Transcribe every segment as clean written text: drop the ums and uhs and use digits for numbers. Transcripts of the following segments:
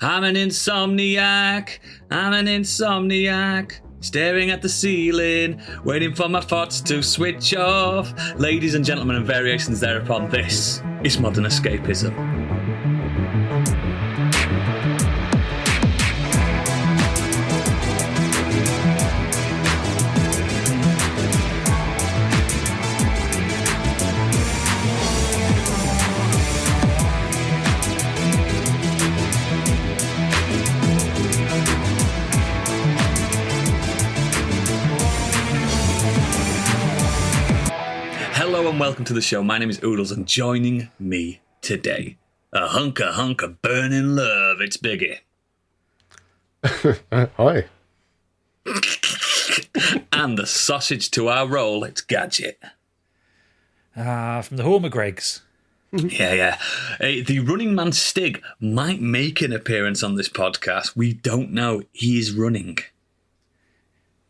I'm an insomniac. Staring at the ceiling, waiting for my thoughts to switch off. Ladies and gentlemen, and variations thereupon, this is Modern Escapism. Hello and welcome to the show. My name is Oodles, and joining me today, a hunk of burning love, it's Biggie. Hi. And the sausage to our roll, it's Gadget. From the home of Greg's. Yeah. The running man Stig might make an appearance on this podcast. We don't know. He is running.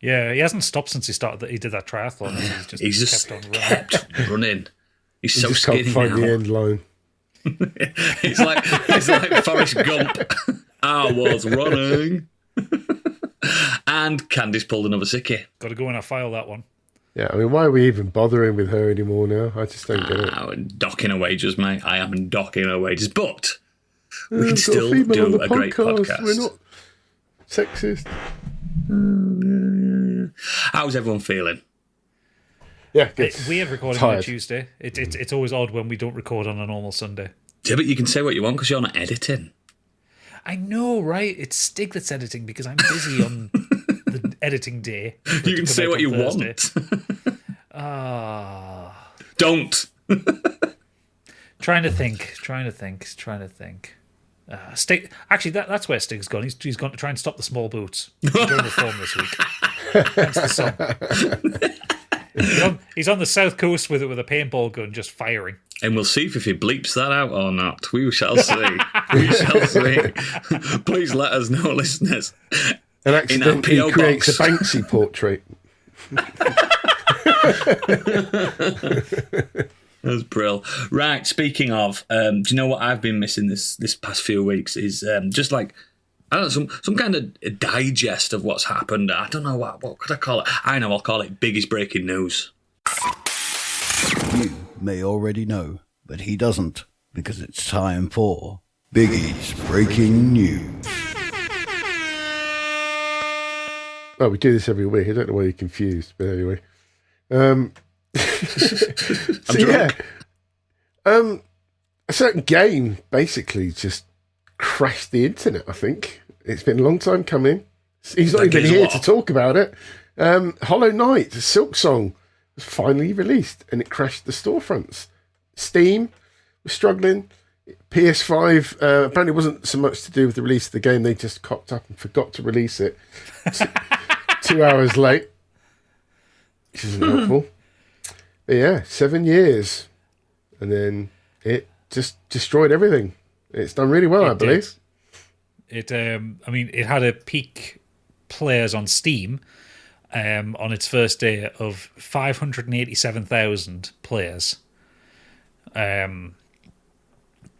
Yeah, he hasn't stopped since he did that triathlon. He's just kept running. He's so just skinny can't find now. the end line. He's like Forrest Gump. I was running. And Candy's pulled another sickie. Got to go in our file, that one. Yeah, I mean, why are we even bothering with her anymore now? I just don't get it. Docking her wages, mate. I am docking her wages. But we can I've got still female on do the a great podcast. We're not sexist. How's everyone feeling? Yeah, good. It's weird recording on a Tuesday. It's always odd when we don't record on a normal Sunday. Yeah, but you can say what you want because you're not editing. I know, right? It's Stig that's editing because I'm busy on the editing day. You can say what you want. Don't. Trying to think. Stig, actually, that's where Stig's gone. He's gone to try and stop the small boots. He's doing reform this week. Hence the song. He's on the south coast with a paintball gun, just firing. And we'll see if he bleeps that out or not. We shall see. We shall see. Please let us know, listeners. And accidentally creates a Banksy portrait. That's brill. Right, speaking of, do you know what I've been missing this past few weeks is just like, I don't know, some kind of digest of what's happened. I don't know, what could I call it? I know, I'll call it Biggie's Breaking News. You may already know, but he doesn't, because it's time for Biggie's Breaking News. Oh, we do this every week. I don't know why you're confused, but anyway. So yeah, a certain game basically just crashed the internet. I think it's been a long time coming. He's not even here to talk about it. Hollow Knight, Silksong, was finally released, and it crashed the storefronts. Steam was struggling. PS5 apparently wasn't so much to do with the release of the game. They just cocked up and forgot to release it 2 hours late, which isn't helpful. But yeah, 7 years, and then it just destroyed everything. It's done really well, I believe. It had a peak players on Steam on its first day of 587,000 players,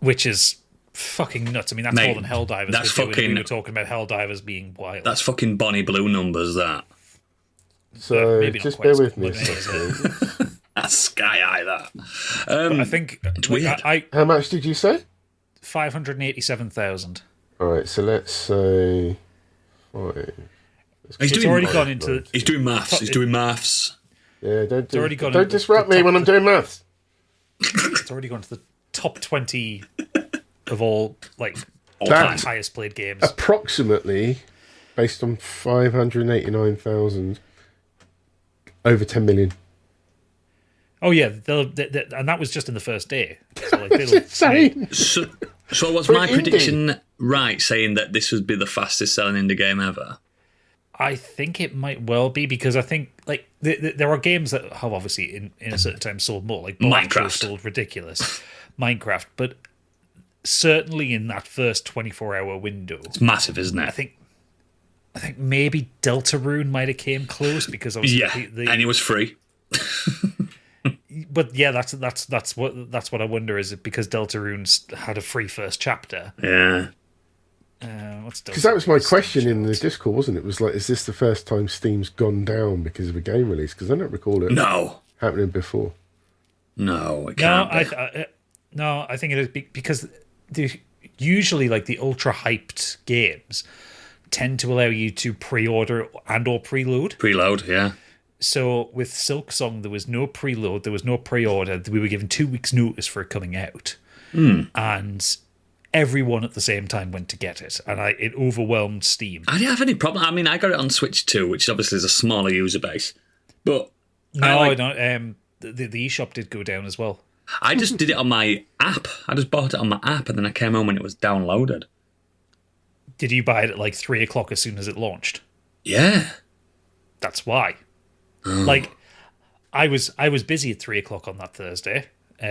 which is fucking nuts. I mean, that's more than Helldivers. That's we were talking about Helldivers being wild. That's fucking Bonnie Blue numbers, that. So just bear with me a second. That's sky high, that. I think it's weird. How much did you say? 587,000. All right, so let's say 5. He's already gone into. He's doing maths. He's doing maths. Yeah, don't disrupt me when I'm doing maths. It's already gone to the top 20 of all highest played games. Approximately, based on 589,000, over 10 million. Oh yeah, and that was just in the first day. So That's insane. So was my prediction right, saying that this would be the fastest selling indie game ever? I think it might well be, because I think there are games that have obviously in a certain time sold more. Like Minecraft sold ridiculous. Minecraft, but certainly in that first 24-hour window, it's massive, isn't it? I think maybe Deltarune might have came close, because obviously and it was free. But yeah, that's what I wonder, is it because Deltarune had a free first chapter? Yeah. Because that was my question in the Discord, wasn't it? It was like, is this the first time Steam's gone down because of a game release? Because I don't recall it happening before. No, it can't I think it is because usually like the ultra hyped games tend to allow you to pre-order and or preload. Preload, yeah. So with Silksong, there was no preload, there was no pre-order. We were given 2 weeks' notice for it coming out, and everyone at the same time went to get it, and it overwhelmed Steam. I didn't have any problem. I mean, I got it on Switch too, which obviously is a smaller user base, but the eShop did go down as well. I just did it on my app. I just bought it on my app, and then I came home when it was downloaded. Did you buy it at like 3 o'clock as soon as it launched? Yeah, that's why. Like, I was busy at 3 o'clock on that Thursday,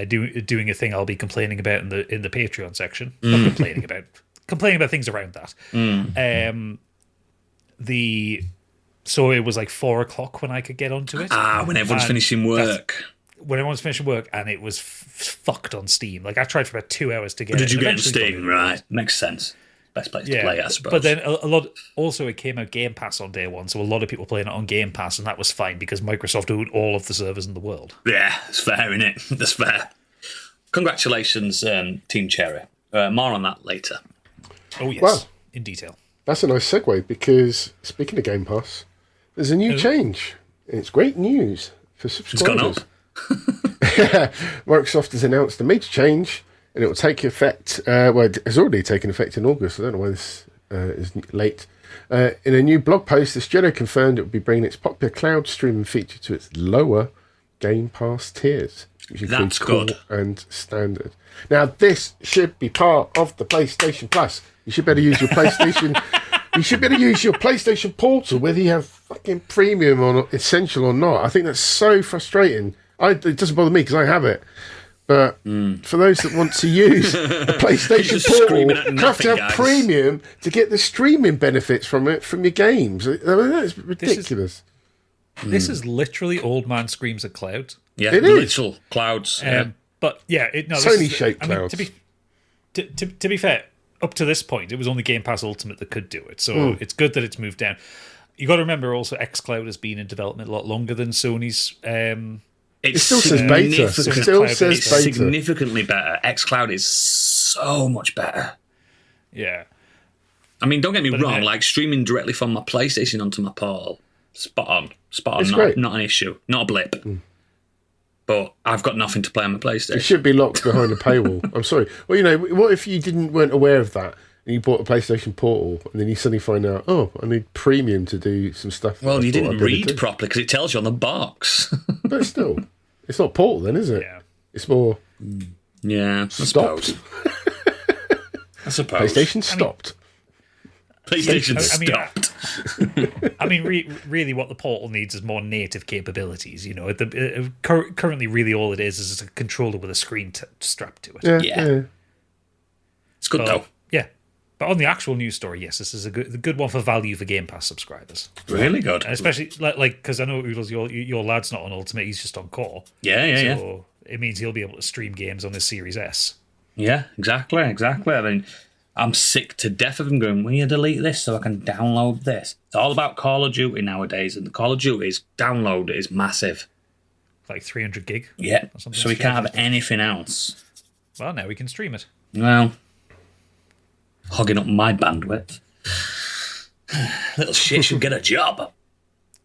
doing a thing I'll be complaining about in the Patreon section. Not complaining about things around that. So it was like 4 o'clock when I could get onto it. When everyone's finishing work. When everyone's finishing work, and it was fucked on Steam. Like, I tried for about 2 hours to get it. Did you get Steam? Right, makes sense. Best place to play, I suppose. But then it came out Game Pass on day one, so a lot of people playing it on Game Pass, and that was fine because Microsoft owned all of the servers in the world. Yeah, it's fair, isn't it? That's fair. Congratulations, Team Cherry. More on that later. Oh, yes, well, in detail. That's a nice segue because, speaking of Game Pass, there's a new change. It's great news for subscribers. It's gone up. Microsoft has announced a major change, and it will take effect, it has already taken effect in August. I don't know why this is late. In a new blog post, the studio confirmed it will be bringing its popular cloud streaming feature to its lower Game Pass tiers, which includes core and standard. Now, this should be part of the PlayStation Plus. You should better use your PlayStation. You should better use your PlayStation Portal, whether you have fucking premium or essential or not. I think that's so frustrating. It doesn't bother me because I have it. But for those that want to use a PlayStation Portal, you have to have premium to get the streaming benefits from it from your games. I mean, that is ridiculous. This is literally old man screams at clouds. Yeah, it is. literal clouds. But yeah, Sony-shaped clouds. To be fair, up to this point, it was only Game Pass Ultimate that could do it. So it's good that it's moved down. You got to remember also, xCloud has been in development a lot longer than Sony's. It still says beta. It still says beta. Significantly better. xCloud is so much better. Yeah. I mean, don't get me wrong. Like streaming directly from my PlayStation onto my Portal, spot on. It's great. Not an issue. Not a blip. But I've got nothing to play on my PlayStation. It should be locked behind a paywall. I'm sorry. Well, what if you weren't aware of that and you bought a PlayStation Portal and then you suddenly find out, I need premium to do some stuff. Well, you didn't read properly because it tells you on the box. But still, it's not Portal then, is it? Yeah. It's more stopped. I suppose. PlayStation stopped. PlayStation stopped. I mean, really, what the Portal needs is more native capabilities. Currently, really, all it is a controller with a screen strapped to it. Yeah. It's good though. Yeah, but on the actual news story, yes, this is a good one for value for Game Pass subscribers. Really good, and especially like because I know Oodles, your lad's not on Ultimate; he's just on Core. So it means he'll be able to stream games on his Series S. Yeah, exactly. I mean, I'm sick to death of him going, will you delete this so I can download this? It's all about Call of Duty nowadays, and the Call of Duty's download is massive. Like 300 gig? Yeah, so we can't have anything else. Well, now we can stream it. Well, hogging up my bandwidth. Little shit should get a job.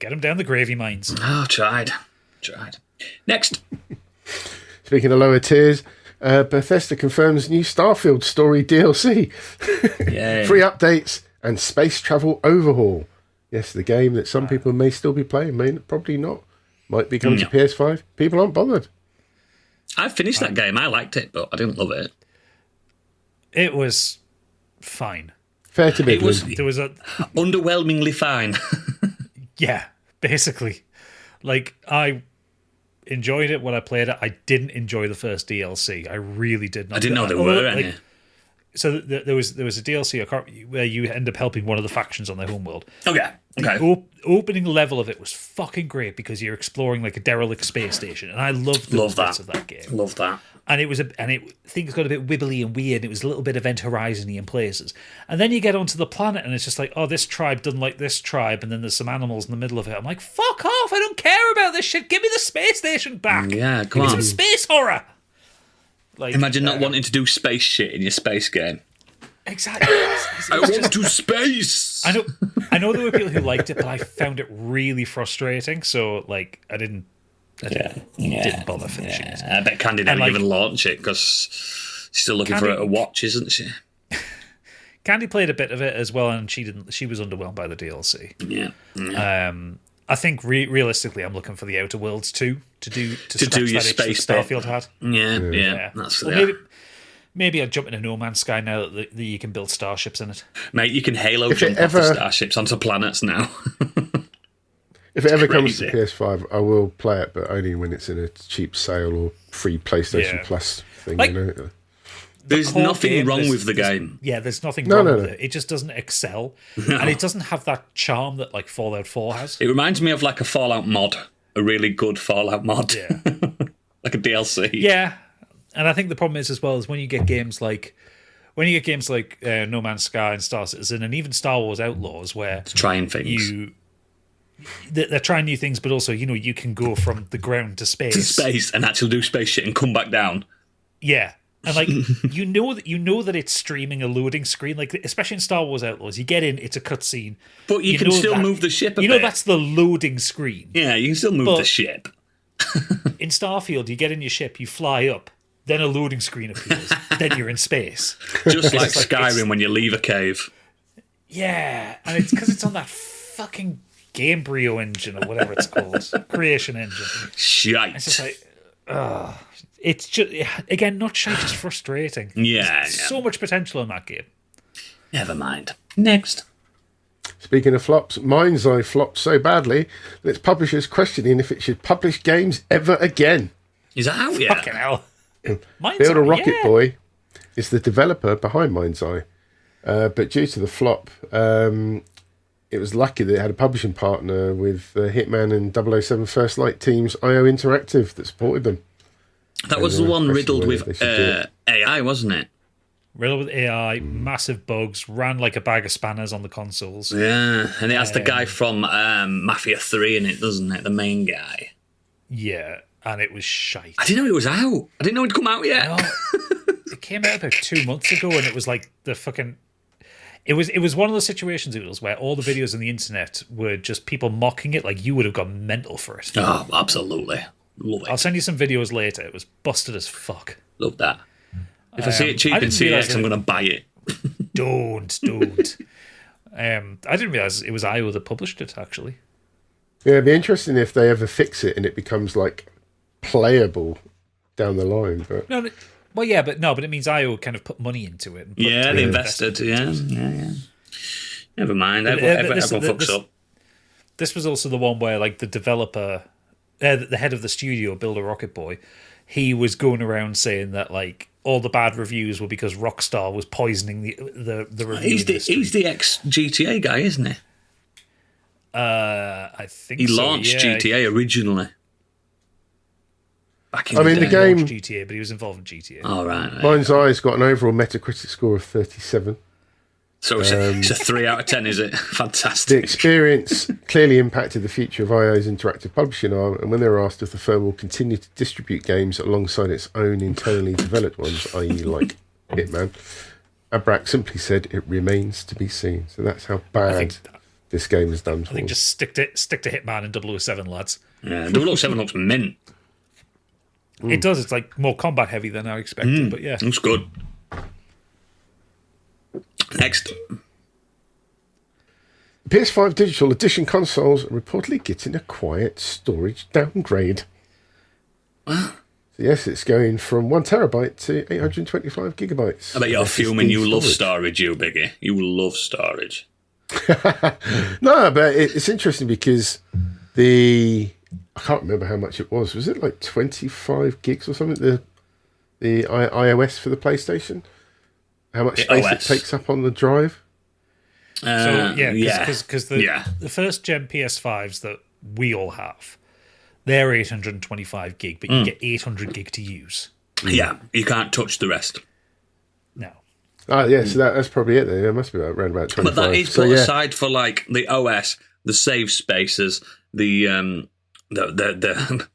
Get him down the gravy mines. Oh, tried. Next. Speaking of lower tiers, Bethesda confirms new Starfield story DLC. Yay. Free updates and space travel overhaul. Yes, the game that some people may still be playing, probably not. Might be coming to PS5. People aren't bothered. I finished that game. I liked it, but I didn't love it. It was fine. Fair to be. There was a underwhelmingly fine. Yeah, basically. Like, I enjoyed it when I played it. I didn't enjoy the first DLC. I really did not. I didn't know there were any. So there was a DLC where you end up helping one of the factions on their homeworld. Okay. The opening level of it was fucking great because you're exploring like a derelict space station, and I loved the bits of that game. Love that. and things got a bit wibbly and weird. And it was a little bit Event Horizon-y in places, and then you get onto the planet, and it's just like, oh, this tribe doesn't like this tribe, and then there's some animals in the middle of it. I'm like, fuck off! I don't care about this shit. Give me the space station back. Yeah, Give me some space horror. Like, imagine not wanting to do space shit in your space game. Exactly. I want to space. I know there were people who liked it, but I found it really frustrating. So, like, I didn't bother finishing it. I bet Candy didn't even launch it because she's still looking for a watch, isn't she? Candy played a bit of it as well, and she didn't. She was underwhelmed by the DLC. Yeah. I think realistically, I'm looking for the Outer Worlds 2 to do your space bit. Starfield had. Yeah. That's Maybe I'd jump into No Man's Sky now that you can build starships in it. Mate, you can Halo jump off the starships onto planets now. If it ever comes to PS5, I will play it, but only when it's in a cheap sale or free PlayStation Plus thing. Like, there's nothing wrong with the game. Yeah, there's nothing wrong with it. It just doesn't excel. And it doesn't have that charm that like Fallout 4 has. It reminds me of like a Fallout mod. A really good Fallout mod. Yeah. Like a DLC. Yeah. And I think the problem is as well is when you get games like No Man's Sky and Star Citizen and even Star Wars Outlaws where it's trying things. They're trying new things, but also, you can go from the ground to space. To space and actually do space shit and come back down. Yeah. And like you know that it's streaming a loading screen, like especially in Star Wars Outlaws, you get in, it's a cutscene. But you can still move the ship a bit. That's the loading screen. Yeah, you can still move the ship. In Starfield, you get in your ship, you fly up, then a loading screen appears, then you're in space. Just like Skyrim when you leave a cave. Yeah, and it's because it's on that fucking Gamebryo engine or whatever it's called, creation engine. Shite. It's just like, it's just, again, not shite, just frustrating. Yeah. So much potential in that game. Never mind. Next. Speaking of flops, Mind's Eye flopped so badly that its publishers questioning if it should publish games ever again. Is that out yet? Fucking hell. Build a Rocket Boy is the developer behind Mind's Eye. But due to the flop, it was lucky that it had a publishing partner with Hitman and 007 First Light teams, IO Interactive, that supported them. That was the one riddled with AI, wasn't it? Riddled with AI, massive bugs, ran like a bag of spanners on the consoles. Yeah, and it has the guy from Mafia 3 in it, doesn't it? The main guy. Yeah, and it was shite. I didn't know it was out. I didn't know it'd come out yet. No, it came out about 2 months ago, and it was like the fucking... It was one of those situations, where all the videos on the internet were just people mocking it, like you would have gone mental for it. Oh, absolutely. Love it. I'll send you some videos later. It was busted as fuck. Love that. If I see it cheap in CX, I'm going to buy it. Don't. I didn't realise it was IO that published it, actually. Yeah, it'd be interesting if they ever fix it and it becomes, like, playable down the line. But but it means IO kind of put money into it. They invested. Yeah. Never mind. Everyone fucks up. This was also the one where, like, the developer, the head of the studio, Build a Rocket Boy, he was going around saying that, like, all the bad reviews were because Rockstar was poisoning the review. He's the ex-GTA guy, isn't he? I think he launched GTA originally. The game GTA, but he was involved in GTA. Oh, right. Mind's Eye's got an overall Metacritic score of 37. So it's a 3 out of 10, is it? Fantastic. The experience clearly impacted the future of IO's interactive publishing arm, and when they were asked if the firm will continue to distribute games alongside its own internally developed ones, i.e. like Hitman, Abrak simply said it remains to be seen. So that's how bad this game has done for. I think just stick to Hitman and 007, lads. Yeah, 007 looks mint. It does. It's like more combat heavy than I expected, but yeah. Looks good. Next. PS5 Digital Edition consoles are reportedly getting a quiet storage downgrade. What? So yes, it's going from 1 terabyte to 825 gigabytes. I bet you're fuming. You love storage, you Biggie. You love storage. No, but it's interesting because I can't remember how much it was. Was it like 25 gigs or something? The iOS for the PlayStation? How much space it takes up on the drive? Because the first gen PS5s that we all have, they're 825 gig, but you get 800 gig to use. Yeah, you can't touch the rest. No. Oh, yeah, so that's probably it then. It must be around about 25. But that is put aside for like the OS, the save spaces, the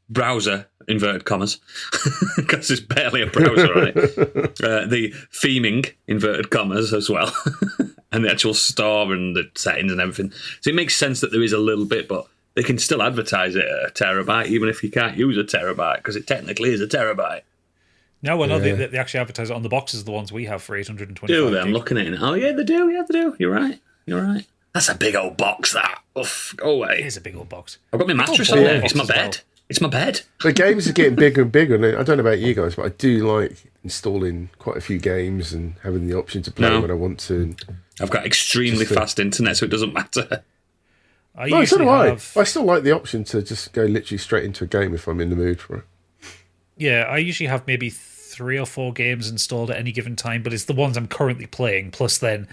browser, inverted commas, because there's barely a browser on it. The theming, inverted commas, as well. And the actual store and the settings and everything. So it makes sense that there is a little bit, but they can still advertise it at a terabyte, even if you can't use a terabyte, because it technically is a terabyte. No, well, no, they actually advertise it on the boxes, the ones we have for 825. Do they? I'm looking at it. Oh, yeah, they do. Yeah, they do. You're right. That's a big old box, that. Oof, go away. It is a big old box. I've got my mattress on there. It's my bed. Well. It's my bed. The games are getting bigger and bigger. And I don't know about you guys, but I do like installing quite a few games and having the option to play when I want to. I've got extremely fast internet, so it doesn't matter. So do I. I still like the option to just go literally straight into a game if I'm in the mood for it. Yeah, I usually have maybe 3 or 4 games installed at any given time, but it's the ones I'm currently playing, plus then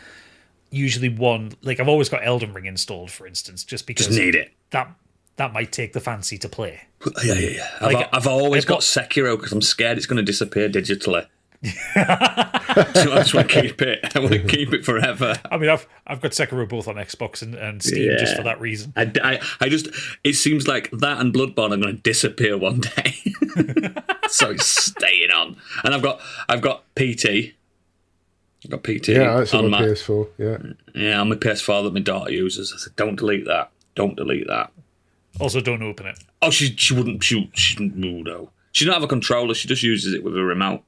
usually one, like I've always got Elden Ring installed, for instance, just because just need it. That might take the fancy to play. Yeah. I've always got Sekiro because I'm scared it's going to disappear digitally. So I just want to keep it. I want to keep it forever. I mean, I've got Sekiro both on Xbox and Steam just for that reason. I just, it seems like that and Bloodborne are going to disappear one day. So it's staying on. And I've got PT. I've got PT. Yeah, that's on my PS4. Yeah, on my PS4 that my daughter uses. I said, don't delete that. Don't delete that. Also, don't open it. Oh, she wouldn't. She no. She don't have a controller. She just uses it with a remote.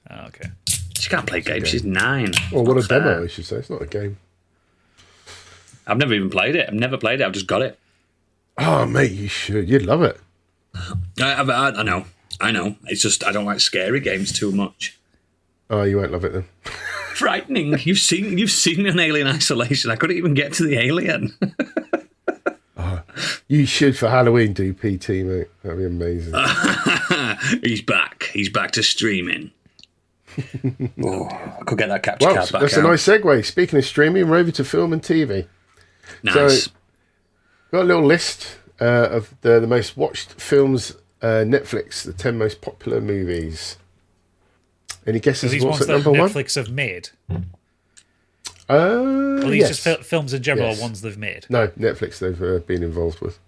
Oh, okay. She can't play games. She's 9. Well, what a demo, I should say. It's not a game. I've never even played it. I've never played it. I've just got it. Oh, mate, you should. You'd love it. I know. It's just I don't like scary games too much. Oh, you won't love it then. Frightening. You've seen me on Alien Isolation. I couldn't even get to the alien. You should for Halloween do PT, mate. That'd be amazing. He's back. He's back to streaming. I could get that capture card back. That's a nice segue. Speaking of streaming, we're over to film and TV. Nice. So, got a little list of the most watched films, Netflix, the 10 most popular movies. Any guesses these what's ones at number that 1? Netflix have made? Well, these just films in general are ones they've made? No, Netflix they've been involved with.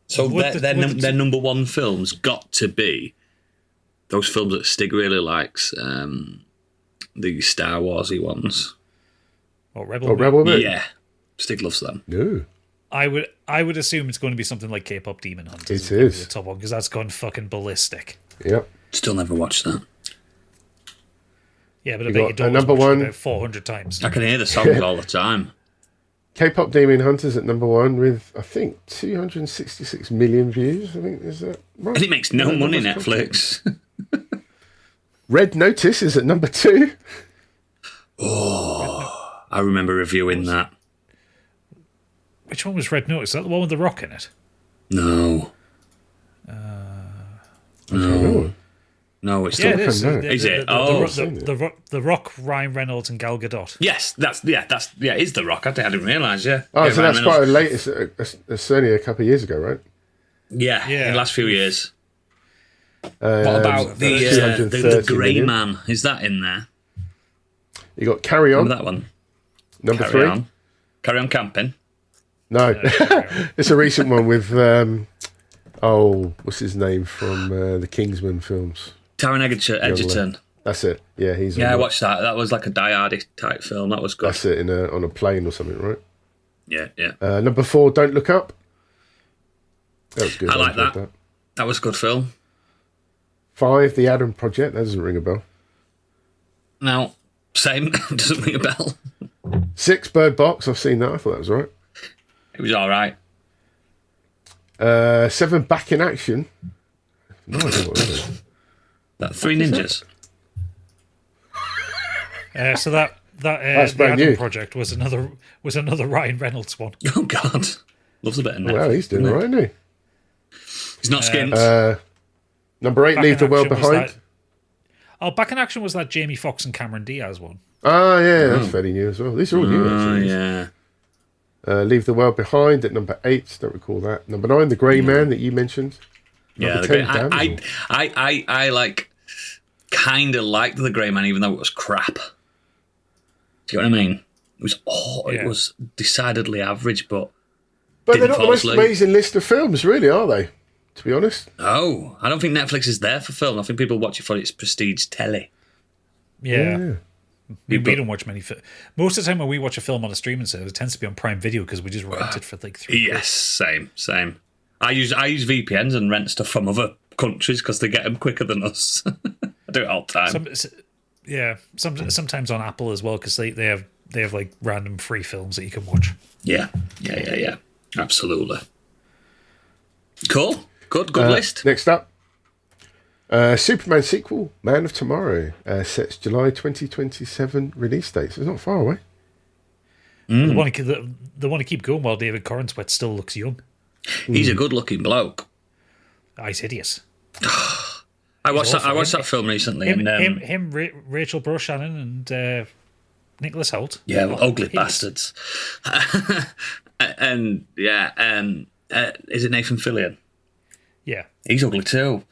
So their number 1 films got to be those films that Stig really likes, the Star Warsy ones. Rebel Moon? Yeah, Stig loves them. No. I would assume it's going to be something like K-pop Demon Hunters. It is the top one because that's gone fucking ballistic. Yep. Still never watched that. Yeah, but I bet you don't number watch it 1 about 400 times. I can hear the songs all the time. K-pop Demon Hunters at number 1 with, I think, 266 million views. I think, is that right? And it makes no money, Netflix. Red Notice is at number 2. Oh, I remember reviewing that. Which one was Red Notice? Is that the one with the Rock in it? No. No, it's still. Yeah, it is. Is it? The Rock, Ryan Reynolds, and Gal Gadot. Yes, that's is the Rock. I didn't realise. Yeah. Oh, yeah, so Ryan that's Reynolds. quite a latest. It's only a couple of years ago, right? Yeah, in the last few years. What about the 230 Grey million. Man? Is that in there? You got Carry On. Remember that one? Number Carry 3. On. Carry On Camping. No, it's a recent one with what's his name from the Kingsman films? Taron Egerton. That's it. Yeah, he's. Yeah, I watched that. That was like a Die Hardy type film. That was good. That's it on a plane or something, right? Yeah. Number 4, Don't Look Up. That was good. I like that. That was a good film. 5, The Adam Project. That doesn't ring a bell. No, same. Doesn't ring a bell. 6, Bird Box. I've seen that. I thought that was right. It was all right. 7, Back in Action. No idea what that is. That Three Ninjas. So that That's the brand Adam new. Project was another Ryan Reynolds one. Oh God, loves a bit of Netflix. Wow, he's doing all right, isn't he? He's not skint. Number 8, Back Leave in the World Action was Behind. Back in Action was that Jamie Foxx and Cameron Diaz one. Oh, yeah, that's fairly new as well. These are all new, actually. Yeah. Leave the World Behind at number 8. Don't recall that. Number 9, The Grey Man that you mentioned. Yeah, Number the 10, great, Damsel. I like kind of liked The Grey Man, even though it was crap. Do you know what I mean? It was decidedly average, but they're not the most amazing list of films, really, are they? To be honest. Oh, I don't think Netflix is there for film. I think people watch it for its prestige telly. Yeah. We don't watch many films. Most of the time when we watch a film on a streaming service, it tends to be on Prime Video because we just rent it for like 3 Yes, same. I use VPNs and rent stuff from other countries because they get them quicker than us. I do it all the time. Sometimes on Apple as well because they have like random free films that you can watch. Yeah. Absolutely. Cool. Good list. Next up, Superman sequel, Man of Tomorrow, sets July 2027 release date. So it's not far away. They want to keep going while David Corenswet still looks young. He's a good-looking bloke. He's hideous. I watched that film recently. Rachel Brosnahan and Nicholas Hoult. Yeah, ugly bastards. And is it Nathan Fillion? Yeah, he's ugly too.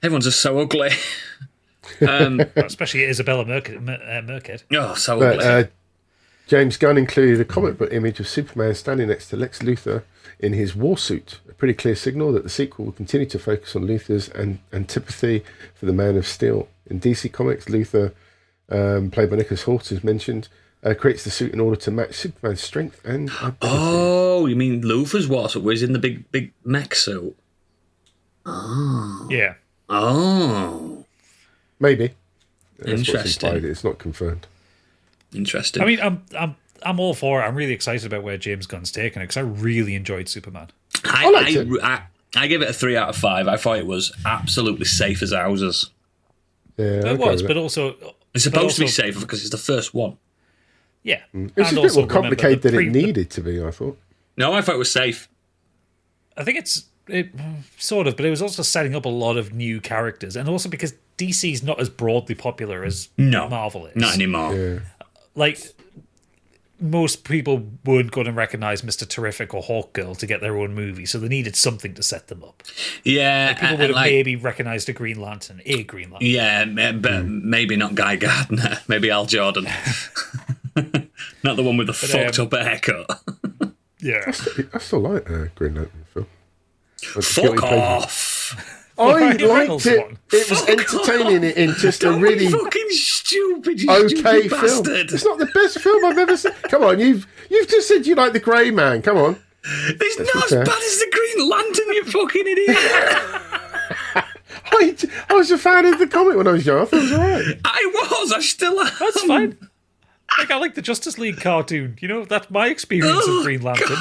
Everyone's just so ugly. Especially Isabella Merced. Oh, so ugly. James Gunn included a comic book image of Superman standing next to Lex Luthor in his war suit. A pretty clear signal that the sequel will continue to focus on Luthor's antipathy for the Man of Steel. In DC Comics, Luthor, played by Nicholas Hoult, as mentioned, creates the suit in order to match Superman's strength and ability. Oh, you mean Luthor's war suit was in the big mech suit? Oh. Yeah. Oh. Maybe. Interesting. It's not confirmed. Interesting. I mean, I'm all for it. I'm really excited about where James Gunn's taken it because I really enjoyed Superman. I give it a 3 out of 5. I thought it was absolutely safe as houses. Yeah, it was, but also it's supposed to be safe because it's the first one. Yeah, it's a bit more complicated than it needed to be. I thought. No, I thought it was safe. I think it sort of, but it was also setting up a lot of new characters, and also because DC's not as broadly popular as Marvel is. Not anymore. Yeah. Like, most people weren't going to recognise Mr. Terrific or Hawkgirl to get their own movie, so they needed something to set them up. Yeah. Like, people would have maybe recognised a Green Lantern. Yeah, but maybe not Guy Gardner. Maybe Al Jordan. Not the one with the fucked up haircut. Yeah. I still like Green Lantern film. Fuck off. I liked it. It was entertaining in just a really fucking stupid okay film. Bastard. It's not the best film I've ever seen. Come on, you've just said you like The Grey Man. Come on. It's not as bad as The Green Lantern, you fucking idiot. I was a fan of the comic when I was young. I thought it was alright. I still am. That's fine. Like, I like the Justice League cartoon. You know, that's my experience of Green Lantern. God.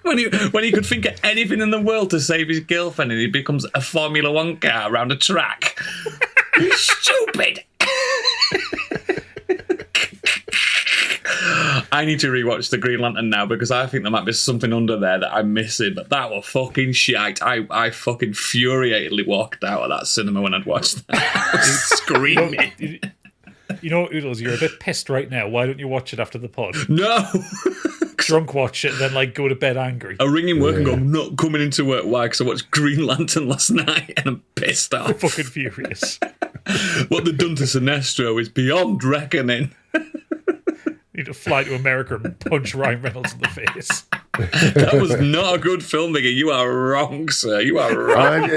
When he could think of anything in the world to save his girlfriend and he becomes a Formula One car around a track. Stupid. I need to rewatch The Green Lantern now because I think there might be something under there that I'm missing. But that was fucking shite. I fucking infuriatedly walked out of that cinema when I'd watched that. I was screaming. You know, Oodles, you're a bit pissed right now. Why don't you watch it after the pod? No. Drunk watch it and then like go to bed angry. I ring in work and go, I'm not coming into work. Why? Because I watched Green Lantern last night and I'm pissed off. Fucking furious. What they've done to Sinestro is beyond reckoning. You need to fly to America and punch Ryan Reynolds in the face. That was not a good film, Biggie. You are wrong, sir. You are wrong.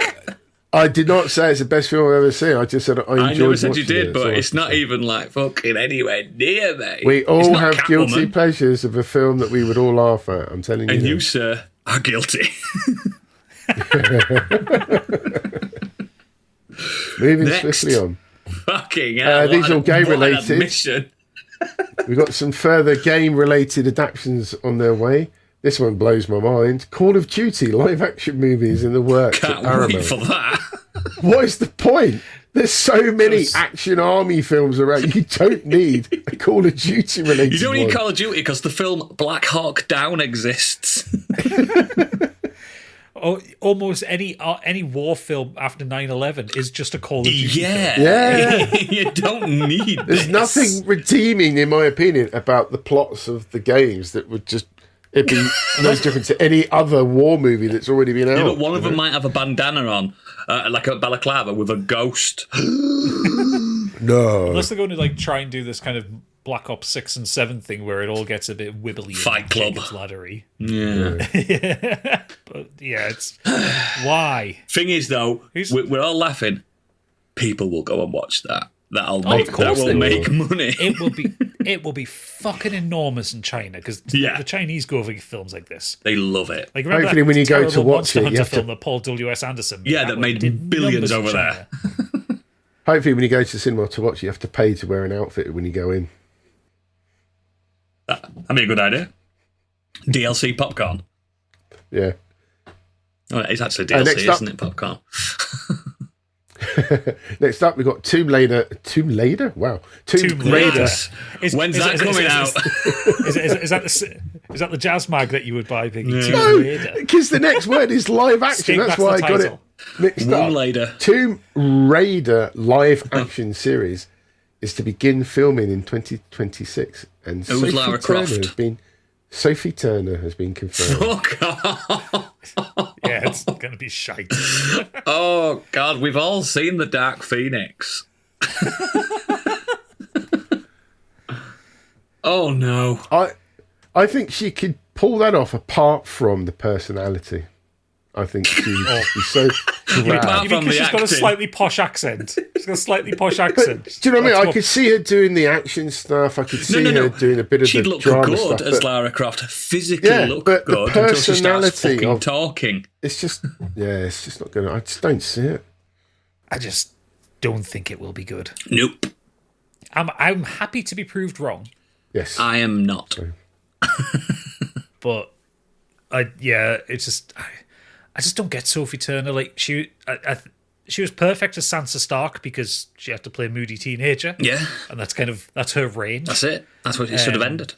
I did not say it's the best film I've ever seen. I just said I enjoyed it. I never said you did, but it's not even like fucking anywhere near me. We all have guilty pleasures of a film that we would all laugh at. I'm telling you. And you, sir, are guilty. Moving swiftly on. Fucking hell. These are all game related. We've got some further game related adaptations on their way. This one blows my mind. Call of Duty live action movies in the works. Can't wait for that. What is the point? There's so many action army films around. You don't need a Call of Duty related. You don't need Call of Duty because the film Black Hawk Down exists. Almost any war film after 9/11 is just a Call of Duty film. Yeah. You don't need There's nothing redeeming, in my opinion, about the plots of the games that would just... It'd be no different to any other war movie that's already been out. Yeah, but one of them might have a bandana on, like a balaclava with a ghost. No. Unless they're going to like try and do this kind of Black Ops 6 and 7 thing where it all gets a bit wibbly Fight and Club. Jacob's laddery. Yeah. But yeah, it's why? Thing is, though, we're all laughing. People will go and watch that. That will make money. It will be fucking enormous in China because Yeah. the Chinese go over films like this. They love it. Like remember Hopefully that when you go to terrible watch Monster it, you Hunter have to- film that Paul W.S. Anderson made? Yeah, that made did billions numbers in over China. there. Hopefully, when you go to the cinema to watch, you have to pay to wear an outfit when you go in. That'd be a good idea. DLC popcorn. Yeah. Oh, it's actually next DLC, up- isn't it? Popcorn. Next up, we've got Tomb Raider. Tomb Raider? Wow. Tomb Tomb Raider. Yes. When's that coming out? Is that the jazz mag that you would buy, Piggy? Yeah. Tomb No, Raider. because the next word is live action. Stig, That's that's why I the got it title. mixed up. Later. Tomb Raider live action series is to begin filming in 2026. And Who's Lara Croft? Sophie Turner has been confirmed. Fuck off. Yeah, it's going to be shite. Oh, God, we've all seen The Dark Phoenix. Oh, no. I think she could pull that off apart from the personality. I think she's so Apart drab. You mean from because the she's got a acting. slightly posh accent? She's got a slightly posh accent. Do you know what I mean? That's I could see her doing the action stuff. I could see No. her doing a bit of She'd the look drama good stuff. as but Lara Croft. Physically Yeah, look but the good until she starts personality fucking of- talking. it's just not going to. I just don't see it. I just don't think it will be good. Nope. I'm happy to be proved wrong, Yes. I am not. but it's just I just don't get Sophie Turner. Like she was perfect as Sansa Stark because she had to play a moody teenager. Yeah, And that's her range. that's it. That's what it should have ended.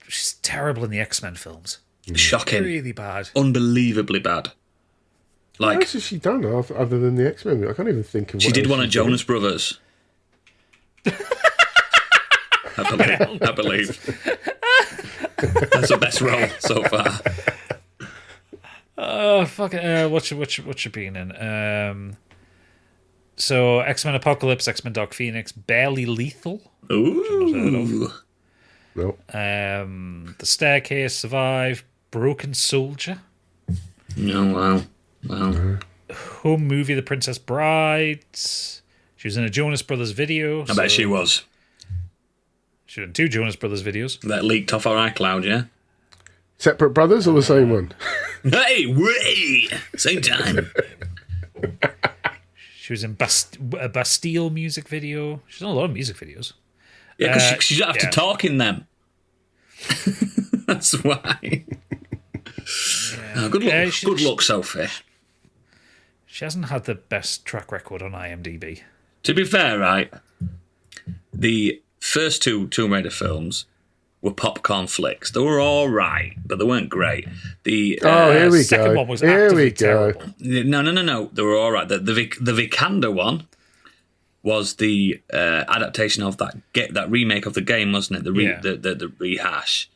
She's terrible in the X-Men films. Shocking. Really bad. Unbelievably bad. What Like, else has she done other than the X-Men? I can't even think of. she what did else one of she's done. Jonas Brothers. I believe. That's the best role so far. Oh fuck it! What should be in? So X-Men Apocalypse, X-Men Dark Phoenix, Barely Lethal, Ooh. No. The Staircase, Survive, Broken Soldier, No, wow. Home Movie, The Princess Bride. She was in a Jonas Brothers video. I bet she was. She was in 2 Jonas Brothers videos. That leaked off our iCloud, yeah? Separate brothers or the same one? Hey, wait! Same time. She was in a Bastille music video. She's done a lot of music videos. Yeah, because she doesn't have yeah. to talk in them. That's why. Oh, good luck, good luck, Sophie. She hasn't had the best track record on IMDb. To be fair, right, the first 2 Tomb Raider films were popcorn flicks. They were all right, but they weren't great. The Here we second go. one was Here actively we go. terrible. no, they were all right. The Vikander one was the adaptation of that remake of the game, wasn't it? The rehash.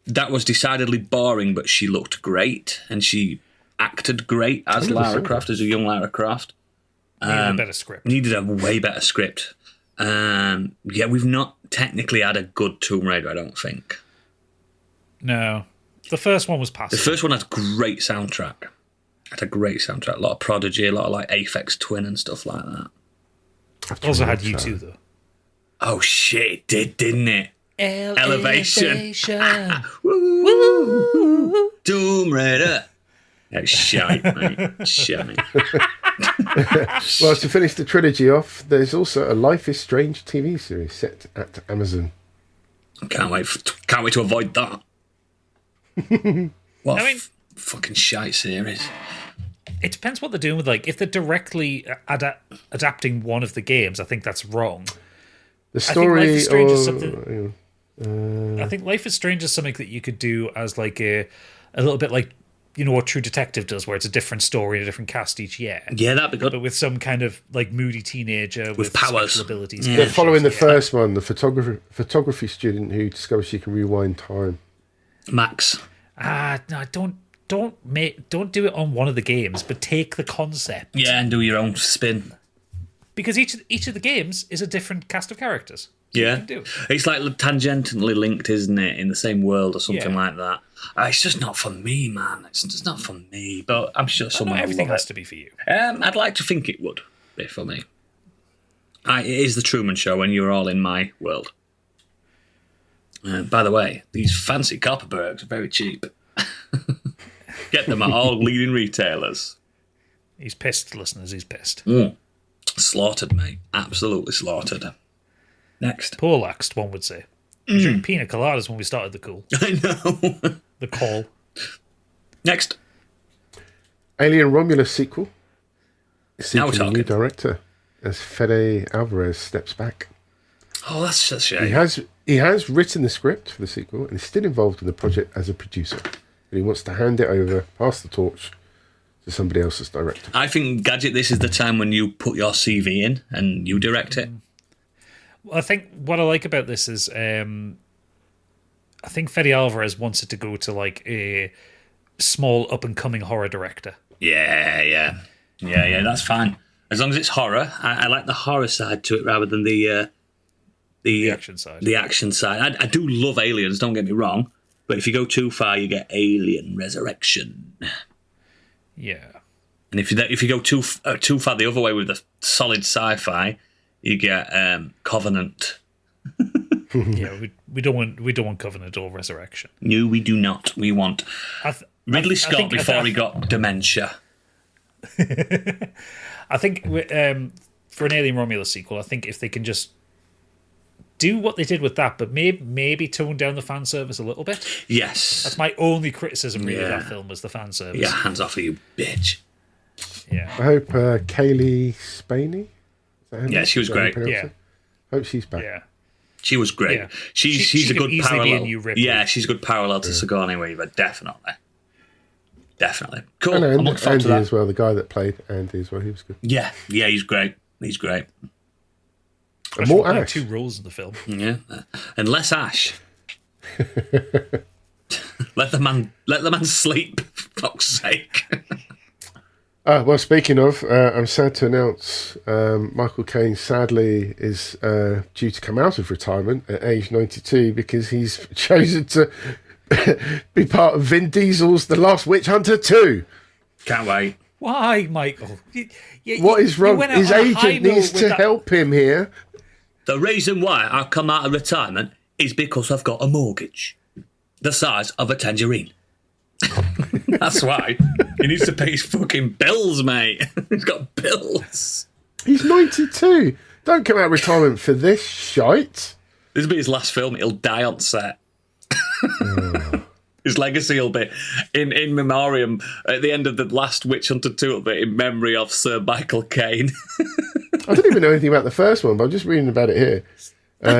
That was decidedly boring, but she looked great and she acted great as Lara Croft, as a young Lara Croft. Needed a better script. Needed a way better script. We've not technically had a good Tomb Raider, I don't think. No. The first one was The passive. first one had great soundtrack. A lot of Prodigy, a lot of like Aphex Twin and stuff like that. Also had U2 though. Oh shit, it did, didn't it? Elevation. Woo! Tomb Raider. That's shite, mate. Shite. Well, to finish the trilogy off, there's also a Life is Strange TV series set at Amazon. Can't wait to avoid that. What fucking shite series. It depends what they're doing with, like, if they're directly adapting one of the games, I think that's wrong. The I think Life story is Strange is or something. I think Life is Strange is something that you could do as like a little bit like, you know, what True Detective does, where it's a different story and a different cast each year. Yeah, that'd be good. But with some kind of like moody teenager with powers. special abilities. they're following the first one, the photography student who discovers she can rewind time. Max. No, don't do it on one of the games, but take the concept. Yeah, and do your own spin. because each of the games is a different cast of characters. So you Yeah, can do it. it's like tangentially linked, isn't it, in the same world or something Yeah. like that. It's just not for me, man. It's just not for me. But I'm sure someone Not will everything love has it. to be for you. I'd like to think it would be for me. It is the Truman Show, and you're all in my world. By the way, these fancy Copperbergs are very cheap. Get them at all leading retailers. He's pissed, listeners. He's pissed. Slaughtered, mate. Absolutely slaughtered. Next. Poleaxed, one would say. Drink pina coladas when we started the call. I know. The call. Next. Alien Romulus sequel. Now we're Seeking a new talking. director as Fede Alvarez steps back. Oh, that's a shame. He has written the script for the sequel and is still involved in the project as a producer. And he wants to hand it over, pass the torch to somebody else as director. I think, Gadget, this is the time when you put your CV in and you direct it. I think what I like about this is I think Fede Alvarez wants it to go to like a small up-and-coming horror director. Yeah, that's fine. As long as it's horror. I like the horror side to it rather than the Action side. The action side. I do love aliens, don't get me wrong. But if you go too far, you get Alien Resurrection. Yeah. And if you go too far the other way with the solid sci-fi, you get Covenant. Yeah, we don't want Covenant or Resurrection. No, we do not. We want Ridley Scott think- before he got dementia. I think for an Alien Romulus sequel, I think if they can just do what they did with that, but maybe tone down the fan service a little bit. Yes. That's my only criticism really of Yeah. that film was the fan service. Yeah, hands off of you, bitch. Yeah. I hope Kaylee Spaney. Is that her Yeah, name? she was Is that how you great. pronounce Yeah. it? Hope she's back. Yeah. She was great. Yeah. She's She a could good easily be a parallel. new Ripley. Yeah, she's a good parallel to Sigourney Weaver, definitely. Definitely. Cool. And I'm looking forward Andy to that. as well, the guy that played Andy as well, he was good. Yeah, he's great. He's great. Especially more playing Ash. 2 roles in the film. Yeah, and less Ash. let the man sleep. For fuck's sake. Well, speaking of, I'm sad to announce Michael Caine sadly is due to come out of retirement at age 92 because he's chosen to be part of Vin Diesel's The Last Witch Hunter 2. Can't wait. Why, Michael? What is wrong? went out His on a high agent note needs with to that- help him here. The reason why I come out of retirement is because I've got a mortgage the size of a tangerine. That's why. He needs to pay his fucking bills, mate. He's got bills. He's 92. Don't come out of retirement for this shite. This will be his last film. He'll die on set. His legacy will be in memoriam at the end of the last Witch Hunter 2 will be in memory of Sir Michael Caine. I don't even know anything about the first one, but I'm just reading about it here.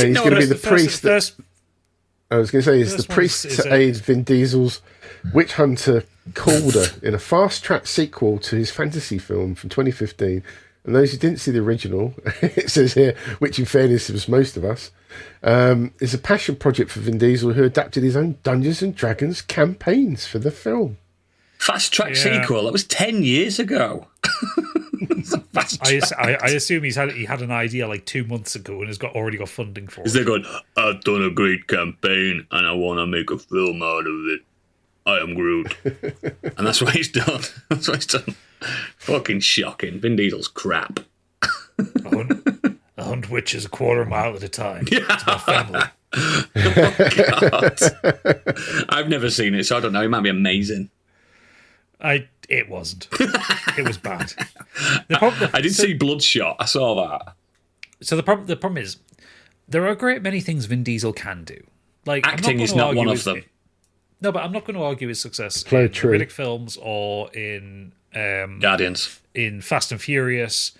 He's going to be the priest. I was going to say he's the first priest one's- to aid Vin Diesel's Witch Hunter Calder in a fast-track sequel to his fantasy film from 2015. And those who didn't see the original, it says here, which in fairness was most of us, is a passion project for Vin Diesel, who adapted his own Dungeons and Dragons campaigns for the film. Fast track Yeah. sequel. That was 10 years ago. It's a fast track. I assume he had an idea like 2 months ago and has already got funding for Is it. they going, I've done a great campaign and I want to make a film out of it. I am Groot. And that's what he's done. That's what he's done. Fucking shocking. Vin Diesel's crap. A hunt witch is a quarter mile at a time. It's my family. God. I've never seen it, so I don't know. It might be amazing. It wasn't. It was bad. The problem, I did see Bloodshot. I saw that. So the problem is, there are a great many things Vin Diesel can do. Like Acting is not one of them. No, but I'm not going to argue his success Play in true. Riddick films or in Guardians. Fast and Furious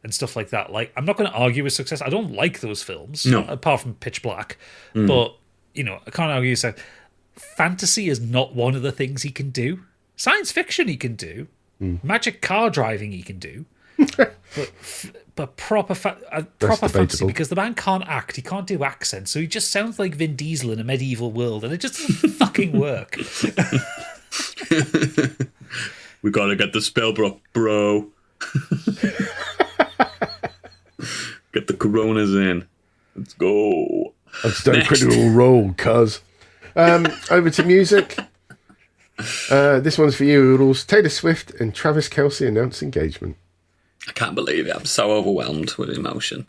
and stuff like that. Like, I'm not going to argue his success. I don't like those films, No. apart from Pitch Black. But I can't argue his success. Fantasy is not one of the things he can do. Science fiction he can do. Magic car driving he can do. But proper fantasy, debatable. because the man can't act. He can't do accents, so he just sounds like Vin Diesel in a medieval world, and it just doesn't fucking work. We gotta get the spell book, bro. Get the Coronas in. Let's go. I've just done a critical role, cuz. Over to music. This one's for you, Oodles. Taylor Swift and Travis Kelce announce engagement. I can't believe it. I'm so overwhelmed with emotion.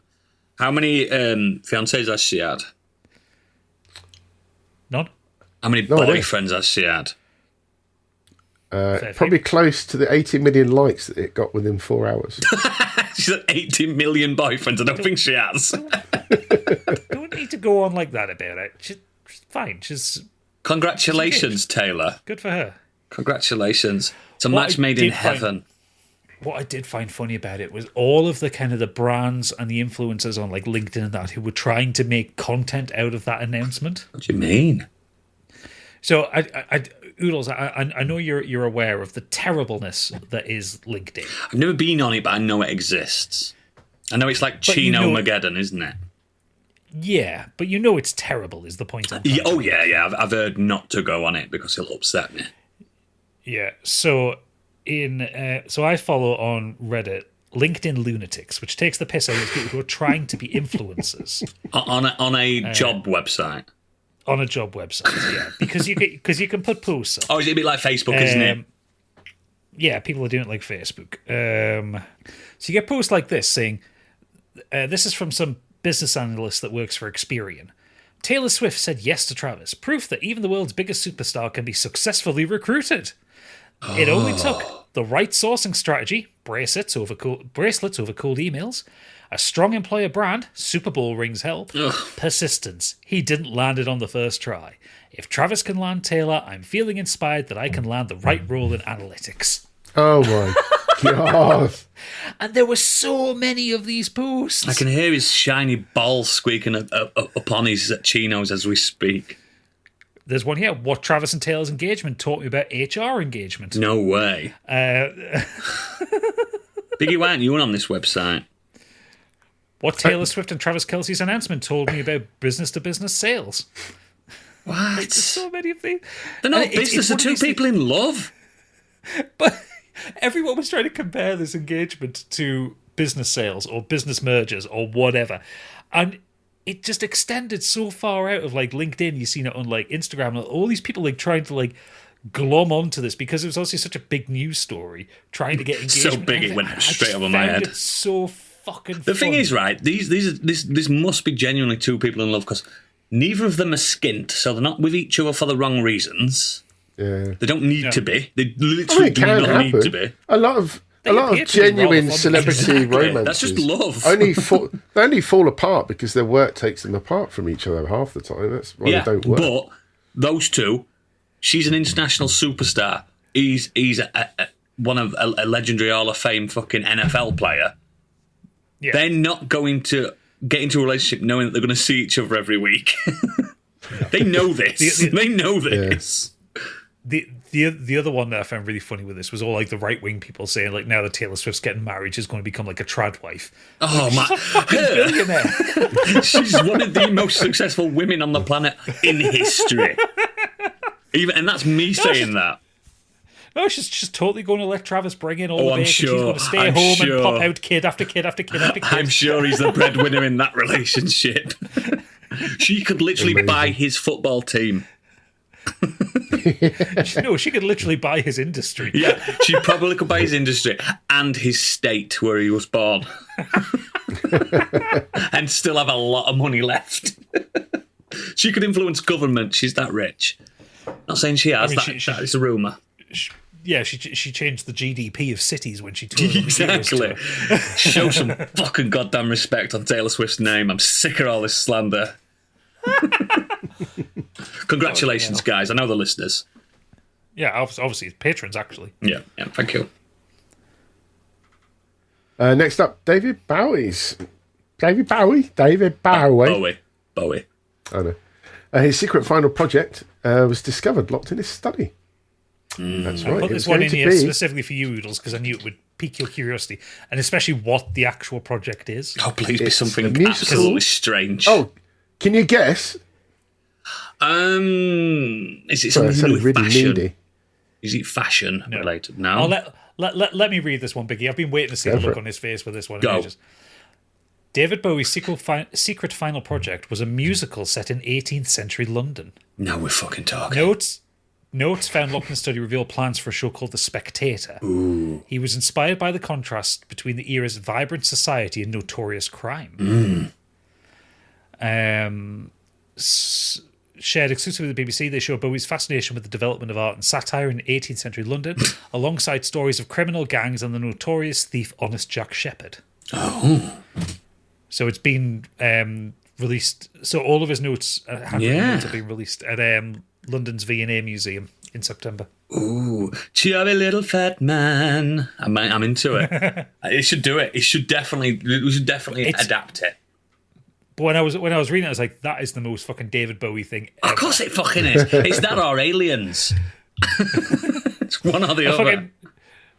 How many fiancés has she had? None. How many boyfriends has she had? Probably close to the 80 million likes that it got within 4 hours. She's had 80 million boyfriends. I don't think she has. Don't need to go on like that about it. She's fine. Congratulations, Taylor. Good for her. Congratulations. It's a match made in heaven. What I did find funny about it was all of the kind of the brands and the influencers on like LinkedIn and that who were trying to make content out of that announcement. What do you mean? So Oodles, I know you're aware of the terribleness that is LinkedIn. I've never been on it, but I know it exists. I know it's like Chino-mageddon, isn't it? Yeah, but you know it's terrible is the point. Yeah. I've heard not to go on it because it'll upset me. Yeah, so I follow on Reddit LinkedIn lunatics, which takes the piss out of people who are trying to be influencers on a job website. On a job website, yeah, because you can put posts up. Oh, is it a bit like Facebook, isn't it? Yeah, people are doing it like Facebook. So you get posts like this saying, "This is from some business analyst that works for Experian. Taylor Swift said yes to Travis. Proof that even the world's biggest superstar can be successfully recruited. It only took the right sourcing strategy, bracelets over cold emails, a strong employer brand, Super Bowl rings help, persistence. He didn't land it on the first try. If Travis can land Taylor, I'm feeling inspired that I can land the right role in analytics." Oh my God. And there were so many of these posts. I can hear his shiny balls squeaking up on his chinos as we speak. There's one here. What Travis and Taylor's engagement taught me about HR engagement. No way. Biggie, why aren't you on this website? What Taylor Swift and Travis Kelce's announcement told me about business-to-business sales. What? There's so many of these. They're not business. They're two people in love. But everyone was trying to compare this engagement to business sales or business mergers or whatever. And it just extended so far out of like LinkedIn. You've seen it on like Instagram. All these people like trying to like glom onto this because it was also such a big news story trying to get engagement. So big it went straight over my head. It's so fucking The thing is, right, this must be genuinely two people in love because neither of them are skint, so they're not with each other for the wrong reasons. Yeah. They don't need to be. They literally do not need to be. A lot of genuine celebrity romances. That's just love. They only fall apart because their work takes them apart from each other half the time. That's why they don't work. But those two, she's an international superstar. He's one of a legendary Hall of Fame fucking NFL player. Yeah. They're not going to get into a relationship knowing that they're going to see each other every week. They know this. They know this. The other one that I found really funny with this was all like the right wing people saying like now that Taylor Swift's getting married, she's going to become like a trad wife. Oh like, my! She's a fucking billionaire. She's one of the most successful women on the planet in history. And that's me saying that. No, she's totally going to let Travis bring in all the bacon. Sure. She's going to stay home and pop out kid after kid after kid after kid. I'm sure he's the breadwinner in that relationship. She could literally buy his football team. No, she could literally buy his industry. Yeah, she probably could buy his industry and his state where he was born. And still have a lot of money left. She could influence government. She's that rich. Not saying she has. That is a rumour. She changed the GDP of cities when she toured. Exactly. Show some fucking goddamn respect on Taylor Swift's name. I'm sick of all this slander. Congratulations, guys. I know the listeners. Yeah, obviously it's patrons, actually. Yeah, thank you. Next up, David Bowie. Bowie. I know. His secret final project was discovered locked in his study. That's right. I put this one in here specifically for you, Oodles, because I knew it would pique your curiosity, and especially what the actual project is. Oh, please be something absolutely strange. Oh, can you guess? Is it something to do with really fashion? needy. Is it fashion related? No. Let me read this one, Biggie. I've been waiting to see the look on his face with this one. Go. David Bowie's secret final project was a musical set in 18th century London. Now we're fucking talking. Notes found locked in the study reveal plans for a show called The Spectator. Ooh. He was inspired by the contrast between the era's vibrant society and notorious crime. Shared exclusively with the BBC, they show Bowie's fascination with the development of art and satire in 18th century London, alongside stories of criminal gangs and the notorious thief Honest Jack Sheppard. Oh. So it's been released. So all of his notes, have been released at London's V&A Museum in September. Ooh, chubby little fat man. I'm into it. It should do it. We should definitely adapt it. But when I was reading it, I was like, that is the most fucking David Bowie thing ever. Of course it fucking is. It's that or aliens. It's one or the other.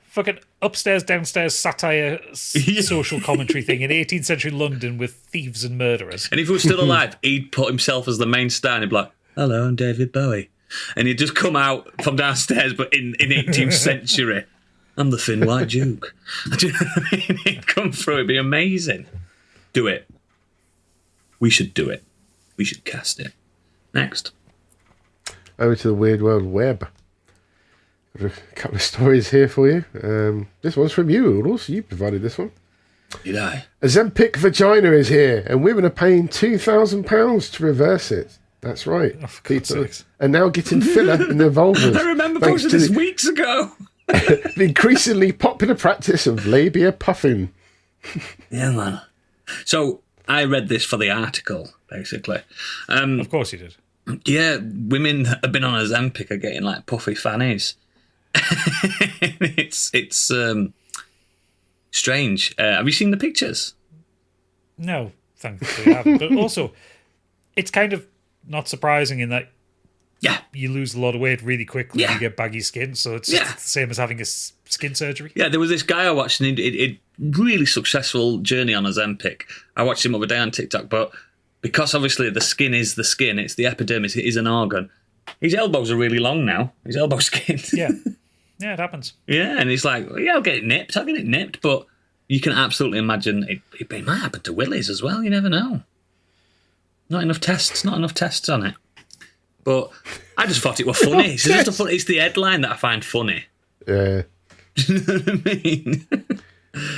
Fucking upstairs, downstairs satire, social commentary thing in 18th century London with thieves and murderers. And if he was still alive, he'd put himself as the main star and he'd be like, hello, I'm David Bowie. And he'd just come out from downstairs, but in 18th century. I'm the Thin White Duke. Do you know what I mean? He'd come through, it'd be amazing. Do it. We should do it. We should cast it. Next. Over to the Weird World Web. Got a couple of stories here for you. This one's from you, Oodles. You provided this one. Did I? A Zempic vagina is here, and women are paying £2,000 to reverse it. That's right. Oh, for God's sakes. Are now getting filler in their vulvas. I remember posting this weeks ago. The increasingly popular practice of labia puffing. Yeah, man. So I read this for the article, basically. Of course you did. Yeah, women that have been on a Ozempic are getting like puffy fannies. It's strange. Have you seen the pictures? No, thankfully I haven't. But also, it's kind of not surprising in that you lose a lot of weight really quickly and you get baggy skin. So it's the same as having a skin surgery. Yeah, there was this guy I watched and he really successful journey on Ozempic. I watched him the other day on TikTok, but because obviously the skin is the skin, it's the epidermis, it is an organ. His elbows are really long now. His elbow skin. Yeah, it happens. Yeah, and he's like, I'll get it nipped, but you can absolutely imagine it might happen to Willies as well. You never know. Not enough tests on it. But I just thought it was funny. It's the headline that I find funny. Yeah. Do you know what I mean?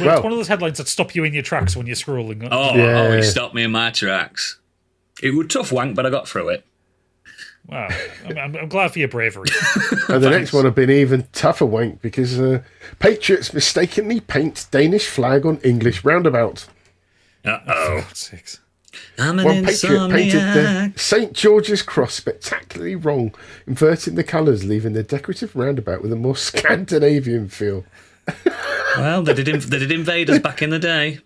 Well, it's one of those headlines that stop you in your tracks when you're scrolling. It stopped me in my tracks. It was tough wank, but I got through it. Wow. I'm glad for your bravery. And the next one have been even tougher wank because Patriots mistakenly paint Danish flag on English roundabout. Uh-oh. One Patriot painted the St. George's Cross spectacularly wrong, inverting the colours, leaving the decorative roundabout with a more Scandinavian feel. Well, they did invade us back in the day.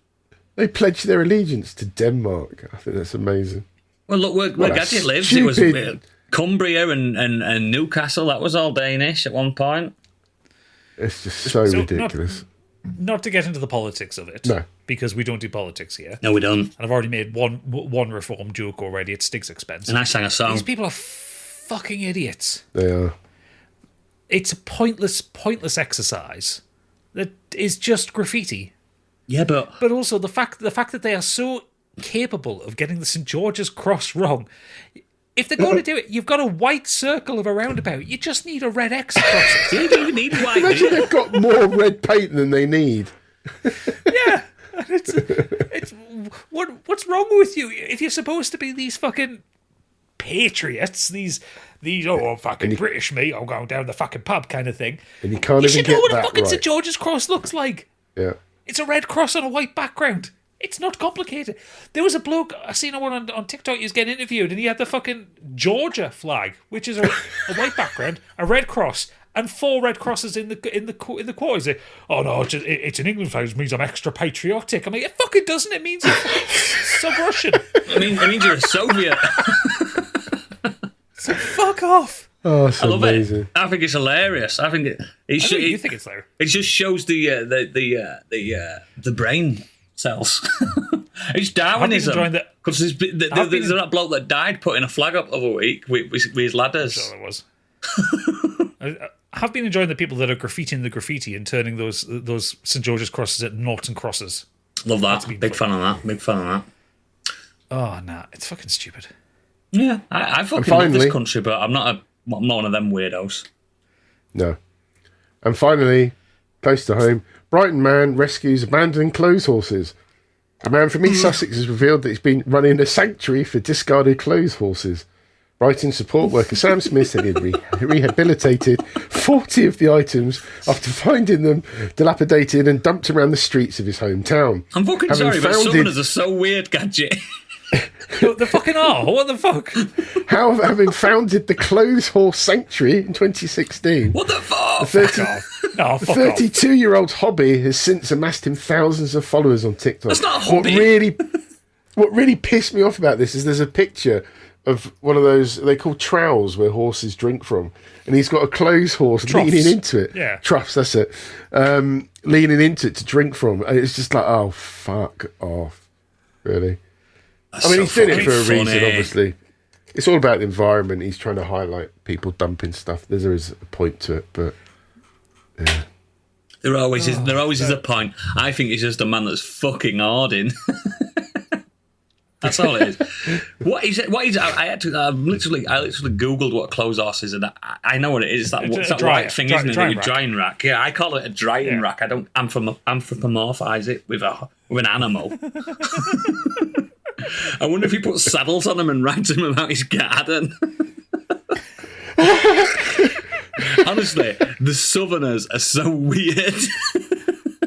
They pledged their allegiance to Denmark. I think that's amazing. Well, look where Gadget lives. Stupid. It was Cumbria and Newcastle. That was all Danish at one point. It's just so ridiculous. Not to get into the politics of it. No. Because we don't do politics here. No, we don't. And I've already made one reform joke already at Stig's expense. And I sang a song. These people are fucking idiots. They are. It's a pointless exercise that is just graffiti. Yeah, but also the fact that they are so capable of getting the St. George's Cross wrong. If they're going to do it, you've got a white circle of a roundabout. You just need a red X across it. You don't even need white. Imagine they've got more red paint than they need. Yeah. It's what's wrong with you? If you're supposed to be these fucking patriots, these I'm fucking British, mate, I'm going down the fucking pub kind of thing. And you can't you even should get know what that a fucking right. St. George's Cross looks like. Yeah. It's a red cross on a white background. It's not complicated. There was a bloke, I seen one on TikTok, he was getting interviewed, and he had the fucking Georgia flag, which is a white background, a red cross, and 4 red crosses in the quarter. He's like, oh no, it's an England flag, which means I'm extra patriotic. I'm like, it fucking doesn't. It means you're sub-Russian. It means you're a Soviet. So fuck off. Oh, it's I love amazing. it. I think it's hilarious. I think you think it's hilarious. It just shows the brain cells. It's Darwinism. Because there's that bloke that died putting a flag up the other week with his ladders. I'm sure there was. I have been enjoying the people that are graffitiing the graffiti and turning those St. George's crosses at Norton crosses. Love that. Big fan of that. Big fan of that. Oh, nah, it's fucking stupid. Yeah, I fucking love this country, but I'm not one of them weirdos. No. And finally, close to home, Brighton man rescues abandoned clothes horses. A man from East Sussex has revealed that he's been running a sanctuary for discarded clothes horses. Brighton support worker Sam Smith said he'd rehabilitated 40 of the items after finding them dilapidated and dumped around the streets of his hometown. I'm fucking sorry, but Southerners are so weird, Gadget. The fucking are. What the fuck? How, having founded the Clothes Horse Sanctuary in 2016, What the fuck? The 32-year-old hobby has since amassed him thousands of followers on TikTok. That's not a hobby. What really pissed me off about this is there's a picture of one of those, they call troughs where horses drink from, and he's got a clothes horse leaning into it. Yeah. Troughs, that's it. Leaning into it to drink from, and it's just like, oh, fuck off. Really? That's he's doing it for a funny. reason, obviously. It's all about the environment. He's trying to highlight people dumping stuff. There is a point to it, but yeah. There always is a point. I think it's just a man that's fucking harding. That's all it is. What is it? I literally googled what a clothes horse is, and I know what it is. It's that white thing, isn't it? Your drying rack. Yeah, I call it a drying rack. I don't anthropomorphise it with an animal. I wonder if he puts saddles on him and rides him about his garden. Honestly, the Southerners are so weird.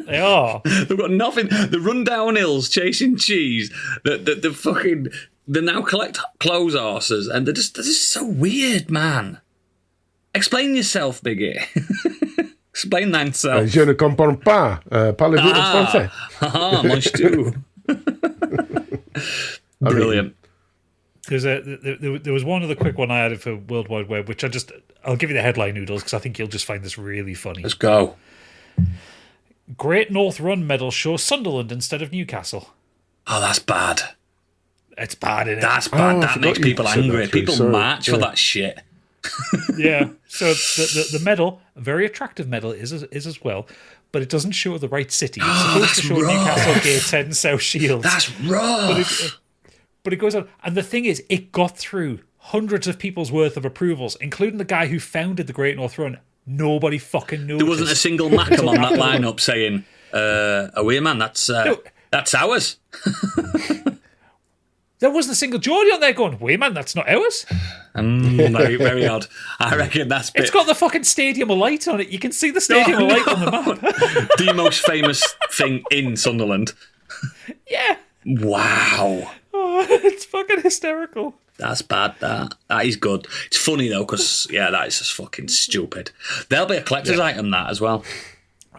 They are. They've got nothing. They run down hills chasing cheese. They now collect clothes horses, and they're just so weird, man. Explain yourself, Biggie. Explain thyself. Je ne comprends pas. Parlez-vous français? Much too. Brilliant. There was one other quick one I added for World Wide Web, which I'll give you the headline noodles because I think you'll just find this really funny. Let's go. Great North Run medal shows Sunderland instead of Newcastle. Oh, that's bad. It's bad, isn't it? That's bad. I That makes people angry. People march for that shit. Yeah. So the medal, a very attractive medal, is as well, but it doesn't show the right city. It's supposed to show Newcastle, Gateshead, and South Shields. That's rough. But it goes on, and the thing is, it got through hundreds of people's worth of approvals, including the guy who founded the Great North Run. Nobody fucking noticed. There wasn't a single Macam on that lineup saying, away man, that's ours. There wasn't a single Geordie on there going, wait man, that's not ours. Very, very odd. I reckon that's It's got the fucking Stadium of Light on it. You can see the Stadium of Light on the map. The most famous thing in Sunderland. Yeah. Wow. Oh, it's fucking hysterical. That's bad, that is good. It's funny though, because that is just fucking stupid. There'll be a collector's item, that as well.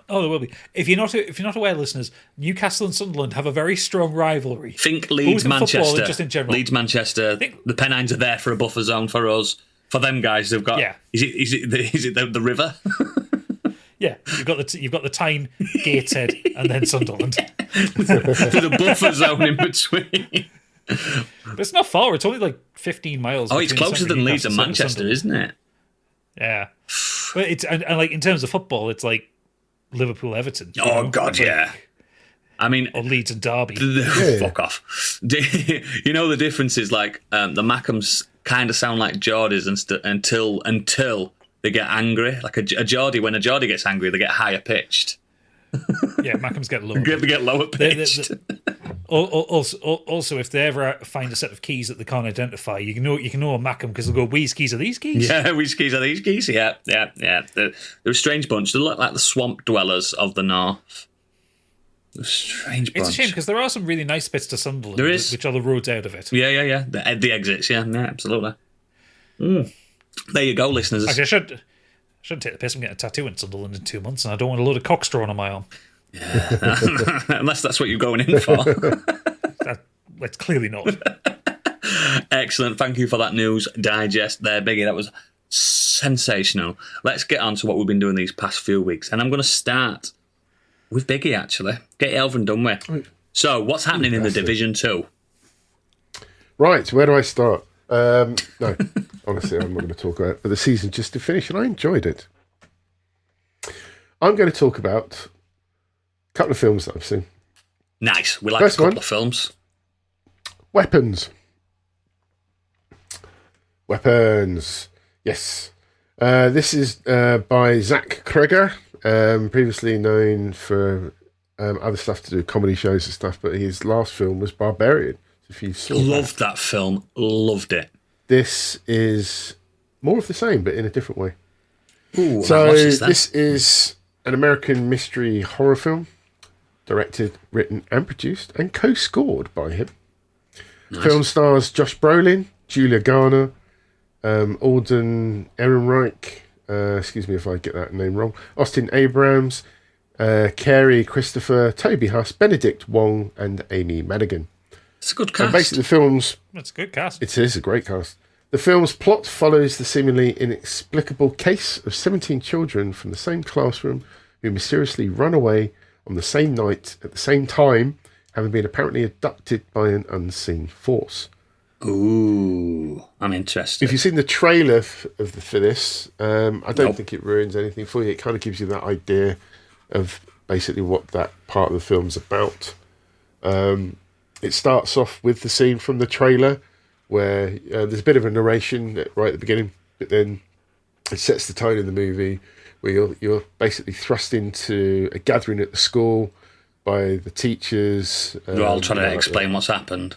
Oh, there will be. If you're not aware, listeners, Newcastle and Sunderland have a very strong rivalry. Think Leeds, Manchester. Football, just in general. Leeds, Manchester. The Pennines are there for a buffer zone for us. For them guys, they've got. Yeah. Is it the river? Yeah, you've got the Tyne, Gateshead, and then Sunderland. There's a buffer zone in between. But it's not far. It's only like 15 miles. Oh, it's closer than Leeds and Manchester, isn't it? Yeah, but it's and like in terms of football, it's like Liverpool-Everton. Oh God, yeah. I mean, or Leeds and Derby. Fuck off. You know the difference is like the Macams kind of sound like Geordies until they get angry. Like a Geordie, when a Geordie gets angry, they get higher pitched. Yeah, Macams get lower. They get lower pitched. Also, if they ever find a set of keys that they can't identify, you can know a Macam because they'll go, "Whese keys are these keys?" Yeah, whese keys are these keys? Yeah. They're a strange bunch. They look like the swamp dwellers of the north. A strange bunch. It's a shame because there are some really nice bits to Sunderland. There is, which are the roads out of it. Yeah. The exits. Yeah, absolutely. There you go, listeners. Actually, I shouldn't take the piss. I'm getting a tattoo in Sunderland in 2 months, and I don't want a load of cocks drawn on my arm. Yeah. Unless that's what you're going in for. It's clearly not. Excellent. Thank you for that news digest there, Biggie. That was sensational. Let's get on to what we've been doing these past few weeks. And I'm going to start with Biggie, actually. Get it over and done with. So, what's happening in the Division 2? Right, where do I start? No, honestly, I'm not going to talk about it. But the season just to finish, and I enjoyed it. I'm going to talk about a couple of films that I've seen. Nice. We like First a couple one. of films. Weapons. Yes. This is by Zach Kreger, previously known for other stuff to do, comedy shows and stuff, but his last film was Barbarian. If you saw Loved that film. Loved it. This is more of the same, but in a different way. Ooh, So this is an American mystery horror film, directed, written and produced, and co-scored by him. Nice. Film stars Josh Brolin, Julia Garner, Alden Ehrenreich, excuse me if I get that name wrong, Austin Abrams, Carey Christopher, Toby Huss, Benedict Wong, and Amy Madigan. It's a good And cast. basically, the film's That's a good cast. it is a great cast. The film's plot follows the seemingly inexplicable case of 17 children from the same classroom who mysteriously run away on the same night at the same time, having been apparently abducted by an unseen force. Ooh, I'm interested. If you've seen the trailer for this, I don't Nope. think it ruins anything for you. It kind of gives you that idea of basically what that part of the film's about. It starts off with the scene from the trailer where there's a bit of a narration right at the beginning, but then it sets the tone of the movie where you're basically thrust into a gathering at the school by the teachers. They're all trying to explain what's happened.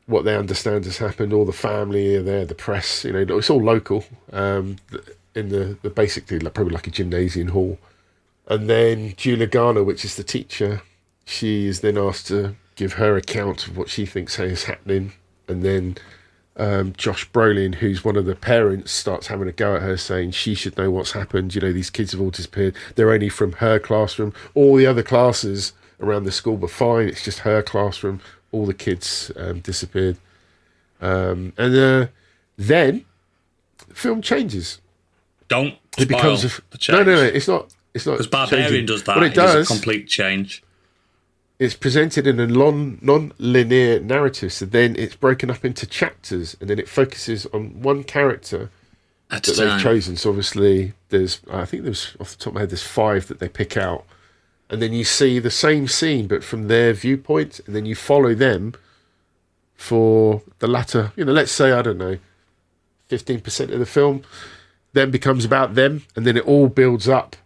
What they understand has happened. All the family are there, the press. It's all local. In the basically probably like a gymnasium hall, and then Julia Garner, which is the teacher, she is then asked to give her account of what she thinks is happening, and then Josh Brolin, who's one of the parents, starts having a go at her, saying she should know what's happened. These kids have all disappeared. They're only from her classroom. All the other classes around the school were fine. It's just her classroom. All the kids disappeared. And then the film changes. Don't It spoil becomes the change. no. It's not. Because Barbarian changing. does that. What it It does does, a complete change. it's presented in a non-linear narrative. So then it's broken up into chapters, and then it focuses on one character At a that they've time. chosen. So obviously, I think there's off the top of my head, there's 5 that they pick out, and then you see the same scene but from their viewpoint, and then you follow them for the latter. Let's say, I don't know, 15% of the film then becomes about them, and then it all builds up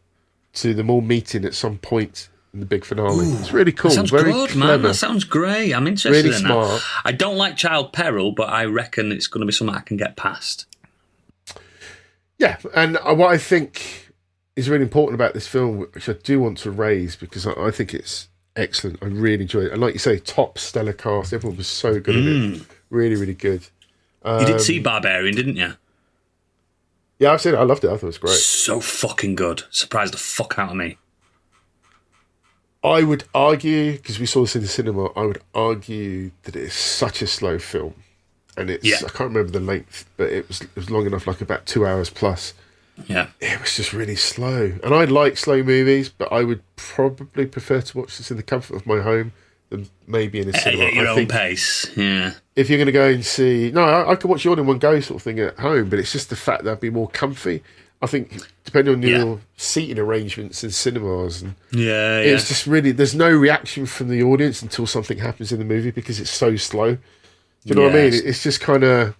to them all meeting at some point in the big finale. It's really cool. That sounds very good, clever. man. That sounds great. I'm interested Really in smart. that. I don't like child peril, but I reckon it's going to be something I can get past. Yeah, and what I think is really important about this film, which I do want to raise because I think it's excellent. I really enjoyed it. And like you say, top stellar cast. Everyone was so good at it. Really, really good. You did see Barbarian, didn't you? Yeah, I've seen it. I loved it. I thought it was great. So fucking good. Surprised the fuck out of me. I would argue, because we saw this in the cinema, I would argue that it is such a slow film. And it's, Yeah. I can't remember the length, but it was long enough, like about 2 hours plus. Yeah. It was just really slow. And I like slow movies, but I would probably prefer to watch this in the comfort of my home than maybe in a cinema. At your I own think pace. Yeah. if you're going to go and see... No, I could watch it all in one go sort of thing at home, but it's just the fact that I'd be more comfy. I think, depending on your seating arrangements in cinemas, and Yeah, it's just really... There's no reaction from the audience until something happens in the movie because it's so slow. Do you know what I mean? Yes. It's just kind of...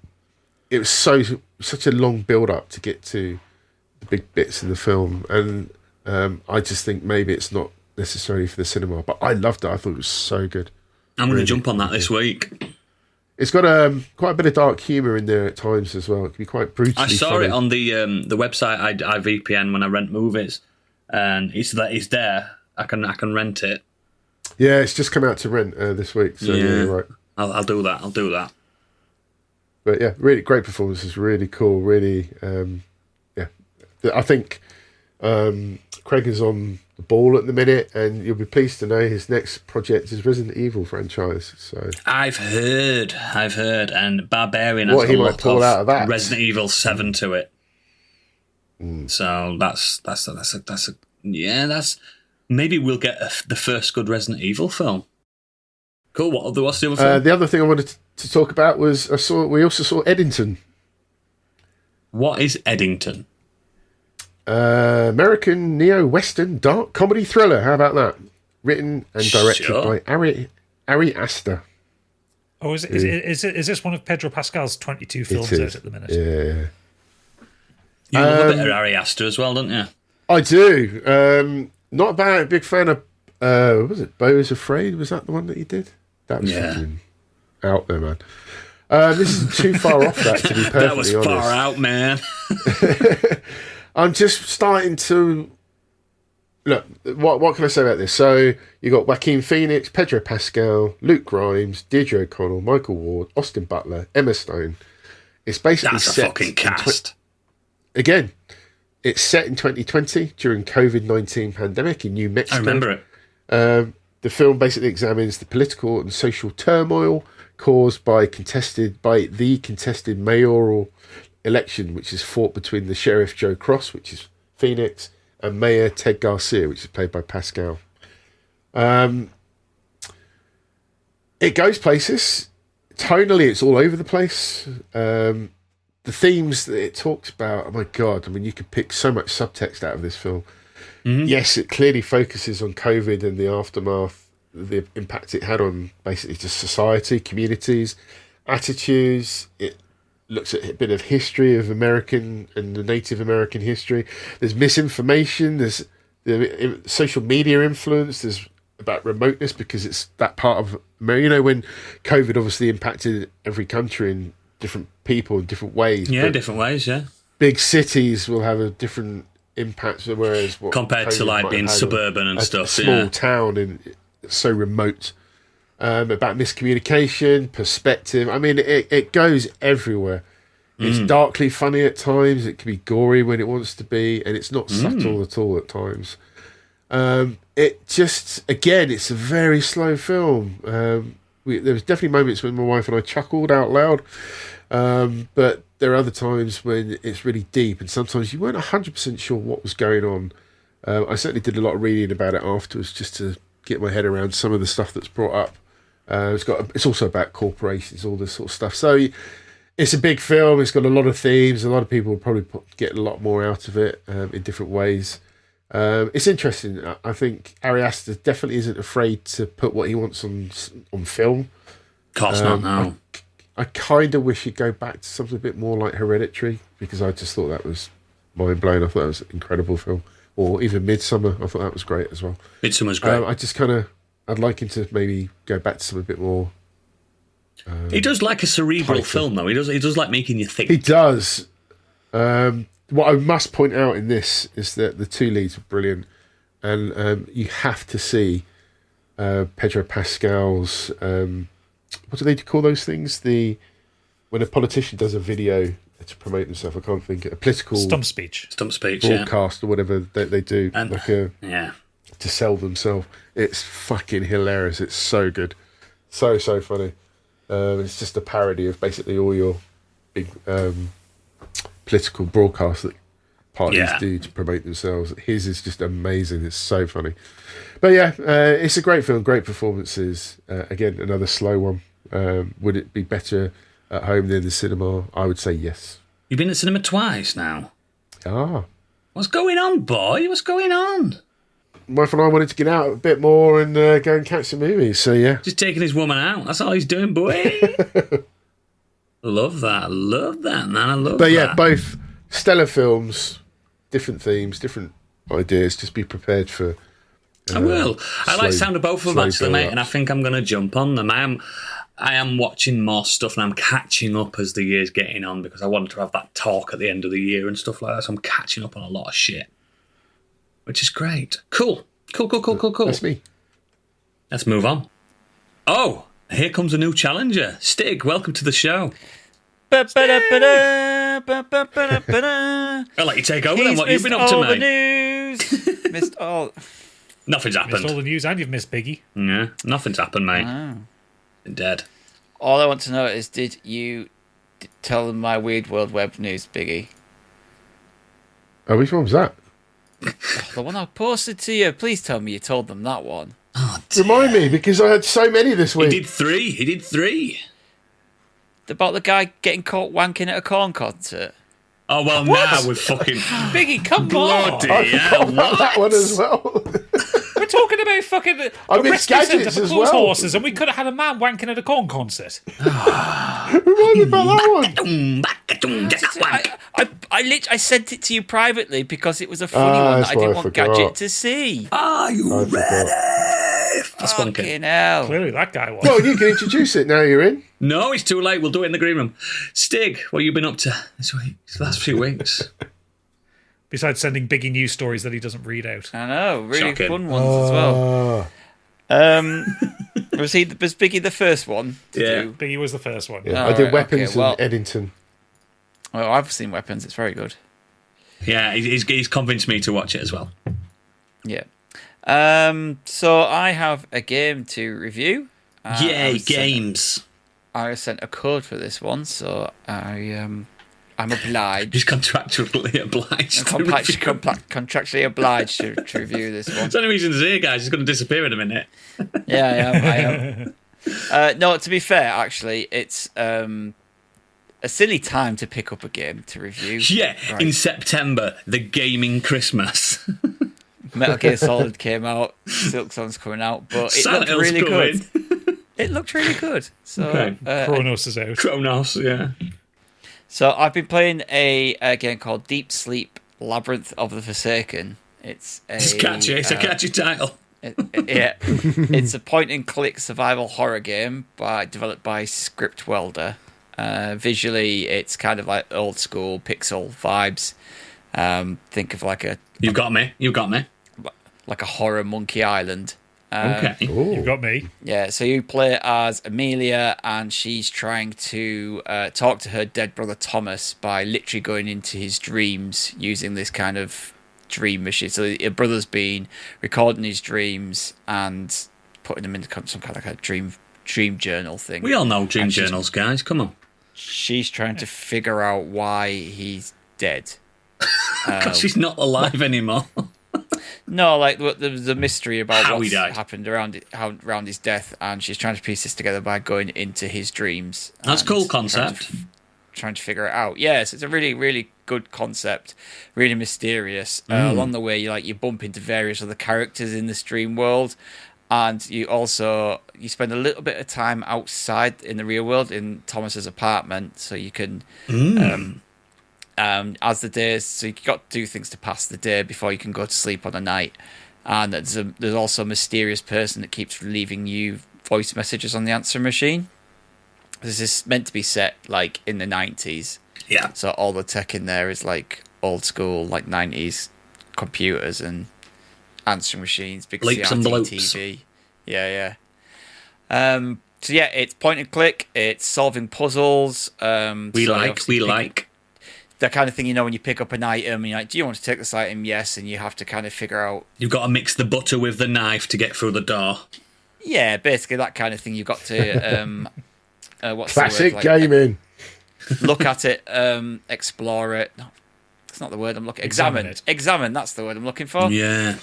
It was such a long build-up to get to the big bits in the film, and I just think maybe it's not necessarily for the cinema, but I loved it. I thought it was so good. I'm going to Really. jump on that this week. It's got quite a bit of dark humour in there at times as well. It can be quite brutally I saw funny. it on the website I VPN when I rent movies, and it's there. I can rent it. Yeah, it's just come out to rent this week, so yeah, you're right. I'll do that. But yeah, really great performances, really cool, really, I think Craig is on the ball at the minute, and you'll be pleased to know his next project is Resident Evil franchise. So I've heard, and Barbarian What has he a might lot pull of out of that. Resident Evil 7 to it. So that's maybe we'll get the first good Resident Evil film. Cool. What's the other film? the other thing I wanted to talk about was we also saw Eddington. What is Eddington? American neo-western dark comedy thriller. How about that? written and directed Sure. by Ari Aster. Oh, is this one of Pedro Pascal's 22 films out at the minute? Yeah. You love a bit of Ari Aster as well, don't you? I do. Not a big fan of. Was it Beau is Afraid? Was that the one that he did? That was fucking out there, man. This isn't too far off that, to be perfectly That was honest. far out, man. I'm just starting to look. What can I say about this? So you got Joaquin Phoenix, Pedro Pascal, Luke Grimes, Deirdre O'Connell, Michael Ward, Austin Butler, Emma Stone. It's basically That's a set fucking cast. Again, it's set in 2020 during COVID-19 pandemic in New Mexico. I remember it. The film basically examines the political and social turmoil caused by the contested mayoral election, which is fought between the Sheriff Joe Cross, which is Phoenix, and Mayor Ted Garcia, which is played by Pascal. It goes places. Tonally, it's all over the place. The themes that it talks about, oh my God, I mean, you could pick so much subtext out of this film. Mm-hmm. Yes, it clearly focuses on COVID and the aftermath, the impact it had on basically just society, communities, attitudes. It looks at a bit of history of American and the Native American history. There's misinformation, there's the social media influence, there's about remoteness because it's that part of America. You know, when COVID obviously impacted every country and different people in different ways. Yeah, different ways, yeah. Big cities will have a different impact, whereas what compared to like being suburban and stuff, a small town and so remote. About miscommunication, perspective. I mean, it goes everywhere. It's darkly funny at times. It can be gory when it wants to be, and it's not subtle at all at times. It just, again, it's a very slow film. There was definitely moments when my wife and I chuckled out loud, but there are other times when it's really deep, and sometimes you weren't 100% sure what was going on. I certainly did a lot of reading about it afterwards just to get my head around some of the stuff that's brought up. It's also about corporations, all this sort of stuff. So it's a big film. It's got a lot of themes. A lot of people will probably get a lot more out of it in different ways. It's interesting. I think Ari Aster definitely isn't afraid to put what he wants on film. Of course not, no. I kind of wish he'd go back to something a bit more like Hereditary, because I just thought that was mind-blowing. I thought that was an incredible film. Or even Midsummer, I thought that was great as well. Midsummer's great. I'd like him to maybe go back to something a bit more... he does like a cerebral film, though. He does like making you think. He does. What I must point out in this is that the two leads are brilliant, and you have to see Pedro Pascal's... what do they call those things? When a politician does a video to promote himself, I can't think. A political stump speech, broadcast, or whatever they do, and, to sell themselves. It's fucking hilarious. It's so good, so funny. It's just a parody of basically all your big political broadcasts that parties do to promote themselves. His is just amazing. It's so funny. But yeah, it's a great film, great performances. Again, another slow one. Would it be better at home than the cinema? I would say yes. You've been to cinema twice now. Ah. What's going on, boy? What's going on? My wife and I wanted to get out a bit more and go and catch some movies, so yeah. Just taking his woman out. That's all he's doing, boy. Love that, man. I love that. But yeah, both stellar films, different themes, different ideas. Just be prepared for... I will. I like the sound of both of them, actually, mate, and I think I'm going to jump on them. I am watching more stuff, and I'm catching up as the year's getting on, because I wanted to have that talk at the end of the year and stuff like that, so I'm catching up on a lot of shit, which is great. Cool. That's me. Let's move on. Oh, here comes a new challenger. Stig, welcome to the show. I'll let you take over then. What you've been up to, mate? News. Missed all. Nothing's happened. Missed all the news, and you've missed Biggie. Yeah, nothing's happened, mate. Been dead. All I want to know is, did you tell them my Weird World Web news, Biggie? Oh, which one was that? The one I posted to you. Please tell me you told them that one. Oh, remind me, because I had so many this week. He did three. About the guy getting caught wanking at a corn concert. Oh, well, now we're fucking... Biggie, come on! Bloody I hell, forgot about that one as well. When talking about fucking I a missed rescue centre gadgets for as clothes well. horses, and we could have had a man wanking at a corn concert. Remind me about that one. I sent it to you privately because it was a funny one that that's I why didn't I want forgot. Gadget to see. Are you ready? That's funky. Fucking hell. Clearly, that guy was. Well, you can introduce it now you're in. No, it's too late. We'll do it in the green room. Stig, what have you been up to this week? This last few weeks? Besides sending Biggie news stories that he doesn't read out. I know, really Shocking. fun ones as well. Was Biggie the first one to Yeah. do? Biggie was the first one. Yeah, Oh, I did right, Weapons okay, well- in Eddington. Oh, I've seen Weapons. It's very good. Yeah, he's convinced me to watch it as well. Yeah. So I have a game to review. Yay, games. I was sent a code for this one, so I'm obliged. He's contractually obliged. Contractually obliged to review this one. There's only reason he's here, guys. He's going to disappear in a minute. Yeah, I am. No, to be fair, actually, it's a silly time to pick up a game to review. Yeah, Right. in September, the gaming Christmas. Metal Gear Solid came out, Silksong's coming out, but it Silent looked Hill's really coming. good. It looked really good. So, Okay. Kronos is out. Kronos, yeah. so I've been playing a game called Deep Sleep Labyrinth of the Forsaken. It's It's a catchy title. Yeah, it's a point-and-click survival horror game developed by Script Welder. Visually, it's kind of like old school pixel vibes. Think of like a You've got me. horror Monkey Island. Okay. You've got me. Yeah, so you play as Amelia, and she's trying to talk to her dead brother Thomas by literally going into his dreams using this kind of dream machine. So your brother's been recording his dreams and putting them into some kind of like a dream journal thing. We all know dream And journals, guys. Come on. She's trying to figure out why he's dead. Because he's not alive anymore. No, like the mystery about How he what's died. happened around his death, and she's trying to piece this together by going into his dreams. That's a and cool concept. Trying to figure it out. Yes, it's a really, really good concept. Really mysterious. Along the way, you bump into various other characters in this dream world, and you spend a little bit of time outside in the real world in Thomas's apartment, so you can. As the days, so you got to do things to pass the day before you can go to sleep on the night. And there's also a mysterious person that keeps leaving you voice messages on the answer machine. This is meant to be set like in the 90s. Yeah. So all the tech in there is like old school, like 90s computers and answering machines, big Leaps and CRT bloops. TV. Yeah. So yeah, it's point and click. It's solving puzzles. We like. That kind of thing, when you pick up an item, and you're like, do you want to take this item? Yes, and you have to kind of figure out. You've got to mix the butter with the knife to get through the door. Yeah, basically that kind of thing. You've got to what's Classic the word? gaming. Look at it, explore it. No, it's not the word I'm looking. Examine. That's the word I'm looking for. Yeah.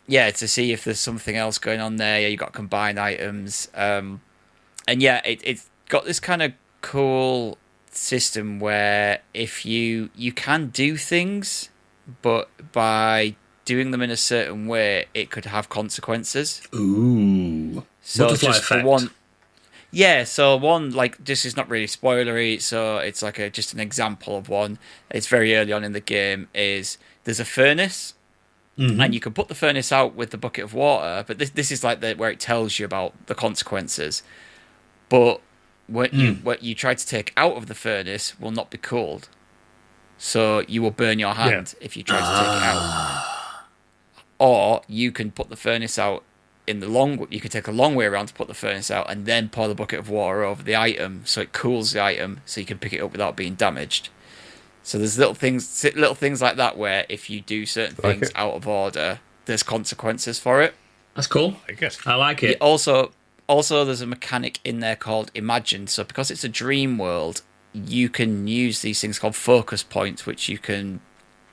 Yeah, to see if there's something else going on there. Yeah, you got to combine items. And yeah, it's got this kind of cool system where if you can do things, but by doing them in a certain way, it could have consequences. Ooh. So Butterfly just effect. for one. Yeah, so one, like, this is not really spoilery, so it's like just an example of one. It's very early on in the game, is there's a furnace, and you can put the furnace out with the bucket of water, but this is like where it tells you about the consequences. But what you try to take out of the furnace will not be cooled. So you will burn your hand if you try to take it out. Or you can put the furnace out you could take a long way around to put the furnace out and then pour the bucket of water over the item so it cools the item so you can pick it up without being damaged. So there's little things like that where if you do certain things out of order, there's consequences for it. That's cool. I guess. I like it. Also, there's a mechanic in there called Imagine. So because it's a dream world, you can use these things called focus points, which you can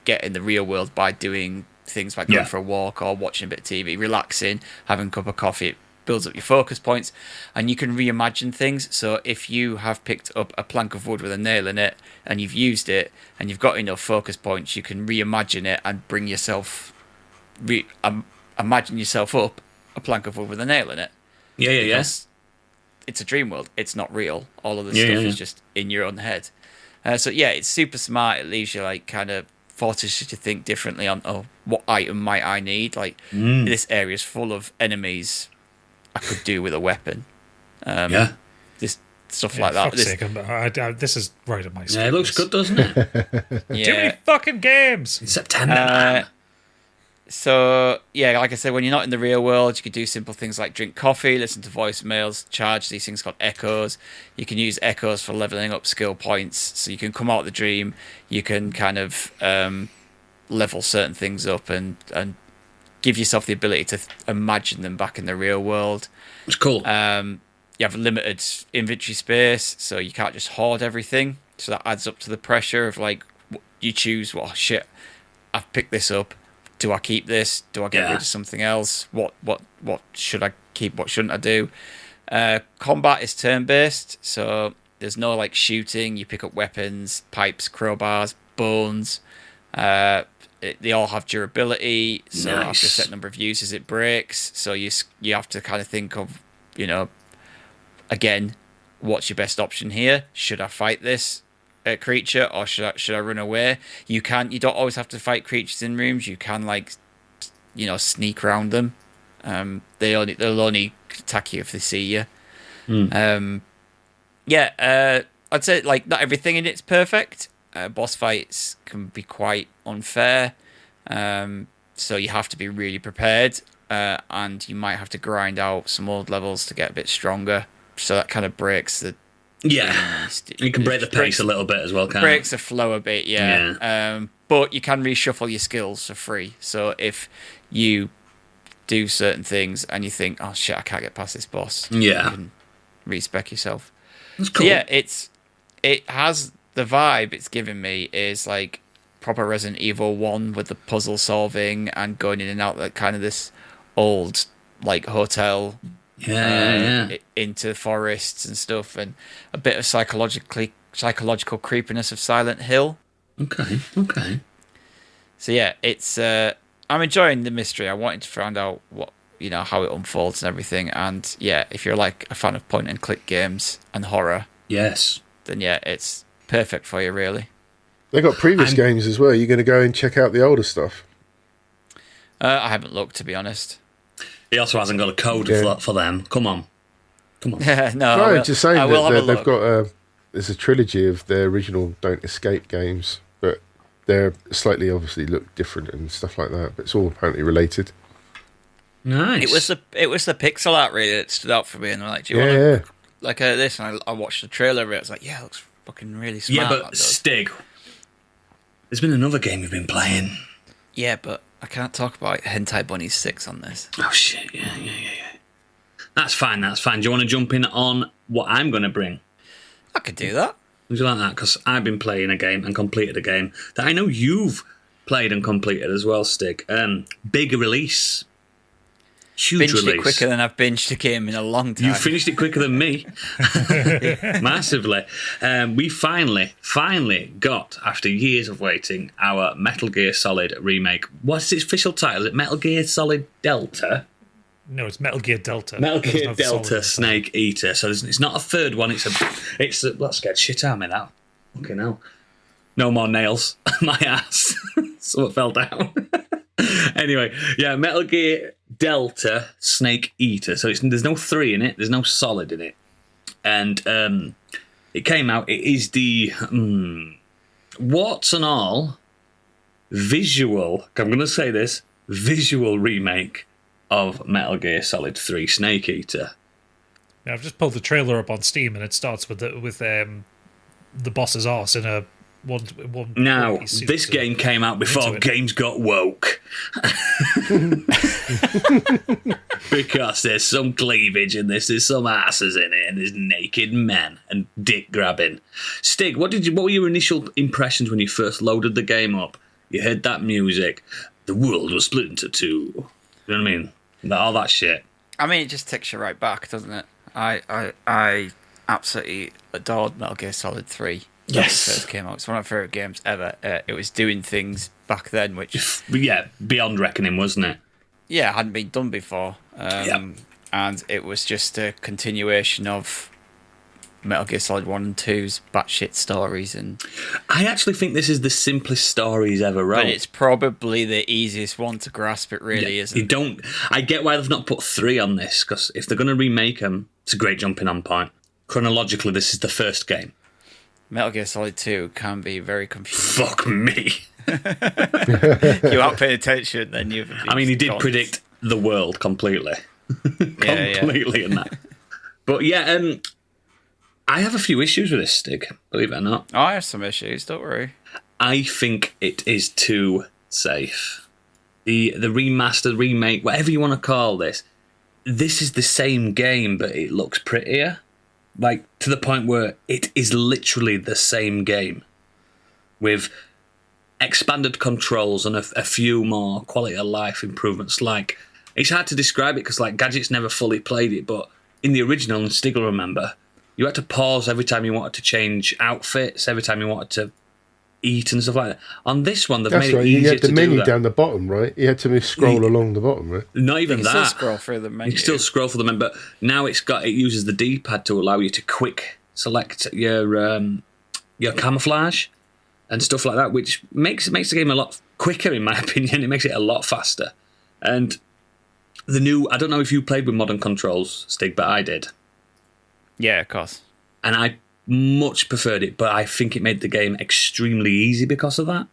get in the real world by doing things like going for a walk or watching a bit of TV, relaxing, having a cup of coffee. It builds up your focus points, and you can reimagine things. So if you have picked up a plank of wood with a nail in it and you've used it and you've got enough focus points, you can reimagine it and bring yourself imagine yourself up a plank of wood with a nail in it. Yeah. Because it's a dream world. It's not real. All of this stuff is just in your own head. So yeah, it's super smart. It leaves you like kind of forces you to think differently on what item might I need. Like this area is full of enemies I could do with a weapon. This stuff like that. Fuck's sake, this is right at my street. Yeah, it looks good, doesn't it? Yeah. Too many fucking games. In September, man. So, yeah, like I said, when you're not in the real world, you can do simple things like drink coffee, listen to voicemails, charge these things called echoes. You can use echoes for leveling up skill points. So you can come out of the dream, you can kind of level certain things up and give yourself the ability to imagine them back in the real world. It's cool. You have limited inventory space, so you can't just hoard everything. So that adds up to the pressure of like, you choose, well, shit, I've picked this up. Do I keep this? Do I get rid of something else? What should I keep? What shouldn't I do? Combat is turn-based, so there's no like shooting. You pick up weapons, pipes, crowbars, bones. They all have durability, so after a certain number of uses, it breaks. So you have to kind of think of, again, what's your best option here? Should I fight this creature, or should I run away? You don't always have to fight creatures in rooms. You can sneak around them. They'll only attack you if they see you. I'd say like not everything in it's perfect. Boss fights can be quite unfair, so you have to be really prepared, and you might have to grind out some old levels to get a bit stronger. So that kind of breaks the you can break the pace a little bit as well, can't it? Breaks the flow a bit, but you can reshuffle your skills for free. So if you do certain things and you think, oh shit, I can't get past this boss, you can respec yourself. That's cool. So yeah, it has the vibe it's giving me is like proper Resident Evil 1 with the puzzle solving and going in and out like kind of this old like hotel into forests and stuff, and a bit of psychological creepiness of Silent Hill. Okay. So yeah, it's I'm enjoying the mystery. I wanted to find out what how it unfolds and everything. And yeah, if you're like a fan of point and click games and horror, then yeah, it's perfect for you, really. They got previous games as well. You're going to go and check out the older stuff? I haven't looked, to be honest. He also hasn't got a code for them. Come on. No, just saying that they've got there's a trilogy of their original Don't Escape games, but they're slightly obviously look different and stuff like that. But it's all apparently related. Nice. It was the pixel art really that stood out for me, and I'm like, do you want to like this? And I watched the trailer of it. I was like, yeah, it looks fucking really smart. Yeah, but Stig, there's been another game you've been playing. Yeah, but I can't talk about Hentai Bunny 6 on this. Oh shit! Yeah. That's fine. Do you want to jump in on what I'm going to bring? I could do that. Would you like that? Because I've been playing a game and completed a game that I know you've played and completed as well, Stig. Big release. Huge binged release. It quicker than I've binged a game in a long time. You finished it quicker than me. Massively. We finally got, after years of waiting, our Metal Gear Solid remake. What's its official title? Is it Metal Gear Solid Delta? No, it's Metal Gear Delta. Metal Gear Delta Snake Eater. So it's not a third one. It's a that scared shit out of me, that. Okay, no. No more nails. My ass. Someone fell down. Anyway, yeah, Metal Gear Delta Snake Eater. So there's no 3 in it. There's no Solid in it. And it came out. It is the warts and all visual. I'm going to say this visual remake of Metal Gear Solid 3 Snake Eater. Now, I've just pulled the trailer up on Steam, and it starts with the boss's arse in a one. Now, this game came out before games got woke. Because there's some cleavage in this, there's some asses in it, and there's naked men and dick grabbing. Stig, what were your initial impressions when you first loaded the game up? You heard that music, the world was split into two. You know what I mean? All that shit. I mean, it just takes you right back, doesn't it? I absolutely adored Metal Gear Solid 3. When it first came out. It's one of my favourite games ever. It was doing things back then, which... Yeah, beyond reckoning, wasn't it? hadn't been done before. And it was just a continuation of Metal Gear Solid 1 and 2's batshit stories. And I actually think this is the simplest story he's ever wrote. but it's probably the easiest one to grasp. It really isn't. I get why they've not put 3 on this, because if they're going to remake them, it's a great jumping on point. Chronologically, this is the first game. Metal Gear Solid 2 can be very confusing. Fuck me. If you aren't paying attention, then you've... I mean, he did predict the world completely. Completely in that. But yeah, I have a few issues with this, Stig, believe it or not. I have some issues, don't worry. I think it is too safe. The remaster, remake, whatever you want to call this is the same game, but it looks prettier. Like, to the point where it is literally the same game with expanded controls and a few more quality of life improvements. Like, it's hard to describe it because, like, Gadget's never fully played it, but in the original, and Stig will remember, you had to pause every time you wanted to change outfits, every time you wanted to eat and stuff like that. On this one, they've made it easier to do that. You had the menu down the bottom, right? You had to scroll along the bottom, right? Not even that. You can still scroll through the menu. You can still scroll through the menu, but now it uses the D-pad to allow you to quick select your camouflage and stuff like that, which makes the game a lot quicker, in my opinion. It makes it a lot faster. And the new, I don't know if you played with modern controls, Stig, but I did. Yeah, of course. And I much preferred it, but I think it made the game extremely easy because of that.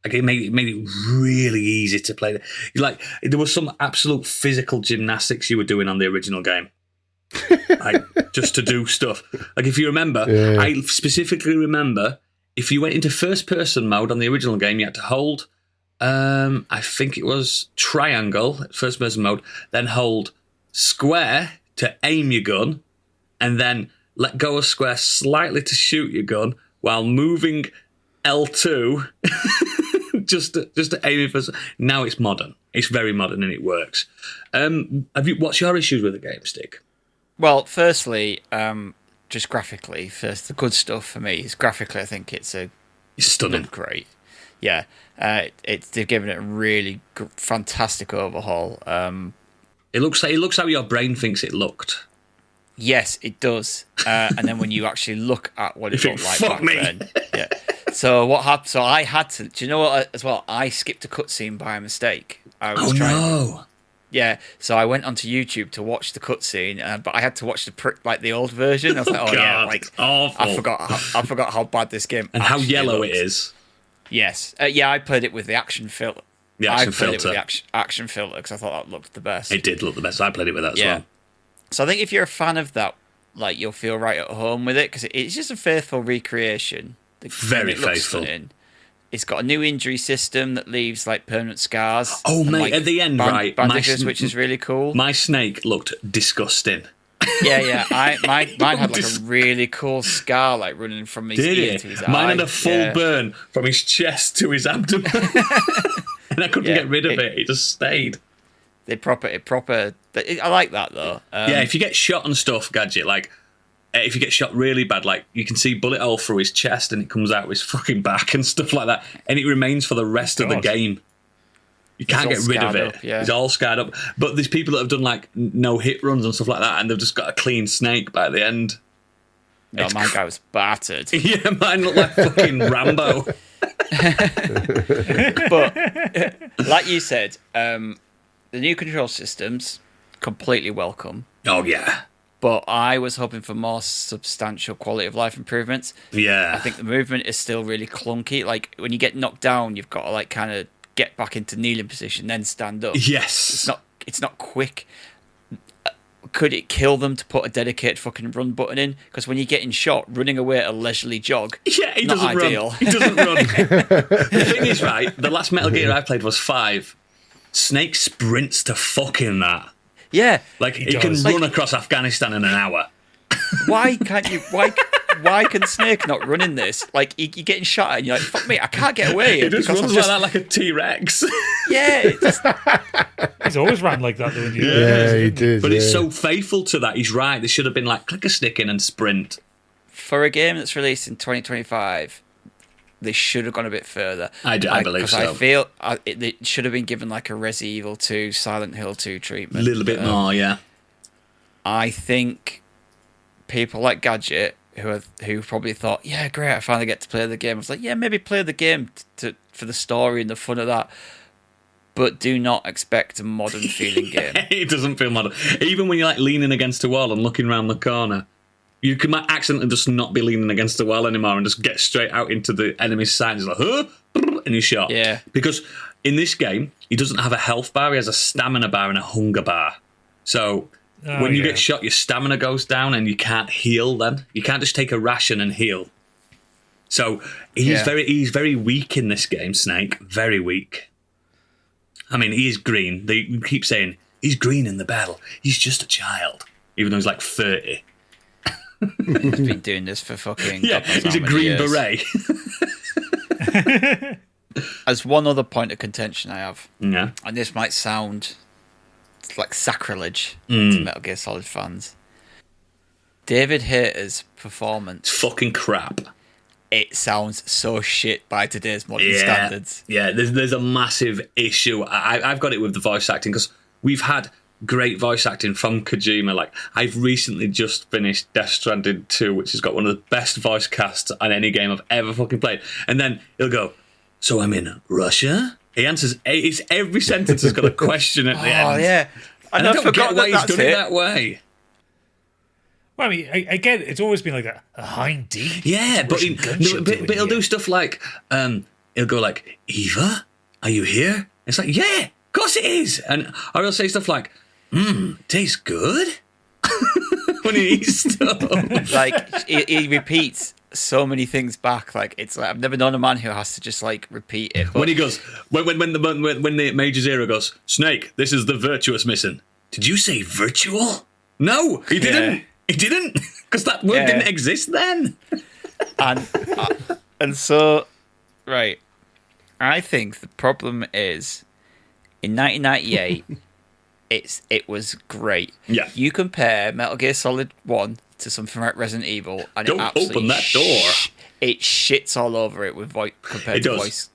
Like, it made it really easy to play. Like, there was some absolute physical gymnastics you were doing on the original game. Like, just to do stuff. Like, if you remember, I specifically remember, if you went into first-person mode on the original game, you had to hold, I think it was triangle, first-person mode, then hold square to aim your gun, and then let go of square slightly to shoot your gun while moving L2 just to aim it for. Now it's modern. It's very modern and it works. What's your issues with the game, Stig? Well, firstly, just graphically, first, the good stuff for me is graphically. I think it's stunning, great. Yeah, they've given it a really fantastic overhaul. It looks how your brain thinks it looked. Yes, it does. And then when you actually look at what it looked like back then, yeah. So what happened? So I had to. Do you know what? As well, I skipped a cutscene by mistake. Yeah, so I went onto YouTube to watch the cutscene, but I had to watch the old version. I was like, oh yeah, like awful. I forgot how bad this game and how yellow it is. Yes, I played it with the action filter. The action filter. Action filter because I thought that looked the best. It did look the best. I played it with that as well. So I think if you're a fan of that, like, you'll feel right at home with it because it's just a faithful recreation. Very faithful. It's got a new injury system that leaves like permanent scars. Oh mate, like, at the end, right? Bandages, which is really cool. My snake looked disgusting. Yeah. Mine had like a really cool scar, like running from his ear to his eye. Mine had a full burn from his chest to his abdomen, and I couldn't get rid of it. It just stayed. I like that though. If you get shot and stuff, Gadget, like if you get shot really bad, like you can see bullet hole through his chest and it comes out of his fucking back and stuff like that, and it remains for the rest of the game. You can't get rid of it. He's all scarred up. But there's people that have done like no hit runs and stuff like that, and they've just got a clean snake by the end. No, my guy was battered. Yeah, mine looked like fucking Rambo. But like you said, the new control systems, completely welcome. Oh, yeah. But I was hoping for more substantial quality of life improvements. Yeah. I think the movement is still really clunky. Like, when you get knocked down, you've got to, like, kind of get back into kneeling position, then stand up. Yes. It's not quick. Could it kill them to put a dedicated fucking run button in? Because when you're getting shot, running away at a leisurely jog, he not doesn't ideal. run. He doesn't run. The thing is, right, the last Metal Gear I played was 5. Snake sprints to fucking that. Yeah. Like, he can run across Afghanistan in an hour. Why can't you... Why can Snake not run in this? Like, you're getting shot at and you're like, fuck me, I can't get away. He just runs like that like a T-Rex. Yeah. He's always ran like that, though. Yeah, he did. But it's so faithful to that. He's right. There should have been like, click a stick in and sprint. For a game that's released in 2025, they should have gone a bit further. I believe so. I feel it should have been given like a Resident Evil 2, Silent Hill 2 treatment. A little bit more, yeah. I think people like Gadget, who probably thought, yeah, great, I finally get to play the game. I was like, yeah, maybe play the game for the story and the fun of that. But do not expect a modern feeling game. It doesn't feel modern. Even when you're like leaning against a wall and looking around the corner, you might accidentally just not be leaning against the wall anymore and just get straight out into the enemy's side. It's like, huh? And you're shot. Yeah. Because in this game, he doesn't have a health bar. He has a stamina bar and a hunger bar. So when you get shot, your stamina goes down and you can't heal then. You can't just take a ration and heal. So he's very weak in this game, Snake. Very weak. I mean, he is green. They keep saying, he's green in the battle. He's just a child. Even though he's like 30. He's been doing this for fucking... Yeah, he's a green beret. As one other point of contention I have, Yeah. and this might sound like sacrilege to Metal Gear Solid fans, David Hayter's performance... It's fucking crap. It sounds so shit by today's modern standards. Yeah, there's a massive issue. I've got it with the voice acting because we've had great voice acting from Kojima. Like, I've recently just finished Death Stranding 2, which has got one of the best voice casts on any game I've ever fucking played. And then he'll go, so I'm in Russia? He answers, every sentence has got a question at the end. Oh, yeah. And I don't get why he's done it that way. Well, I mean, again, it's always been like that. A hind D. Yeah, but he'll do stuff like, he'll go like, Eva, are you here? It's like, yeah, of course it is. And I will say stuff like, tastes good. When he eats stuff. Like, he repeats so many things back. Like, it's like, I've never known a man who has to just like repeat it. But when he goes, when the Major Zero goes, Snake, this is the virtuous mission. Did you say virtual? No, he didn't. Yeah. He didn't, because that word didn't exist then. And so, right, I think the problem is, in 1998, it was great. Yeah. You compare Metal Gear Solid 1 to something like Resident Evil, and Don't it absolutely open that door. It shits all over it with voice compared It to does. voice.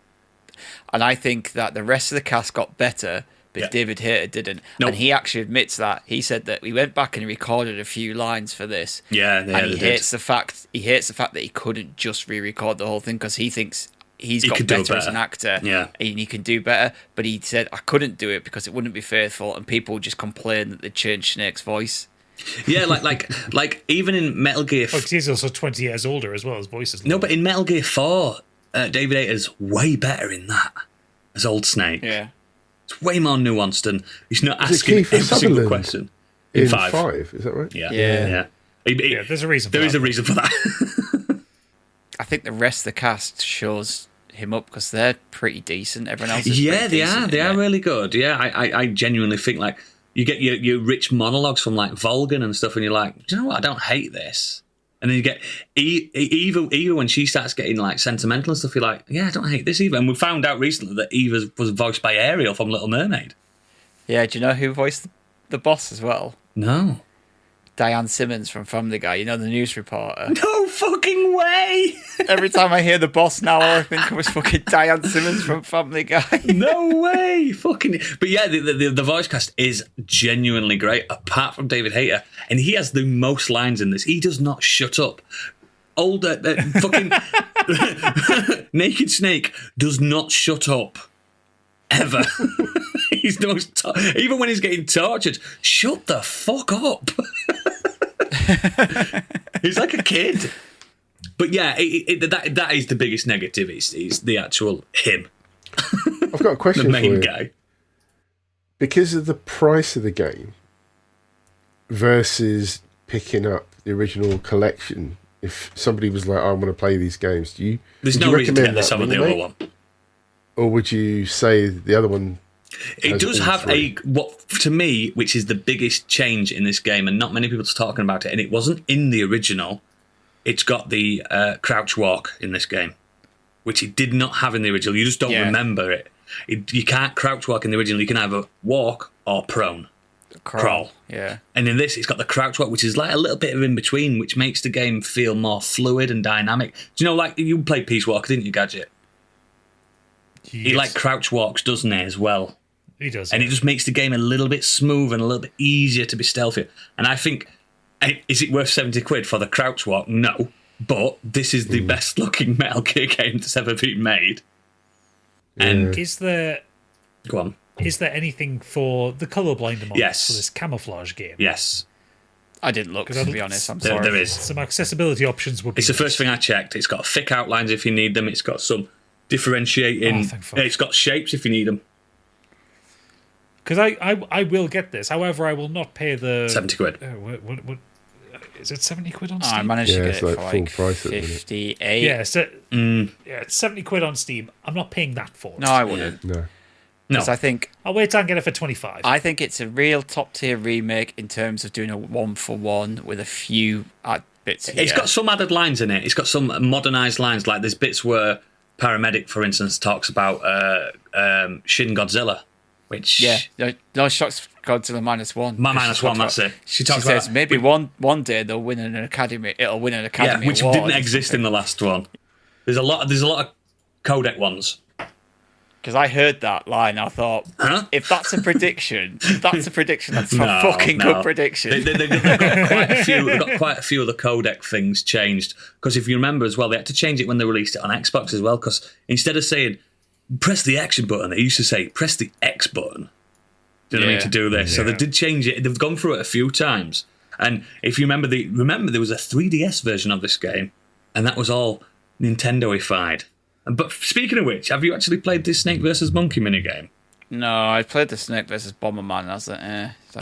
And I think that the rest of the cast got better, but David Hayter didn't. No. And he actually admits that. He said that we went back and recorded a few lines for this. Yeah, and he hates the fact that he couldn't just re-record the whole thing because he thinks he's got could do better as better. an actor. Yeah. And he can do better. But he said, I couldn't do it because it wouldn't be faithful and people would just complain that they changed Snake's voice. Yeah, like even in Metal Gear. Oh, 'cause he's also 20 years older as well. His voice is No, but in Metal Gear 4, David Hayter's way better in that as Old Snake. Yeah. It's way more nuanced and he's not Is it asking Kiefer every single Sutherland question. in five. 5, is that right? Yeah. Yeah. Yeah, there's a reason for There that. is a reason for that. I think the rest of the cast shows him up because they're pretty decent. Everyone else is Yeah, pretty they decent are. in They are there. really good. Yeah, I genuinely think like you get your rich monologues from like Volgan and stuff, and you're like, do you know what? I don't hate this. And then you get Eva when she starts getting like sentimental and stuff. You're like, yeah, I don't hate this either. And we found out recently that Eva was voiced by Ariel from Little Mermaid. Yeah, do you know who voiced the boss as well? No, Diane Simmons from Family Guy. You know, the news reporter. no fucking way. Every time I hear the boss now, all I think of is fucking Diane Simmons from Family Guy. No way, fucking. But yeah, the voice cast is genuinely great, apart from David Hayter, and he has the most lines in this. He does not shut up. Old fucking Naked Snake does not shut up ever. He's the most. Even when he's getting tortured, shut the fuck up. He's like a kid. But yeah, that is the biggest negative. Is the actual him. I've got a question The main for you. guy. Because of the price of the game versus picking up the original collection, if somebody was like, I want to play these games, There's would no you reason to get recommend this that over the other remake? one. Or would you say the other one? It has does all have three? what to me, which is the biggest change in this game, and not many people are talking about it. And it wasn't in the original. It's got the crouch walk in this game, which it did not have in the original. You just don't remember it. You can't crouch walk in the original. You can either walk or prone. crawl. Yeah. And in this, it's got the crouch walk, which is like a little bit of in between, which makes the game feel more fluid and dynamic. Do you know, like, you played Peace Walker, didn't you, Gadget? He like crouch walks, doesn't he, as well? He does. And it just makes the game a little bit smooth and a little bit easier to be stealthy. And I think, is it worth 70 quid for the crouch walk? No. But this is the best looking Metal Gear game that's ever been made. And Is there go on. Is there anything for the colourblind mods Yes. for this camouflage game? Yes. I didn't look, to be honest. I'm sorry. There is. Some accessibility options would be. It's the first thing I checked. It's got thick outlines if you need them. It's got some differentiating. thank fuck. It's got shapes if you need them. Because I will get this. However, I will not pay the 70 quid. What is it? 70 quid on Oh, Steam? I managed to get it's it like for full like price at the minute. 58. Yeah, it's 70 quid on Steam. I'm not paying that for it. No, I wouldn't. No. No. Because I think I'll wait till I get it for 25. I think it's a real top tier remake in terms of doing a 1-for-1 with a few bits here. It's got some added lines in it. It's got some modernised lines. Like there's bits where Paramedic, for instance, talks about Shin Godzilla, which no shots Godzilla -1. -1. That's it. She talks about says maybe one day they'll win an Academy. It'll win an Academy which Award. didn't exist in the last one. There's a lot of codec ones. Because I heard that line, I thought, if that's a prediction, that's a fucking good prediction. They've got quite a few of the codec things changed. Because if you remember as well, they had to change it when they released it on Xbox as well. Because instead of saying press the action button, they used to say press the X button. Do you know what I mean, to do this? So they did change it. They've gone through it a few times. And if you remember, there was a 3DS version of this game, and that was all Nintendo-ified. But speaking of which, have you actually played this Snake vs. Monkey minigame? No, I played the Snake versus Bomberman, and I was like,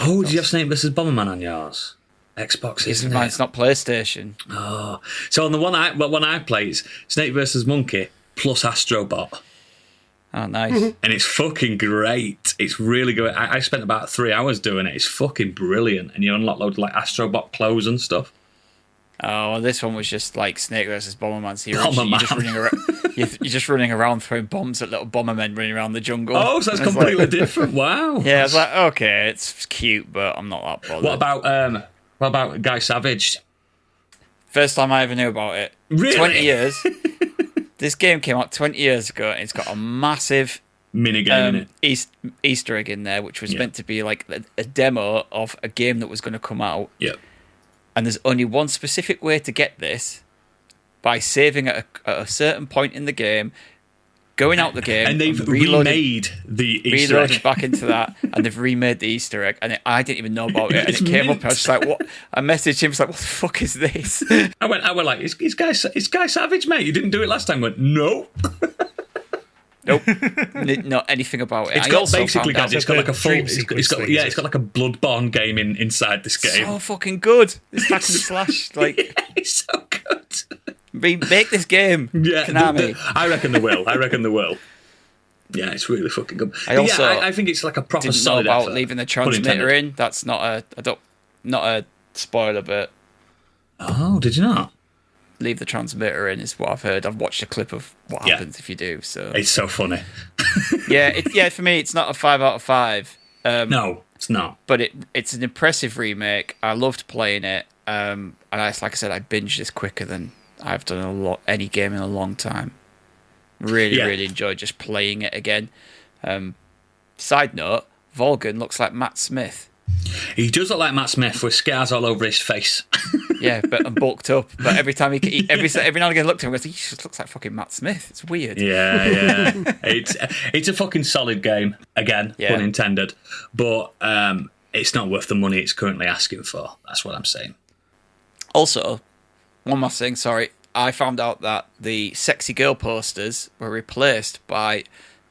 Did you have Snake vs. Bomberman on yours? Xbox, isn't it? It's not PlayStation. Oh, so on the one I play, it's Snake vs. Monkey plus Astrobot. Oh, nice. And it's fucking great. It's really good. I spent about 3 hours doing it. It's fucking brilliant. And you unlock loads of like Astrobot clothes and stuff. Oh, well, this one was just like Snake versus Bomberman. So you're Bomberman. just running around. You're just running around throwing bombs at little bombermen running around the jungle. Oh, so that's completely different. Wow. Yeah, I was like, okay, it's cute, but I'm not that bothered. What about Guy Savage? First time I ever knew about it. Really? 20 years. This game came out 20 years ago, and it's got a massive Minigame in it. Easter egg in there, which was meant to be like a demo of a game that was going to come out. Yep. And there's only one specific way to get this, by saving at a certain point in the game, going out the game, And they've remade the Easter reloaded egg. back into that, and they've remade the Easter egg. And I didn't even know about it, and It's it came up. mint. And I was just like, "What?" I messaged him. I was like, "What the fuck is this?" I went like, it's Guy Savage, mate. You didn't do it last time. I went, no. Nope, not anything about it. It's I got also basically, found out- guys, it's got like a full. Dream It's sequence got thing, it's got like a Bloodborne game inside this game. so fucking good. This hack and slash, like, It's so good. remake this game. Yeah, Konami. I reckon they will. Yeah, it's really fucking good. I also I think it's like a proper Didn't know solid about effort. leaving the Pun transmitter intended. in. That's not a spoiler, but Oh, did you not? leave the transmitter in is what I've heard. I've watched a clip of what Yeah. happens if you do. So It's so funny. yeah, for me, it's not a 5 out of 5. No, it's not. But it's an impressive remake. I loved playing it. And like I said, I binged this quicker than I've done any game in a long time. Really enjoyed just playing it again. Side note, Volgan looks like Matt Smith. He does look like Matt Smith with scars all over his face. Yeah, but and bulked up. But every time every now and again, I looked at him and goes, he just looks like fucking Matt Smith. It's weird. Yeah. It's a fucking solid game. Again, pun intended. But it's not worth the money it's currently asking for. That's what I'm saying. Also, one last thing. Sorry, I found out that the sexy girl posters were replaced by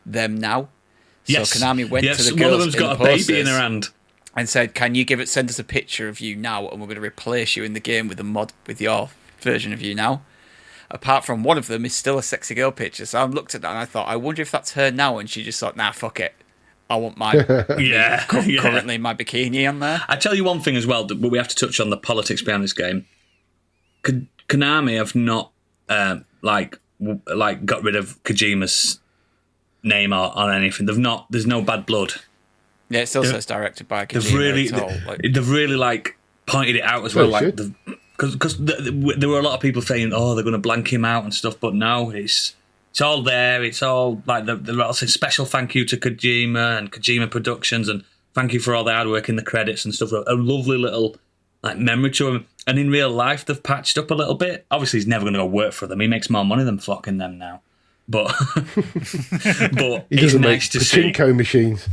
them now. Yes. So Konami went to the one girls of them's in got the a baby in posters her hand. and said, "Can you send us a picture of you now, and we're going to replace you in the game with with your version of you now." Apart from one of them is still a sexy girl picture. So I looked at that and I thought, I wonder if that's her now. And she just thought, nah, fuck it. I want my currently my bikini on there. I tell you one thing as well, but we have to touch on the politics behind this game. Konami have not got rid of Kojima's name or anything. They've not. There's no bad blood Yeah, it still says directed by Kojima. They've really like pointed it out as well. Like, because there were a lot of people saying, "Oh, they're going to blank him out and stuff," but no, it's all there. It's all like the special thank you to Kojima and Kojima Productions, and thank you for all the hard work in the credits and stuff. A lovely little like memory to him. And in real life, they've patched up a little bit. Obviously, he's never going to go work for them. He makes more money than fucking them now. But it's nice to see. Pachinko machines.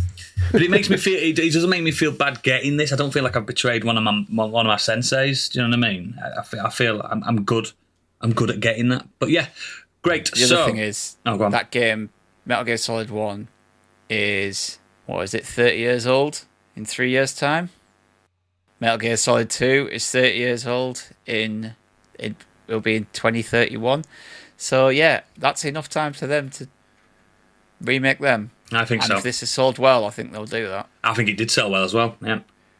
But it makes me feel. It doesn't make me feel bad getting this. I don't feel like I've betrayed one of my senseis. Do you know what I mean? I feel I'm good. I'm good at getting that. But yeah, great. The other thing is that game, Metal Gear Solid 1, is 30 years old in 3 years' time. Metal Gear Solid 2 is 30 years old it'll be in 2031. So yeah, that's enough time for them to remake them. I think so. If this is sold well, I think they'll do that. I think it did sell well as well. Yeah.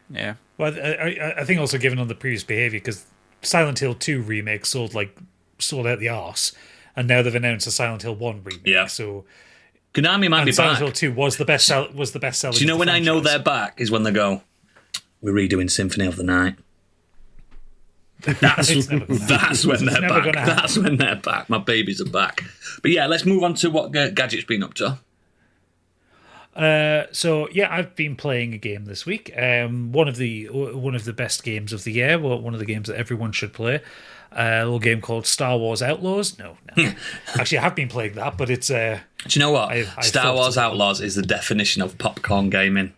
Yeah. Well, I think also given on the previous behaviour, because Silent Hill 2 remake sold out the arse, and now they've announced a Silent Hill 1 remake. Yeah. So Konami might be Silent back. Hill 2 was the best seller. Do you know when I know they're back is when they go, "We're redoing Symphony of the Night." That's when they're back. That's when they're back. My babies are back. But yeah, let's move on to what Gadget's been up to. So yeah, I've been playing a game this week. One of the best games of the year. One of the games that everyone should play. A little game called Star Wars Outlaws. No. Actually, I have been playing that, but it's. Do you know what? Star Wars Outlaws is the definition of popcorn gaming.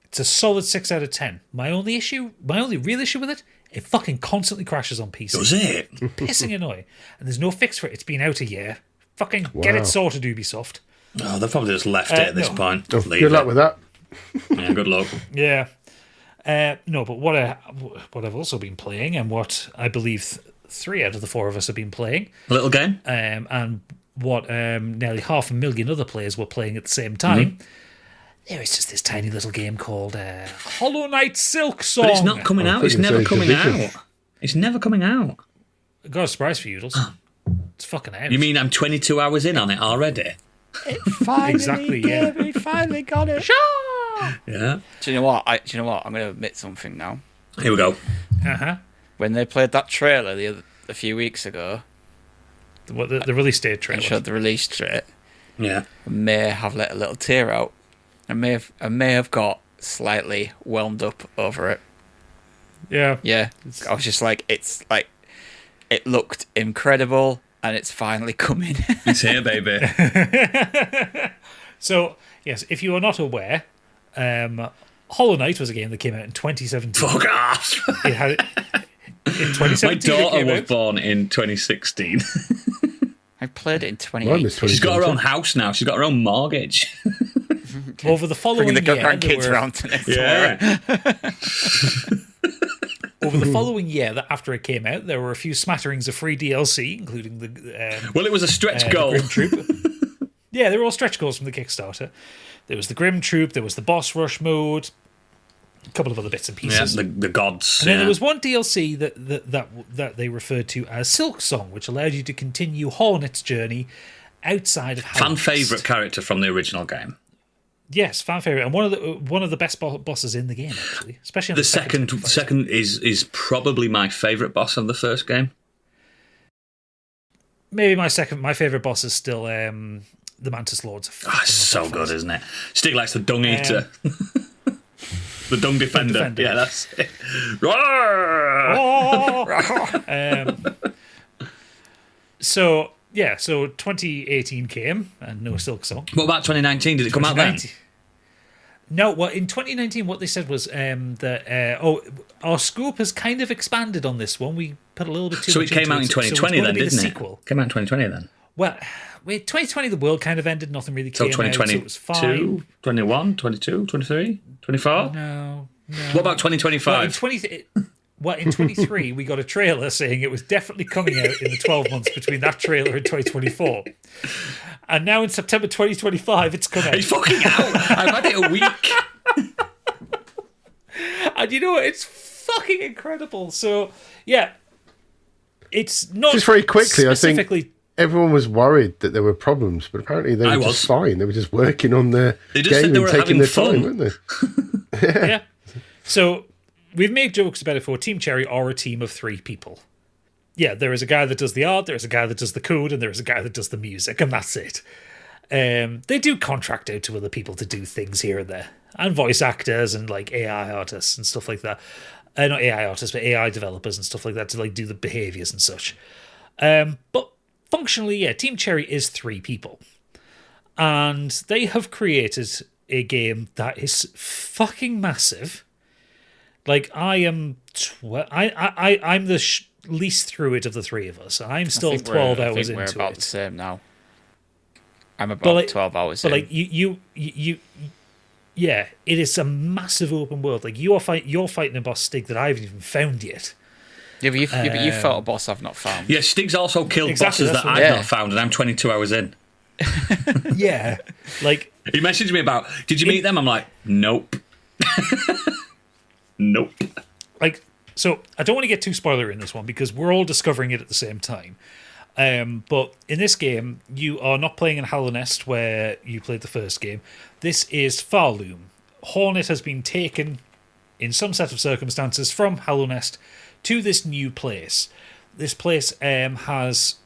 It's a solid 6 out of 10. My only real issue with it, it fucking constantly crashes on PC. Does it? Pissing annoying. And there's no fix for it. It's been out a year. Fucking get it sorted, Ubisoft. Oh, they've probably just left it at this point. Oh, good luck with that. Yeah, good luck. Yeah. No, but what I've also been playing, and what I believe 3 out of the 4 of us have been playing. A little game? And what nearly 500,000 other players were playing at the same time. Mm-hmm. There is just this tiny little game called Hollow Knight Silksong. But it's not coming out. It's never coming out. It's never coming out. I got a surprise for you, Doodles. It's fucking out. You mean I'm 22 hours in on it already? It finally exactly, we finally got it. Sure. Yeah. Do you know what? I'm going to admit something now. Here we go. Uh-huh. When they played that trailer a few weeks ago, the release date trailer. They showed the release date. Yeah. I may have let a little tear out. I may have got slightly whelmed up over it. Yeah. Yeah. I was just like, it looked incredible, and it's finally coming. It's here, baby. So, yes, if you are not aware, Hollow Knight was a game that came out in 2017. Fuck off! It had in 2017. My daughter was born in 2016. I played it in 2018. She's got her own house now. She's got her own mortgage. Over the following Bringing the year, grandkids around to next Over the following year, that after it came out, there were a few smatterings of free DLC, including the. Well, it was a stretch goal. Grim Troop. Yeah, they were all stretch goals from the Kickstarter. There was the Grim Troop. There was the Boss Rush mode. A couple of other bits and pieces. Yeah, the gods. And then there was one DLC that they referred to as Silksong, which allowed you to continue Hornet's journey outside of fan favourite character from the original game. Yes, fan favorite, and one of the best bosses in the game, actually. Especially on the second is probably my favourite boss of the first game. Maybe my favorite boss is still the Mantis Lords. It's so good, isn't it? Stig likes the Dung Eater. The Dung Defender. Yeah, that's it. So 2018 came, and no Silksong. What about 2019? Did it come out then? No, well, in 2019, what they said was that our scope has kind of expanded on this one. We put a little bit too much into it. So it came out in 2020 then, didn't it? Sequel. Came out in 2020 then? Well, 2020, the world kind of ended. Nothing really came out, so it was fine. 21, 22, 23, 24? No. What about 2025? Well, in 23, we got a trailer saying it was definitely coming out in the 12 months between that trailer and 2024. And now in September 2025, it's come out. It's fucking out. I've had it a week. And you know what? It's fucking incredible. So, yeah. It's not just very quickly, I think everyone was worried that there were problems, but apparently they were just fine. They were just working on their game and taking their time, weren't they? Yeah. So we've made jokes about it for Team Cherry or a team of 3 people. Yeah, there is a guy that does the art, there's a guy that does the code, and there's a guy that does the music, and that's it. They do contract out to other people to do things here and there, and voice actors and like AI artists and stuff like that. Not AI artists, but AI developers and stuff like that to like do the behaviors and such. But functionally, yeah, Team Cherry is 3 people, and they have created a game that is fucking massive. Like I'm the least through it of the 3 of us. I'm still 12 hours into it. We're about the same now. I'm about 12 hours in. But like you, yeah, it is a massive open world. Like you're fighting a boss, Stig, that I haven't even found yet. Yeah, but you've fought a boss I've not found. Yeah, Stig's also killed bosses that I've not found, and I'm 22 hours in. Yeah, like he messaged me about, did you meet them? I'm like, nope. Nope. Like, so I don't want to get too spoilery in this one because we're all discovering it at the same time. But in this game, you are not playing in Hollow Nest where you played the first game. This is Farloom. Hornet has been taken in some set of circumstances from Hollow Nest to this new place. This place has,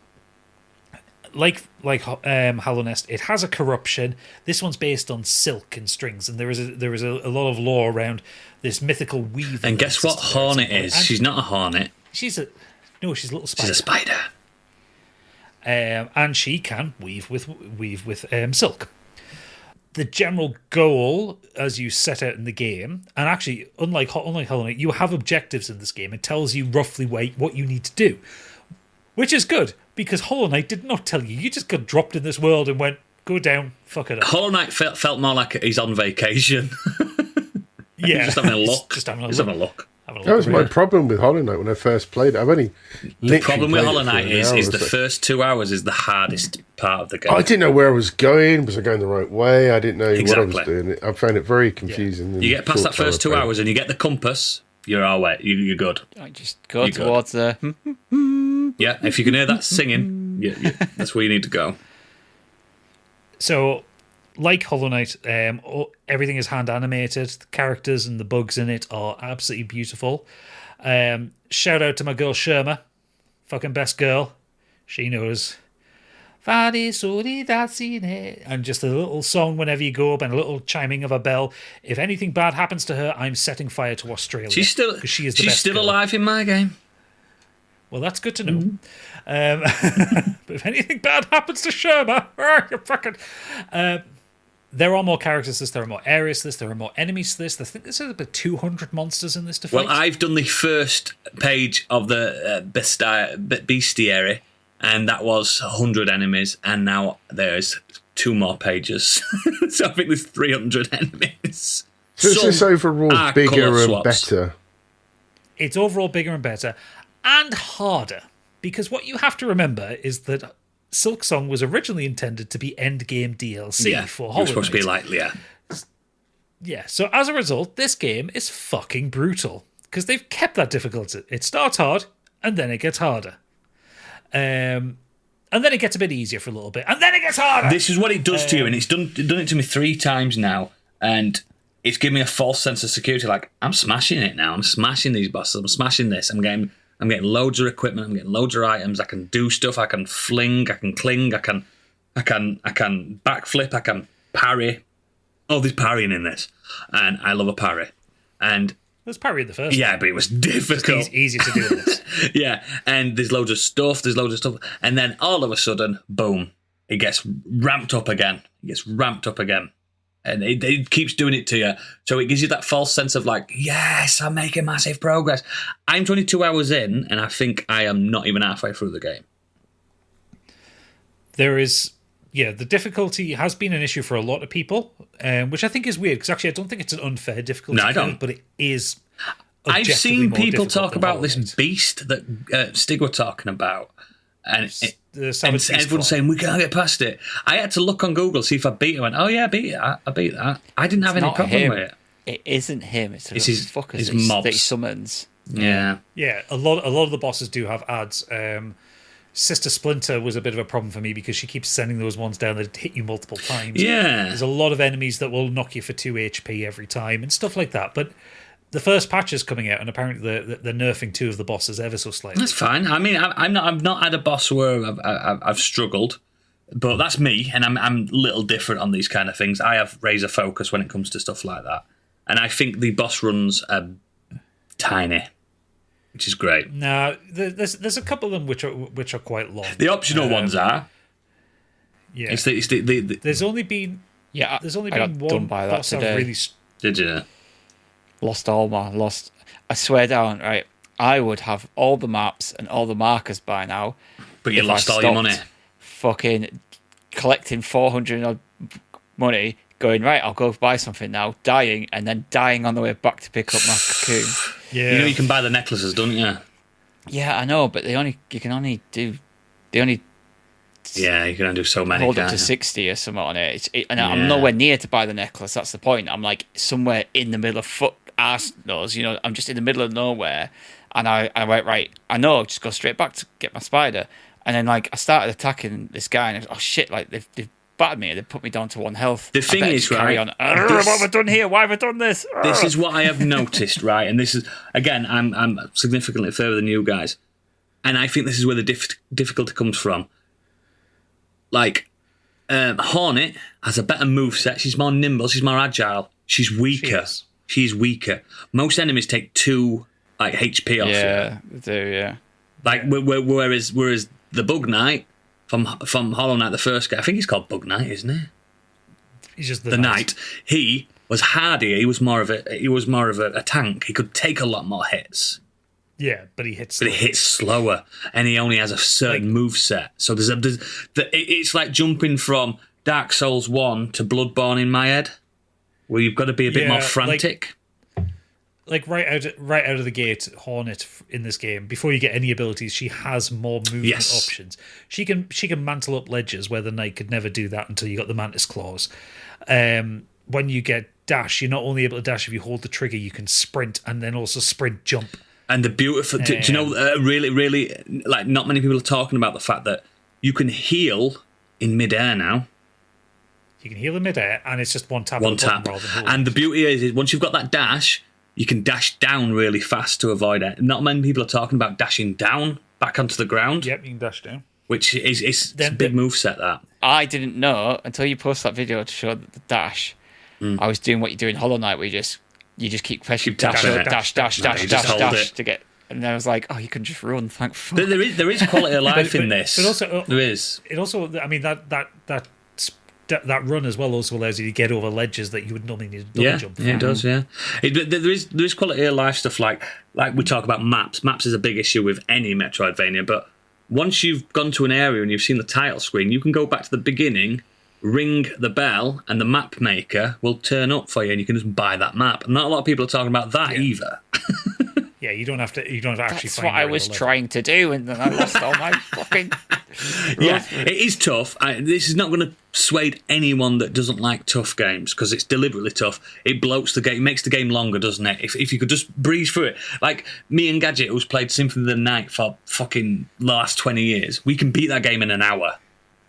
like Hollow Nest, it has a corruption. This one's based on silk and strings, and there is a lot of lore around this mythical weaver. And guess what Hornet is? She's not a hornet. She's a little spider. She's a spider. And she can weave with silk. The general goal, as you set out in the game, and actually, unlike Hollow Knight, you have objectives in this game. It tells you roughly what you need to do, which is good, because Hollow Knight did not tell you. You just got dropped in this world and went, go down, fuck it up. Hollow Knight felt more like he's on vacation. Yeah. He's just having a look. Just having a look. That was my problem with Hollow Knight when I first played it. I've only the problem with Hollow Knight is the first 2 hours is the hardest part of the game. I didn't know where I was going. Was I going the right way? I didn't know what I was doing. I found it very confusing. You get past that first 2 hours and you get the compass, you're all right. You're good. I just go towards the... Yeah, if you can hear that singing, that's where you need to go. So, like Hollow Knight, everything is hand animated. The characters and the bugs in it are absolutely beautiful. Shout out to my girl Sherma, fucking best girl. She knows. And just a little song whenever you go up and a little chiming of a bell. If anything bad happens to her, I'm setting fire to Australia. She's still alive in my game. Well, that's good to know. But if anything bad happens to Sherma, you fucking... there are more characters this, there are more areas this, there are more enemies to this. I think there's about 200 monsters in this to fight. Well, I've done the first page of the bestiary, and that was 100 enemies, and now there's 2 more pages. So I think there's 300 enemies. So is this overall bigger and better? It's overall bigger and better, and harder. Because what you have to remember is that Silksong was originally intended to be endgame DLC for Hollow Knight. It was supposed to be like, Yeah, so as a result, this game is fucking brutal. Because they've kept that difficulty. It starts hard, and then it gets harder. And then it gets a bit easier for a little bit, and then it gets harder! This is what it does to you, and it's done it to me 3 times now, and it's given me a false sense of security, like, I'm smashing it now, I'm smashing these bosses, I'm smashing this, I'm getting loads of equipment, I'm getting loads of items, I can do stuff, I can fling, I can cling, I can backflip, I can parry. Oh, there's parrying in this, and I love a parry. And there's parry in the first one. But it was difficult. It's easy to do this. Yeah, and there's loads of stuff, and then all of a sudden, boom, it gets ramped up again. And it keeps doing it to you. So it gives you that false sense of like, yes, I'm making massive progress. I'm 22 hours in, and I think I am not even halfway through the game. There is, the difficulty has been an issue for a lot of people, which I think is weird, because actually I don't think it's an unfair difficulty. No, I don't. But it is. I've seen people talk about this beast that Stig were talking about. And everyone's saying, we can't get past it. I had to look on Google, see if I beat it. I went, oh yeah, I beat that. I didn't have any problem with it. It isn't him. It's his fuckers his mobs that he summons. Yeah. Yeah, a lot of the bosses do have ads. Sister Splinter was a bit of a problem for me because she keeps sending those ones down that hit you multiple times. Yeah. There's a lot of enemies that will knock you for 2 HP every time and stuff like that. But the first patch is coming out, and apparently they're nerfing 2 of the bosses ever so slightly. That's fine. I mean, I've not had a boss where I've struggled, but that's me, and I'm a little different on these kind of things. I have razor focus when it comes to stuff like that, and I think the boss runs are tiny, which is great. No, there's a couple of them which are quite long. The optional ones are. Yeah. It's the There's only been Yeah, there's only I been got done one by that boss I've today. really. Did you? Lost. I swear down, right? I would have all the maps and all the markers by now. But you if lost I all your stopped money. Fucking collecting 400 odd money, going, right, I'll go buy something now, dying, and then dying on the way back to pick up my cocoon. Yeah. You know you can buy the necklaces, don't you? Yeah, I know, but you can only Yeah, you can do so many. hold up can't to you? 60 or something on it. And Yeah. I'm nowhere near to buy the necklace. That's the point. I'm like somewhere in the middle of arse knows, I'm just in the middle of nowhere. And I went, right, I know, just go straight back to get my spider. And then like I started attacking this guy, and I was, oh shit, like they've battered me, they've put me down to 1 health. The I thing better is, just carry right, on. What have I done here? Why have I done this? This is what I have noticed, right? And this is, again, I'm significantly further than you guys. And I think this is where the difficulty comes from. Like, Hornet has a better moveset. She's more nimble. She's more agile. She's weaker. She's weaker. Most enemies take 2 like HP off you. Yeah, they do, yeah. Like, whereas the Bug Knight from Hollow Knight, the first guy, I think he's called Bug Knight, isn't he? He's just The Knight. He was hardier. He was more of a tank. He could take a lot more hits. Yeah, but he hits. But it hits slower, and he only has a certain move set. So it's like jumping from Dark Souls 1 to Bloodborne in my head, where you've got to be a bit more frantic. Like right out of the gate, Hornet in this game, before you get any abilities, she has more movement options. She can mantle up ledges where the Knight could never do that until you got the Mantis Claws. When you get dash, you're not only able to dash if you hold the trigger, you can sprint and then also sprint jump. And the beautiful, do you know, really, really, like, not many people are talking about the fact that you can heal in midair now. You can heal in midair, and it's just one tap. One tap. And the beauty is once you've got that dash, you can dash down really fast to avoid it. Not many people are talking about dashing down back onto the ground. Yep, you can dash down. Which is it's a big moveset, that. I didn't know until you posted that video to show the dash. I was doing what you do in Hollow Knight, where you just keep pressing dash to get. And I was like, oh, you can just run. Thank fuck. There is quality of life in this. But also, there is. It also, I mean, that run as well also allows you to get over ledges that you would normally need to double jump. Yeah, it does. Yeah, there is quality of life stuff like we talk about maps. Maps is a big issue with any Metroidvania, but once you've gone to an area and you've seen the title screen, you can go back to the beginning, ring the bell, and the map maker will turn up for you, and you can just buy that map. Not a lot of people are talking about that either. Yeah, you don't have to actually. That's what I was trying to do, and then I lost all my fucking. Yeah, it is tough. This is not going to sway anyone that doesn't like tough games, because it's deliberately tough. It bloats the game, makes the game longer, doesn't it? If you could just breeze through it, like me and Gadget, who's played Symphony of the Night for fucking the last 20 years, we can beat that game in an hour.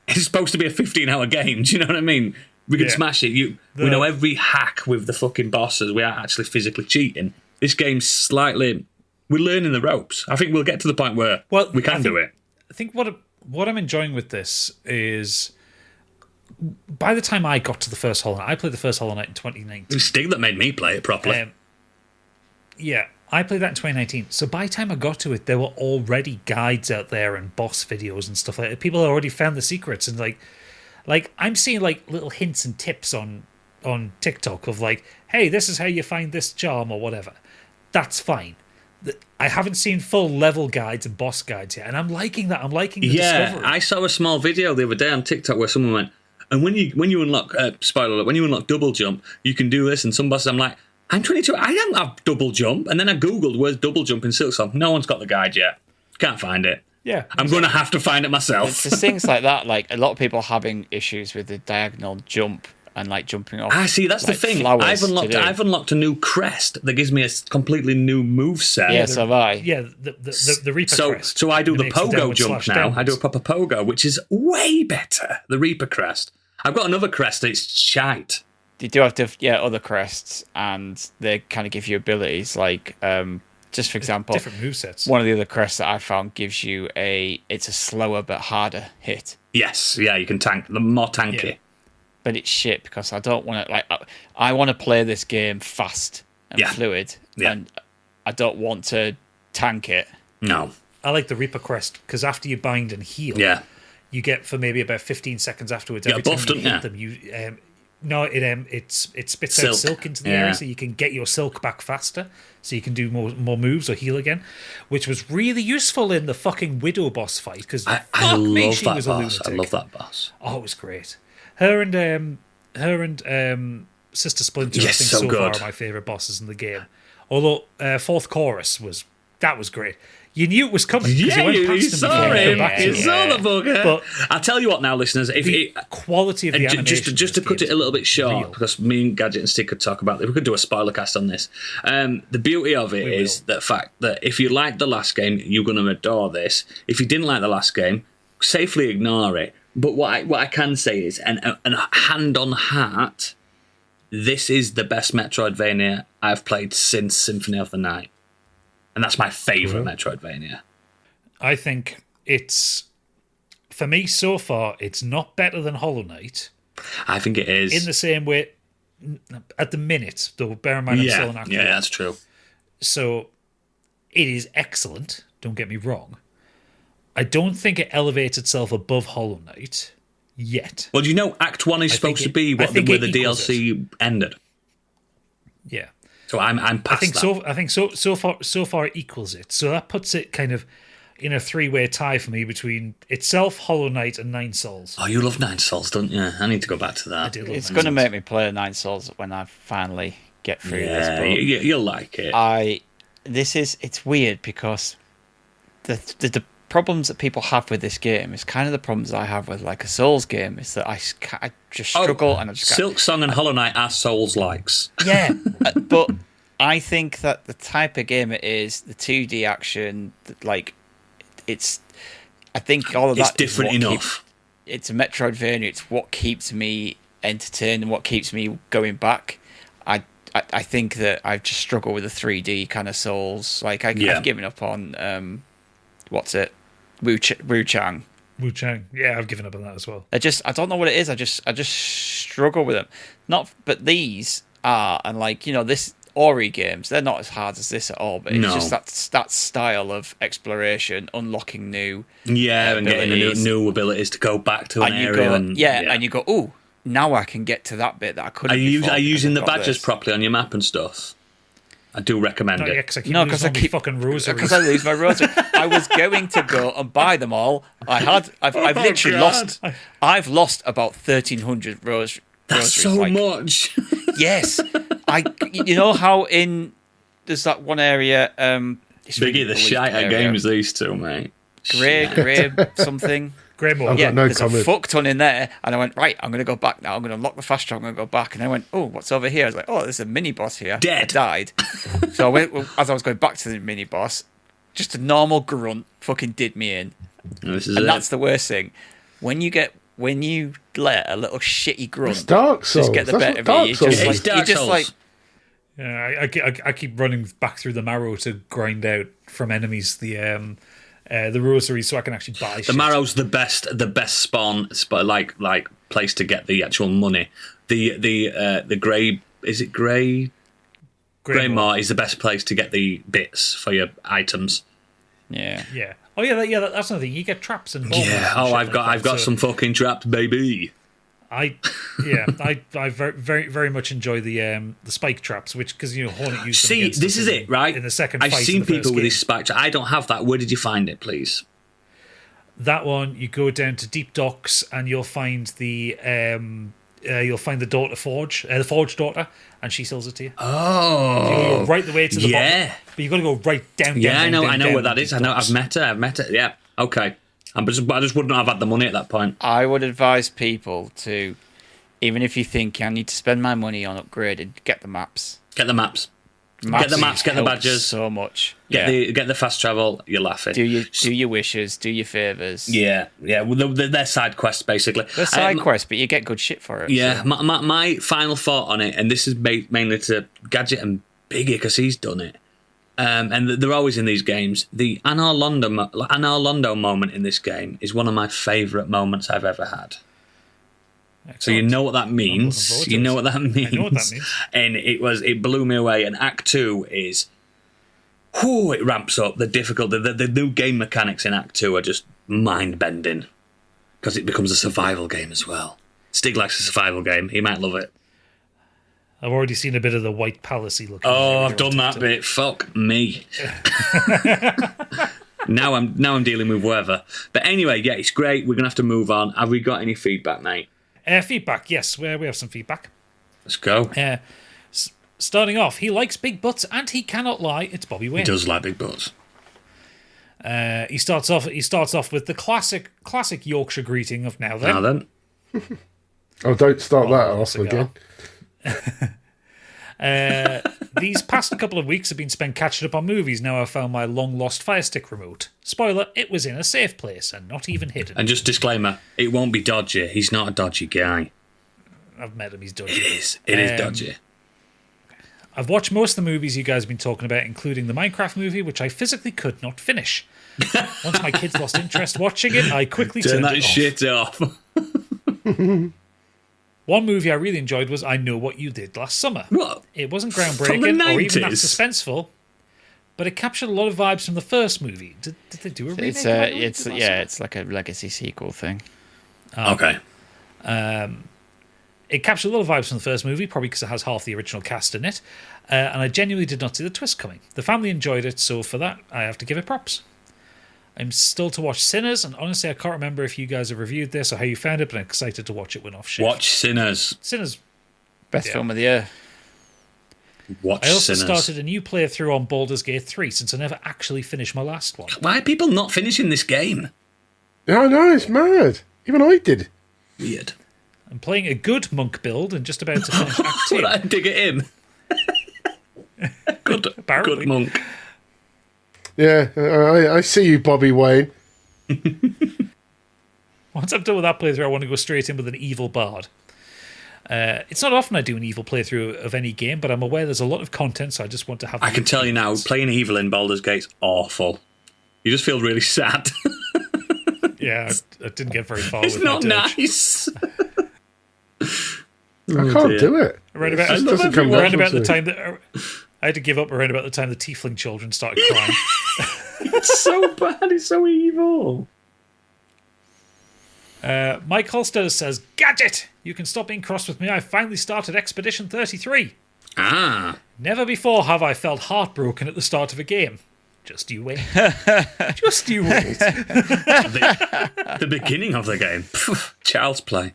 It's supposed to be a 15-hour game. Do you know what I mean? We can smash it. We know every hack with the fucking bosses. We aren't actually physically cheating. This game's slightly. We're learning the ropes. I think we'll get to the point where we can do it. I think what I'm enjoying with this is, by the time I got to the first Hollow Knight, I played the first Hollow Knight in 2019. It was Stig that made me play it properly. Yeah, I played that in 2019. So by the time I got to it, there were already guides out there and boss videos and stuff like that. People had already found the secrets, and like I'm seeing like little hints and tips on TikTok of like, hey, this is how you find this charm or whatever. That's fine. I haven't seen full level guides and boss guides yet, and I'm liking that. I'm liking the discovery. I saw a small video the other day on TikTok where someone went, and when you unlock spoiler alert, when you unlock double jump, you can do this. And some bosses, I'm like, I'm 22, I don't have double jump. And then I googled where's double jump in Silksong. No one's got the guide yet. Can't find it. Yeah, I'm going to have to find it myself. There's things like that. Like a lot of people having issues with the diagonal jump. and like jumping off. See, that's like, the thing. flowers I've unlocked a new crest that gives me a completely new moveset. Yeah, so have I. Yeah, the Reaper crest. So I do It the makes pogo downward jump slash now. downwards. I do a proper pogo, which is way better. The Reaper crest. I've got another crest that's shite. You do have other crests, and they kind of give you abilities. Like, just for example, Different movesets. one of the other crests that I found gives you it's a slower but harder hit. Yes, yeah, you can tank. The more tanky. Yeah. But it's shit because I don't want to I want to play this game fast and fluid, and I don't want to tank it. No. I like the Reaper crest because after you bind and heal, you get for maybe about 15 seconds afterwards. Every time you hit them, it spits out silk into the area, so you can get your silk back faster, so you can do more moves or heal again, which was really useful in the fucking Widow boss fight because I love she that was a boss. lunatic. I love that boss. Oh, it was great. Her and Sister Splinter, I Yes, think, so so far good. are my favourite bosses in the game. Although fourth chorus was great. You knew it was coming. 'cause Yeah, went you past him saw before you him. came back to You him. saw the bugger. But I'll tell you what now, listeners. If the quality of the animation, just to cut it a little bit short, real. because me and Gadget and Stig could talk about it. We could do a spoiler cast on this. The beauty of it is the fact that if you liked the last game, you're going to adore this. If you didn't like the last game, safely ignore it. But what I can say is, and hand on heart, this is the best Metroidvania I've played since Symphony of the Night. And that's my favourite Metroidvania. I think it's, for me so far, it's not better than Hollow Knight. I think it is. In the same way, at the minute, though, bear in mind I'm still an actor. Yeah, that's true. So it is excellent, don't get me wrong. I don't think it elevates itself above Hollow Knight yet. Well, do you know Act 1 is supposed to be where the DLC ended? Yeah. So I'm past that. I think so far it equals it. So that puts it kind of in a three-way tie for me between itself, Hollow Knight, and Nine Souls. Oh, you love Nine Souls, don't you? I need to go back to that. I do love It's Nine going to Souls. make me play Nine Souls when I finally get through this. Yeah, But you'll like it. it's weird because the problems that people have with this game is kind of the problems I have with like a Souls game. Is that I just struggle and I just Silksong and Hollow Knight are Souls likes. yeah, but I think that the type of game it is, the 2D action, like it's. I think all of that It's different enough. It's a Metroidvania. It's what keeps me entertained and what keeps me going back. I think that I just struggle with the 3D kind of Souls. Like I've given up on what's it, Wu Chang. Wu Chang. Yeah, I've given up on that as well. I don't know what it is. I just struggle with them. But these are, and like this Ori games, they're not as hard as this at all. But it's just that style of exploration, unlocking new and getting new abilities to go back to an area. And you go, ooh, now I can get to that bit that I couldn't. Are you using the badges properly on your map and stuff? I do recommend Not it. yet, because I keep fucking rosaries. Because I lose my rosary. I was going to go and buy them all. I've literally lost. I've lost about 1,300 rosaries. That's so much. Yes, You know how there's that one area. Biggie, the shite at games these two, mate. Grey something. Greymoor. I've Yeah, got no there's comment. a fuck ton in there, and I went right. I'm going to go back now. I'm going to unlock the fast travel. I'm going to go back, and I went, oh, what's over here? I was like, oh, there's a mini boss here. Dead. I died. So I went as I was going back to the mini boss. Just a normal grunt fucking did me in, that's the worst thing. When you let a little shitty grunt It's Dark Souls. just get the That's better what of you, Dark you Souls just is. like It's Dark you just Souls. like Yeah, I keep running back through the marrow to grind out from enemies the rosaries so I can actually buy shit. The marrow's the best spawn, like place to get the actual money. The grey, is it grey? Greymoor is the best place to get the bits for your items. yeah. Yeah. Oh yeah, that's another thing. You get traps and bombs. Yeah. and shit I've like got that. So some fucking traps, baby. I very very much enjoy the spike traps, which because Hornet used them See, against this us is it, right? in the second I've fight seen in the first people with game. this spike. I don't have that. Where did you find it, please? That one, you go down to Deep Docks and you'll find the daughter Forge, the Forge daughter, and she sells it to you. Oh, You go right the way to the yeah. bottom, but you got to go right down. Yeah, down, I know down where that is. I know. I've met her. Yeah. Okay. I just wouldn't have had the money at that point. I would advise people to Even if you think I need to spend my money on upgraded, get the maps. Get the maps. Get the maps, get the badges. So much. Get the fast travel, you're laughing. Do your wishes, do your favours. Yeah. Well, they're side quests, basically. They're side quests, but you get good shit for it. Yeah, so. my final thought on it, and this is mainly to Gadget and Biggie, because he's done it. And they're always in these games. The Anor Londo moment in this game is one of my favourite moments I've ever had. Excellent. So you know what that means. You know what that means. I know what that means. And it blew me away. And Act 2 is, it ramps up. The difficulty, the new game mechanics in Act 2 are just mind-bending. Because it becomes a survival game as well. Stig likes a survival game. He might love it. I've already seen a bit of the White Palace-y looking. Oh, I've done that bit. Fuck me. Now I'm dealing with weather. But anyway, yeah, it's great. We're going to have to move on. Have we got any feedback, mate? Feedback, yes. We have some feedback. Let's go. Starting off, he likes big butts and he cannot lie. It's Bobby Wayne. He does like big butts. He starts off with the classic Yorkshire greeting of now then. Now then. Oh, don't start that off again. These past couple of weeks have been spent catching up on movies. Now I've found my long lost Fire Stick remote. Spoiler, it was in a safe place and not even hidden. And just disclaimer, it won't be dodgy. He's not a dodgy guy. I've met him, he's dodgy. It is dodgy. I've watched most of the movies you guys have been talking about, including the Minecraft movie, which I physically could not finish. Once my kids lost interest watching it, I quickly turned it off. Shit off. One movie I really enjoyed was I Know What You Did Last Summer. What? It wasn't groundbreaking or even that suspenseful, but it captured a lot of vibes from the first movie. Did they do a remake? It's like a legacy sequel thing. Okay. It captured a lot of vibes from the first movie, probably because it has half the original cast in it, and I genuinely did not see the twist coming. The family enjoyed it, so for that, I have to give it props. I'm still to watch Sinners, and honestly, I can't remember if you guys have reviewed this or how you found it, but I'm excited to watch it when off shift. Watch Sinners. Best film of the year. Watch I also Sinners. started a new playthrough on Baldur's Gate 3, since I never actually finished my last one. Why are people not finishing this game? Yeah, I know, it's mad. Even I did. Weird. I'm playing a good monk build and just about to finish Act 2. I dig it in. Good monk. Yeah, I see you, Bobby Wayne. Once I'm done with that playthrough, I want to go straight in with an evil bard. It's not often I do an evil playthrough of any game, but I'm aware there's a lot of content, so I just want to have... I can tell you now, playing evil in Baldur's Gate's awful. You just feel really sad. Yeah, I didn't get very far It's with not that. nice. I can't do it. Around about the time that I had to give up around about the time the tiefling children started crying. It's so bad. It's so evil. Mike Holster says, Gadget! You can stop being cross with me. I finally started Expedition 33. Ah. Never before have I felt heartbroken at the start of a game. Just you wait. Just you wait. The beginning of the game. Child's play.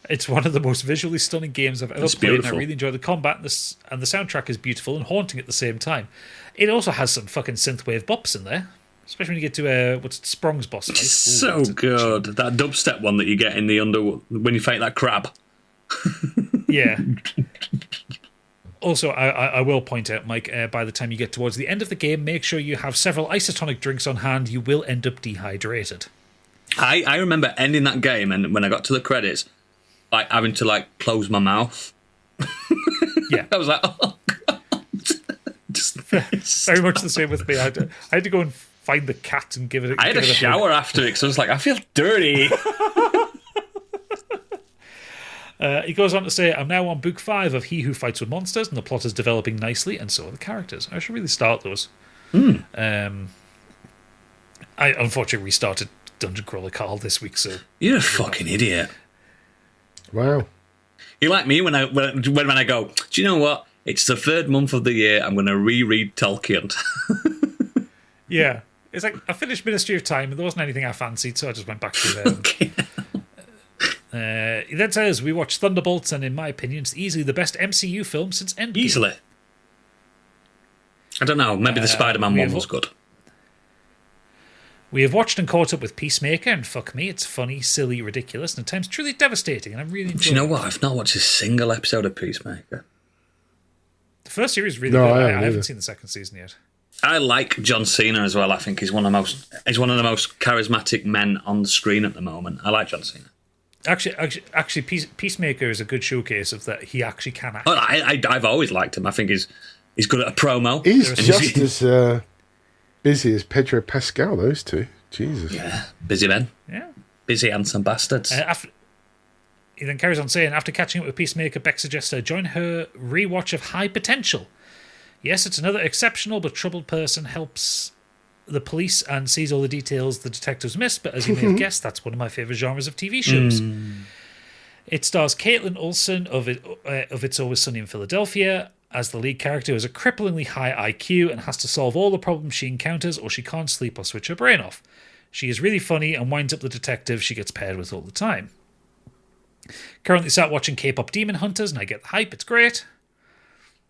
It's one of the most visually stunning games I've ever played. Beautiful. And I really enjoy the combat, and the soundtrack is beautiful and haunting at the same time. It also has some fucking synthwave bops in there, especially when you get to Sprong's boss fight. So good. That dubstep one that you get in the when you fight that crab. Yeah. Also, I will point out, Mike, by the time you get towards the end of the game, make sure you have several isotonic drinks on hand. You will end up dehydrated. I remember ending that game, and when I got to the credits, like having to close my mouth. Yeah. I was like, oh god. Very much the same with me. I had to go and find the cat and give it. I had a shower after it, because I was like, I feel dirty. He goes on to say, I'm now on book 5 of He Who Fights with Monsters, and the plot is developing nicely, and so are the characters. I should really start those. I unfortunately restarted Dungeon Crawler Carl this week, so... You're a fucking idiot. Wow. You're like me when I go, do you know what? It's the 3rd month of the year, I'm going to reread Tolkien. Yeah. It's like, I finished Ministry of Time, and there wasn't anything I fancied, so I just went back to them. Okay. He then says, we watched Thunderbolts, and in my opinion, it's easily the best MCU film since Endgame. Easily. I don't know, maybe the Spider-Man one was good. We have watched and caught up with Peacemaker, and fuck me, it's funny, silly, ridiculous, and at times truly devastating, and I'm really enjoying Do you know what? I've not watched a single episode of Peacemaker. The first series is really No, good. I I haven't haven't either. seen the second season yet. I like John Cena as well. I think he's one of the most charismatic men on the screen at the moment. I like John Cena. Actually, Peacemaker is a good showcase of that he actually can act. Oh, I've always liked him. I think he's good at a promo. He's And just as busy as Pedro Pascal, those two. Jesus. yeah, busy men, Yeah. busy handsome bastards. He then carries on saying, after catching up with Peacemaker, Beck suggests I join her rewatch of High Potential. Yes, it's another exceptional but troubled person helps the police and sees all the details the detectives missed, but as you may have guessed, that's one of my favourite genres of TV shows. It stars Caitlin Olsen of It's Always Sunny in Philadelphia as the lead character who has a cripplingly high IQ and has to solve all the problems she encounters or she can't sleep or switch her brain off. She is really funny and winds up the detective she gets paired with all the time. Currently sat watching K-pop Demon Hunters and I get the hype, it's great.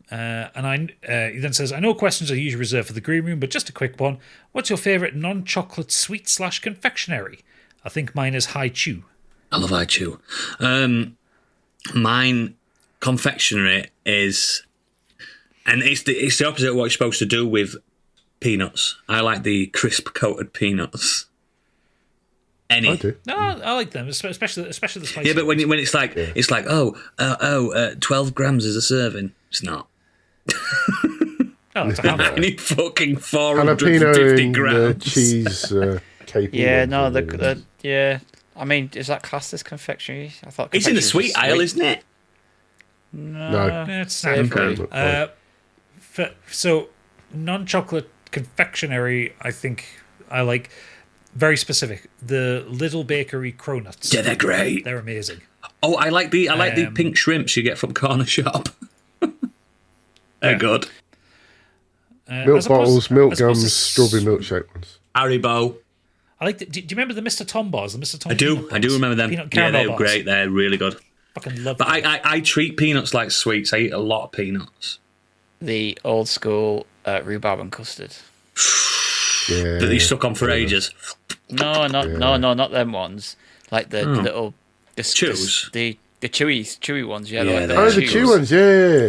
He then says, I know questions are usually reserved for the green room, but just a quick one. What's your favourite non-chocolate sweet / confectionery? I think mine is Hai Chew. I love iChew. Mine confectionery is, and it's the opposite of what you're supposed to do with peanuts. I like the crisp coated peanuts. I do. No, I like them, especially the spicy. Yeah, but when it's like 12 grams is a serving. It's not. Oh, it's a hammer. I need fucking Jalapeno 450 and grams. cheese capable. Yeah, ones, no, I think. yeah. I mean, is that classed as confectionery? I thought It's in the confectionery was sweet aisle, isn't it? No. It's Okay. not. So non-chocolate confectionery, I think I like very specific. The Little Bakery Cronuts. Yeah, they're great. They're amazing. Oh, I like the pink shrimps you get from Corner Shop. They're good. Milk bottles, milk as opposed gums, to strawberry milkshake ones. Haribo. I like. Do you remember the Mr. Tom bars? The Mr. Tom. I do peanut bars? remember them. Peanut Yeah, caramel they're bars. great. They're really good. Fucking love. But them. I treat peanuts like sweets. I eat a lot of peanuts. The old school rhubarb and custard. Yeah. That they stuck on for ages. No, not them ones. Like the little Chews? the chewy ones. Yeah, Yeah, like they're Oh, the the chews. chew ones, yeah.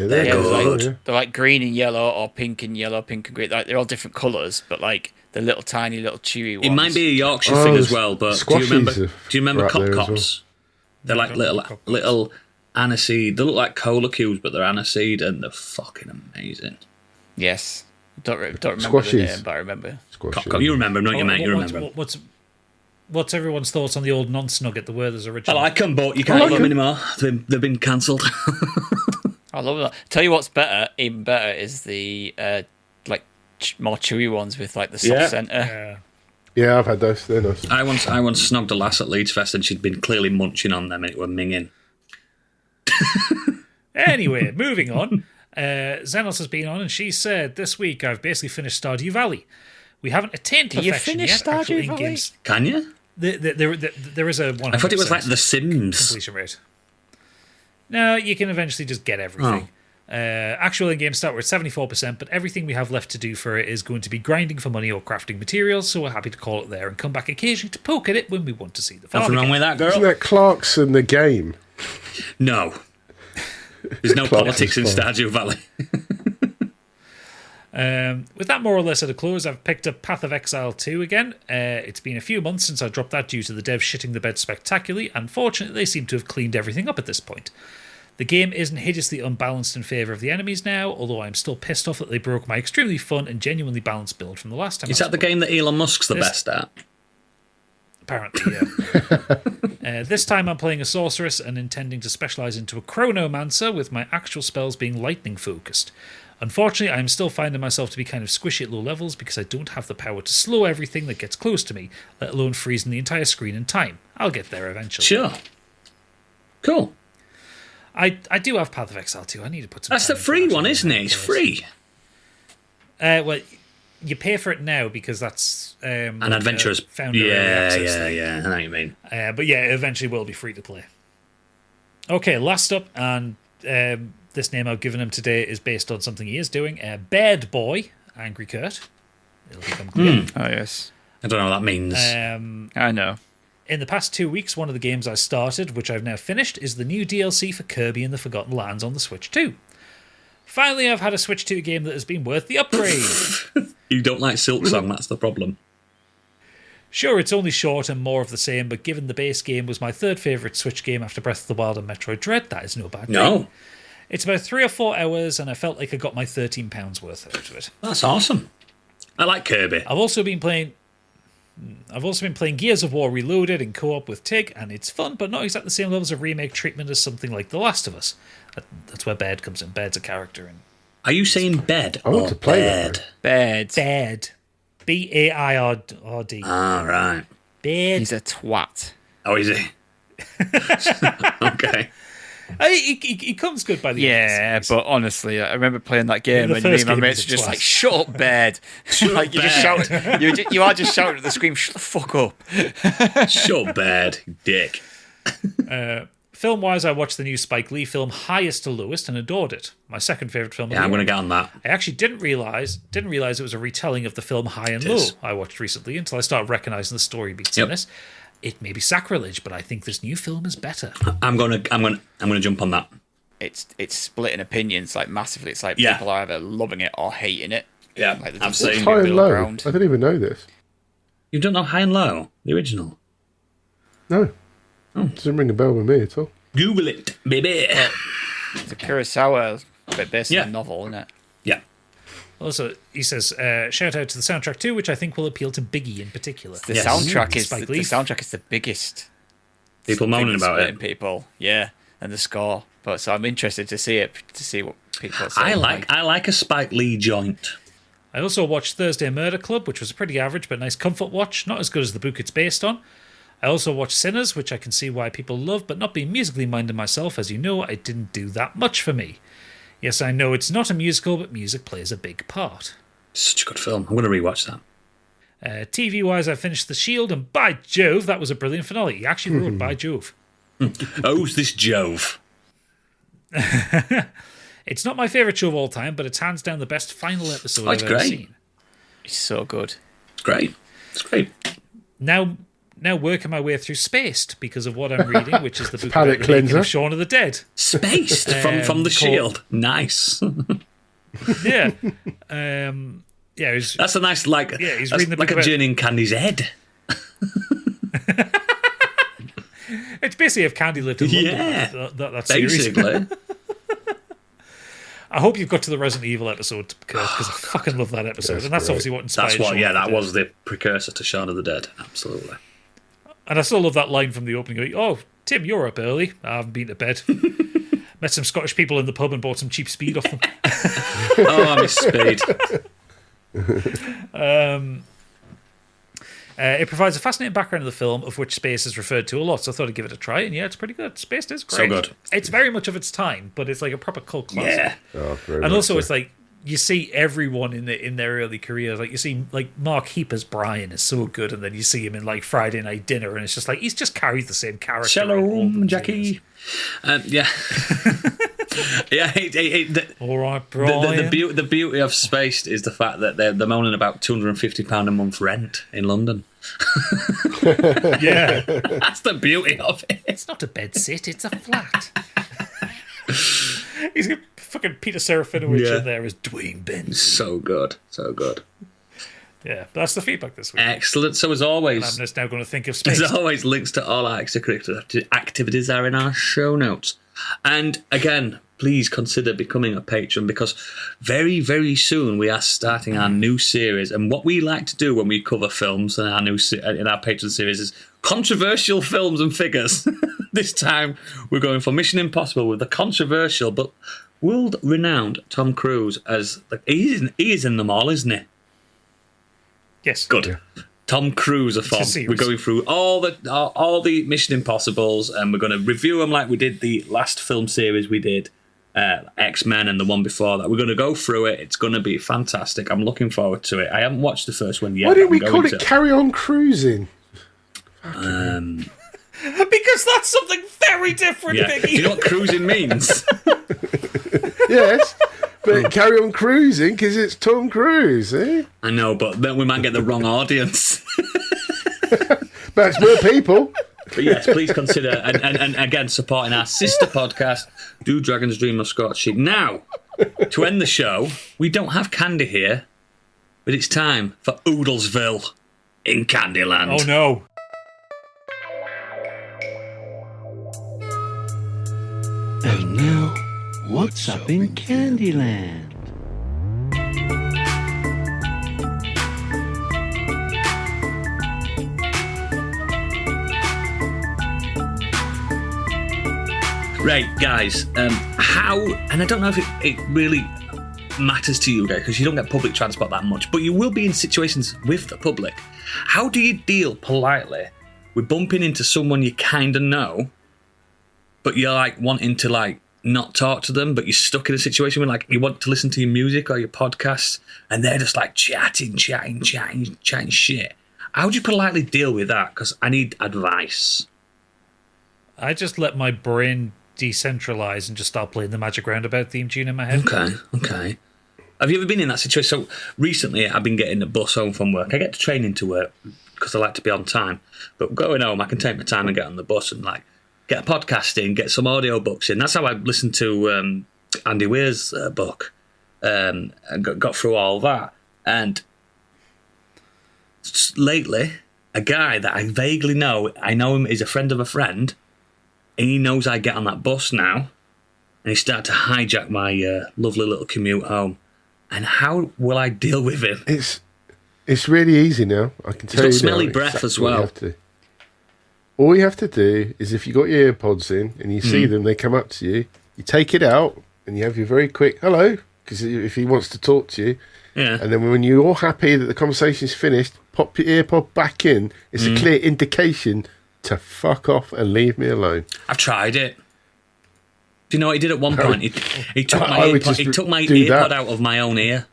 They're Yeah, good. Yeah. they're like green and yellow, or pink and yellow, pink and green. Like they're all different colours, but like the little tiny little chewy ones. It might be a Yorkshire Oh, thing as the well, but do squashies you remember are Cop up there as Cops? They're like don't know Cop little aniseed. They look like cola cubes, but they're aniseed, and they're fucking amazing. Yes, don't remember the Squashies. name, but I remember. Squashy. Cop, you remember them, don't you, mate? You remember them. What's everyone's thoughts on the old non-Snugget, the Werther's I original? like them, but you can't like eat them 'em. anymore. They've been cancelled. I love that. Tell you what's better, even better, is the like more chewy ones with like the soft Yeah. centre. Yeah, I've had those. They're nice. I once snogged a lass at Leeds Fest, and she'd been clearly munching on them, and it were minging. Anyway, moving on. Xenos has been on, and she said, this week I've basically finished Stardew Valley. We haven't attained you perfection finish yet. Stardew Actual Valley? in-game Can you? There is a 100% I thought it was like The Sims. completion rate. No, you can eventually just get everything. Actual in-game stat, we're at 74%, but everything we have left to do for it is going to be grinding for money or crafting materials, so we're happy to call it there and come back occasionally to poke at it when we want to see the farm Nothing wrong again. with that, girl. Isn't that Clarkson the game? No. There's no Clarkson's politics in fine. Stardew Valley. With that more or less at a close, I've picked up Path of Exile 2 again. It's been a few months since I dropped that due to the devs shitting the bed spectacularly, and fortunately they seem to have cleaned everything up at this point. The game isn't hideously unbalanced in favour of the enemies now, although I'm still pissed off that they broke my extremely fun and genuinely balanced build from the last time. Is that the game that Elon Musk's the best at? Apparently, yeah. This time I'm playing a sorceress and intending to specialise into a chronomancer, with my actual spells being lightning focused. Unfortunately, I'm still finding myself to be kind of squishy at low levels because I don't have the power to slow everything that gets close to me, let alone freezing the entire screen in time. I'll get there eventually. Sure. Cool. I do have Path of Exile 2. I need to put some That's time the into free actually one, isn't it? It's free. Well, you pay for it now because that's An adventurous. founder early Yeah, access yeah, thing. yeah. I know what you mean. But yeah, it eventually will be free to play. Okay, last up, and this name I've given him today is based on something he is doing. Bad Boy, Angry Kurt. It'll become clear. Oh yes. I don't know what that means. I know. In the past 2 weeks, one of the games I started, which I've now finished, is the new DLC for Kirby and the Forgotten Lands on the Switch 2. Finally, I've had a Switch 2 game that has been worth the upgrade. You don't like Silksong, that's the problem. Sure, it's only short and more of the same, but given the base game was my third favourite Switch game after Breath of the Wild and Metroid Dread, that is no bad thing. No. It's about 3 or 4 hours, and I felt like I got my £13 worth out of it. That's awesome. I like Kirby. I've also been playing Gears of War Reloaded in co-op with Tig, and it's fun, but not exactly the same levels of remake treatment as something like The Last of Us. That's where Baird comes in. Baird's a character in. Are you saying bed I want or to play bed? Baird. Baird. Baird. Ah, right. Baird. He's a twat. Oh, is he? Okay. He comes good by the end. Yeah, of the series. but honestly, I remember playing that game the and me and first my game mates was were a just twat. like, "Shut up, Baird!" Like you just Baird. shout, you are just shouting at the screen, "Shut the fuck up!" Shut bed, dick. Film-wise, I watched the new Spike Lee film Highest to Lowest and adored it. My second favourite film of Yeah, the I'm year. going to get on that. I actually didn't realize it was a retelling of the film High and It Low is. I watched recently until I started recognizing the story beats Yep. in this. It may be sacrilege, but I think this new film is better. I'm going to jump on that. It's splitting opinions like massively. It's like Yeah. people are either loving it or hating it. Yeah, Like, there's I've just seen. no High and middle low. ground. I didn't even know this. You don't know High and Low, the original? No. Doesn't ring a bell with me at all. Google it, baby. It's a Kurosawa, but based Yeah. on a novel, isn't it? Yeah. Also, he says, shout out to the soundtrack too, which I think will appeal to Biggie in particular. The Yes. soundtrack is Spike the Lee. soundtrack is the biggest. People thing moaning that's about splitting it. people, yeah, and the score. But so I'm interested to see it, to see what people are saying. I like a Spike Lee joint. I also watched Thursday Murder Club, which was a pretty average but nice comfort watch, not as good as the book it's based on. I also watched Sinners, which I can see why people love, but not being musically minded myself, as you know, it didn't do that much for me. Yes, I know it's not a musical, but music plays a big part. Such a good film. I'm going to rewatch that. TV-wise, I finished The Shield, and by Jove, that was a brilliant finale. He actually wrote By Jove. Who's this Jove? It's not my favourite show of all time, but it's hands down the best final episode Oh, it's I've ever great. seen. It's so good. It's great. It's great. Now working my way through Spaced because of what I'm reading, which is the book palate about the making cleanser. of Shaun of the Dead. Spaced from the Called- Shield. Nice. Yeah. Yeah, it was, That's a nice, like, Yeah, he's that's reading the like book a about- journey in Candy's head. it's basically if Candy lived in London. Yeah. That series. Basically. I hope you've got to the Resident Evil episode, Kurt, because I fucking love that episode. That's And that's great. obviously what inspired That's what, Shaun yeah, of the that Dead. was the precursor to Shaun of the Dead. Absolutely. And I still love that line from the opening. Going, oh, Tim, you're up early. I haven't been to bed. Met some Scottish people in the pub and bought some cheap speed off them. Oh, I miss Speed. It provides a fascinating background of the film, of which Space is referred to a lot, so I thought I'd give it a try, and yeah, it's pretty good. Space is great. So good. It's very much of its time, but it's like a proper cult classic. Yeah. Oh, very And much also, so. it's like, you see everyone in their early careers. Like, you see, like, Mark Heap Brian is so good, and then you see him in, like, Friday Night Dinner, and it's just like, he's just carried the same character. in all Shalom, those Jackie. years. Yeah. Yeah, All right, Brian. the beauty of Spaced is the fact that they're moaning about £250 a month rent in London. Yeah. That's the beauty of it. It's not a bed sit, it's a flat. He's got fucking Peter Serafinowicz Yeah. in there as Dwayne Benz. So good. So good. Yeah, that's the feedback this week. Excellent. So as always, I'm just now going to think of Space. as always, links to all our extracurricular activities are in our show notes. And again, please consider becoming a patron, because very, very soon we are starting our new series. And what we like to do when we cover films in our patron series is controversial films and figures. This time we're going for Mission Impossible with the controversial but world-renowned Tom Cruise as he is in them all, isn't he? Yes. Good. Tom Cruise a form. series. We're going through all the Mission Impossibles, and we're going to review them like we did the last film series we did, X-Men, and the one before that. We're going to go through it. It's going to be fantastic. I'm looking forward to it. I haven't watched the first one yet. Why didn't we I'm call going it to. Carry On Cruising? Because that's something very different, Yeah. Biggie. Do you know what cruising means? Yes, but Carry On Cruising because it's Tom Cruise, eh? I know, but then we might get the wrong audience. But it's more people. But yes, please consider, and again, supporting our sister podcast, Do Dragons Dream of Scorched Sheep. Now, to end the show, we don't have Candy here, but it's time for Oodlesville in Candyland. Oh, no. And now, what's up in Candyland? Right, guys, how, and I don't know if it really matters to you guys because you don't get public transport that much, but you will be in situations with the public. How do you deal politely with bumping into someone you kind of know, but you're like wanting to like not talk to them, but you're stuck in a situation where like you want to listen to your music or your podcasts and they're just like chatting shit? How do you politely deal with that? Because I need advice. I just let my brain decentralize and just start playing the Magic Roundabout theme tune in my head. Okay. Have you ever been in that situation? So recently I've been getting the bus home from work. I get the train into work because I like to be on time. But going home, I can take my time and get on the bus and like get a podcast in, get some audio books in. That's how I listened to Andy Weir's book and got through all that. And lately, a guy that I vaguely know, I know him, he's a friend of a friend, and he knows I get on that bus now, and he started to hijack my lovely little commute home. And how will I deal with him? It's really easy now. I can tell you. He's got smelly now breath exactly as well. All you have to do is if you got your earpods in and you see them, they come up to you, you take it out and you have your very quick hello, because if he wants to talk to you, and then when you're all happy that the conversation's finished, pop your earpod back in. It's a clear indication to fuck off and leave me alone. I've tried it. Do you know what he did at one point? He took my earpod out of my own ear.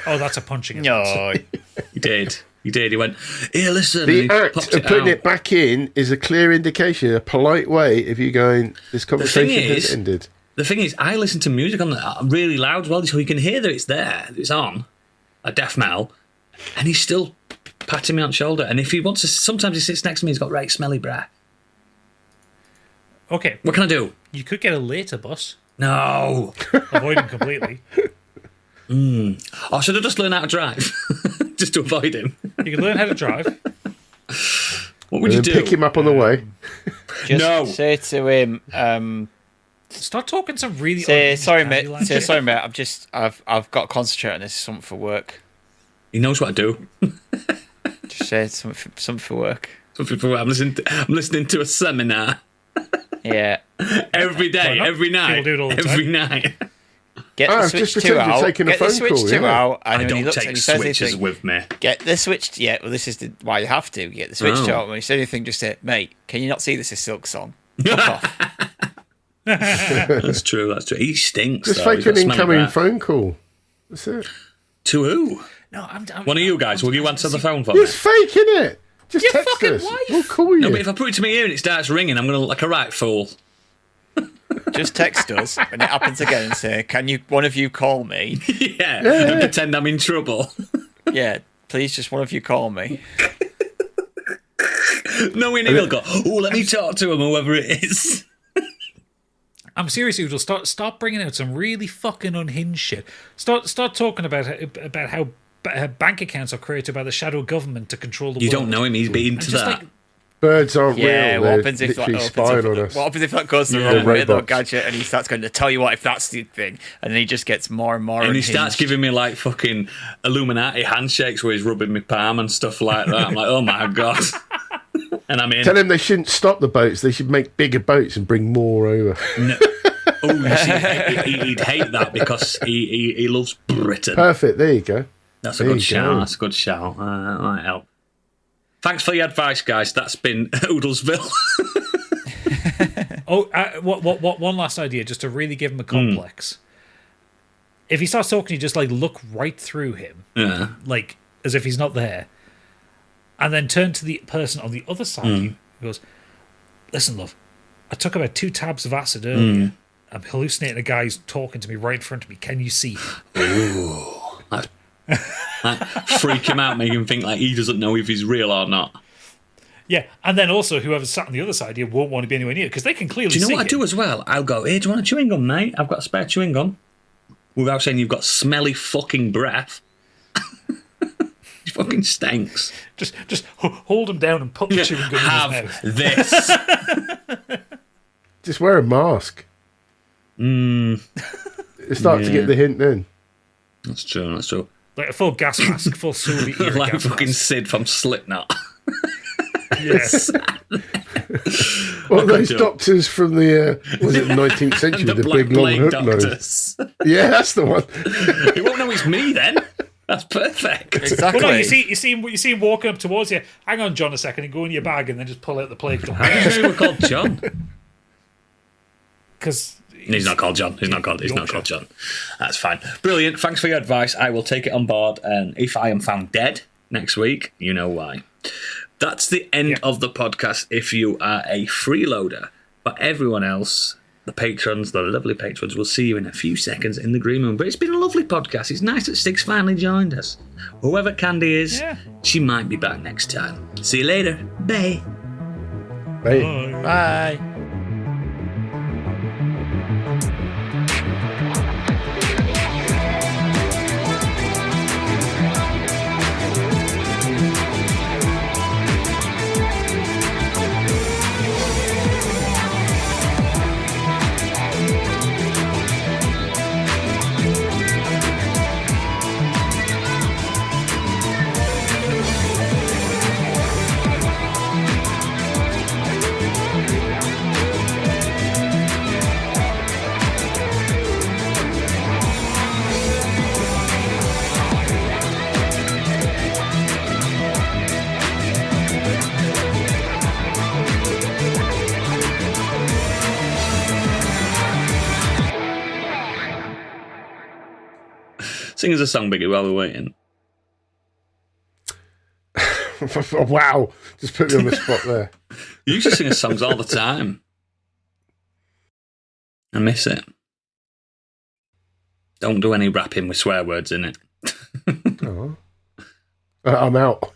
Oh, that's a punching. No. He did. He went, here, listen. The act of putting it back in is a clear indication, a polite way of you going, this conversation has ended. The thing is, I listen to music on really loud as well, so you can hear that it's there, that it's on, a death metal, and he's still patting me on the shoulder. And if he wants to, sometimes he sits next to me, he's got right smelly breath. Okay. What can I do? You could get a later bus. No. Avoid him completely. Or should I just learn how to drive? Just to avoid him. You can learn how to drive. What would you do? Pick him up on the way. Just say to him, start talking some really. Sorry, mate. I've got to concentrate on this. Something for work. He knows what I do. Just say something for work. Something for work. I'm listening to a seminar. Yeah. Every day, every night. People do it all the time. Every night. Get the Switch 2 out. Taking a Get the phone Switch call, 2 out. And I when he don't looks take and he says switches anything, with me. Get the Switch. Yeah, well, this is why you have to. You get the Switch 2 out. When he says anything, just say, mate, can you not see this is Silksong? Fuck off. That's true. He stinks. Just though. fake He's an got smelly incoming breath. phone call. That's it. To who? No, One of you guys. Will you answer the phone for me? He's faking it. Just Your text fucking us. wife. We'll call you. No, but if I put it to my ear and it starts ringing, I'm going to look like a right fool. Just text us when it happens again and say, can you, one of you call me? And pretend I'm in trouble. Yeah, please just one of you call me. Knowing he'll go, oh, let me talk to him, whoever it is. I'm serious, Oodle. Start bringing out some really fucking unhinged shit. Start talking about how bank accounts are created by the shadow government to control the world. You don't know him, he's been to that. Birds aren't real. What They're happens if literally spying on us. What happens if that goes the wrong way, robots. though, Gadget, and he starts going to tell you what if that's the thing, and then he just gets more and more And he unhinged. starts giving me like fucking Illuminati handshakes where he's rubbing my palm and stuff like that. I'm like, oh my God. And I'm in. Tell him they shouldn't stop the boats. They should make bigger boats and bring more over. No. Oh, you see, he'd hate that because he loves Britain. Perfect. There you go. That's a There good you shout. go. That's a good shout. That might help. Thanks for your advice, guys. That's been Oodlesville. One last idea, just to really give him a complex. If he starts talking, you just like look right through him, like as if he's not there, and then turn to the person on the other side of you who goes, "Listen, love, I took about 2 tabs of acid earlier. I'm hallucinating a guy's talking to me right in front of me. Can you see him?" Ooh. Like, freak him out, make him think like he doesn't know if he's real or not. Yeah, and then also whoever's sat on the other side here won't want to be anywhere near because they can clearly see. Do you know what I him. do as well? I'll go, hey, do you want a chewing gum, mate? I've got a spare chewing gum. Without saying you've got smelly fucking breath. He fucking stinks. Just hold him down and put the chewing gum in his mouth. This. Just wear a mask. Start to get the hint then. That's true. Like a full gas mask, full Soviet era Like gas fucking mask. Sid from Slipknot. Yes. Well, those doctors from the, was it 19th century, the the Black big long Plague hook nose. doctors. Yeah, that's the one. He won't know it's me then. That's perfect. Exactly. Well, no, you see him walking up towards you. Hang on, John, a second, and go in your bag, and then just pull out the plague How did you know we were called John? because He's not called John. He's not called John. That's fine. Brilliant. Thanks for your advice. I will take it on board. And if I am found dead next week, you know why. That's the end of the podcast if you are a freeloader. But everyone else, the patrons, the lovely patrons, we'll see you in a few seconds in the green room. But it's been a lovely podcast. It's nice that Stig's finally joined us. Whoever Candy is, she might be back next time. See you later. Bye. Hey. Bye. Sing us a song, Biggie, while we're waiting. Wow. Just put me on the spot there. You used to sing us songs all the time. I miss it. Don't do any rapping with swear words in it. I'm out.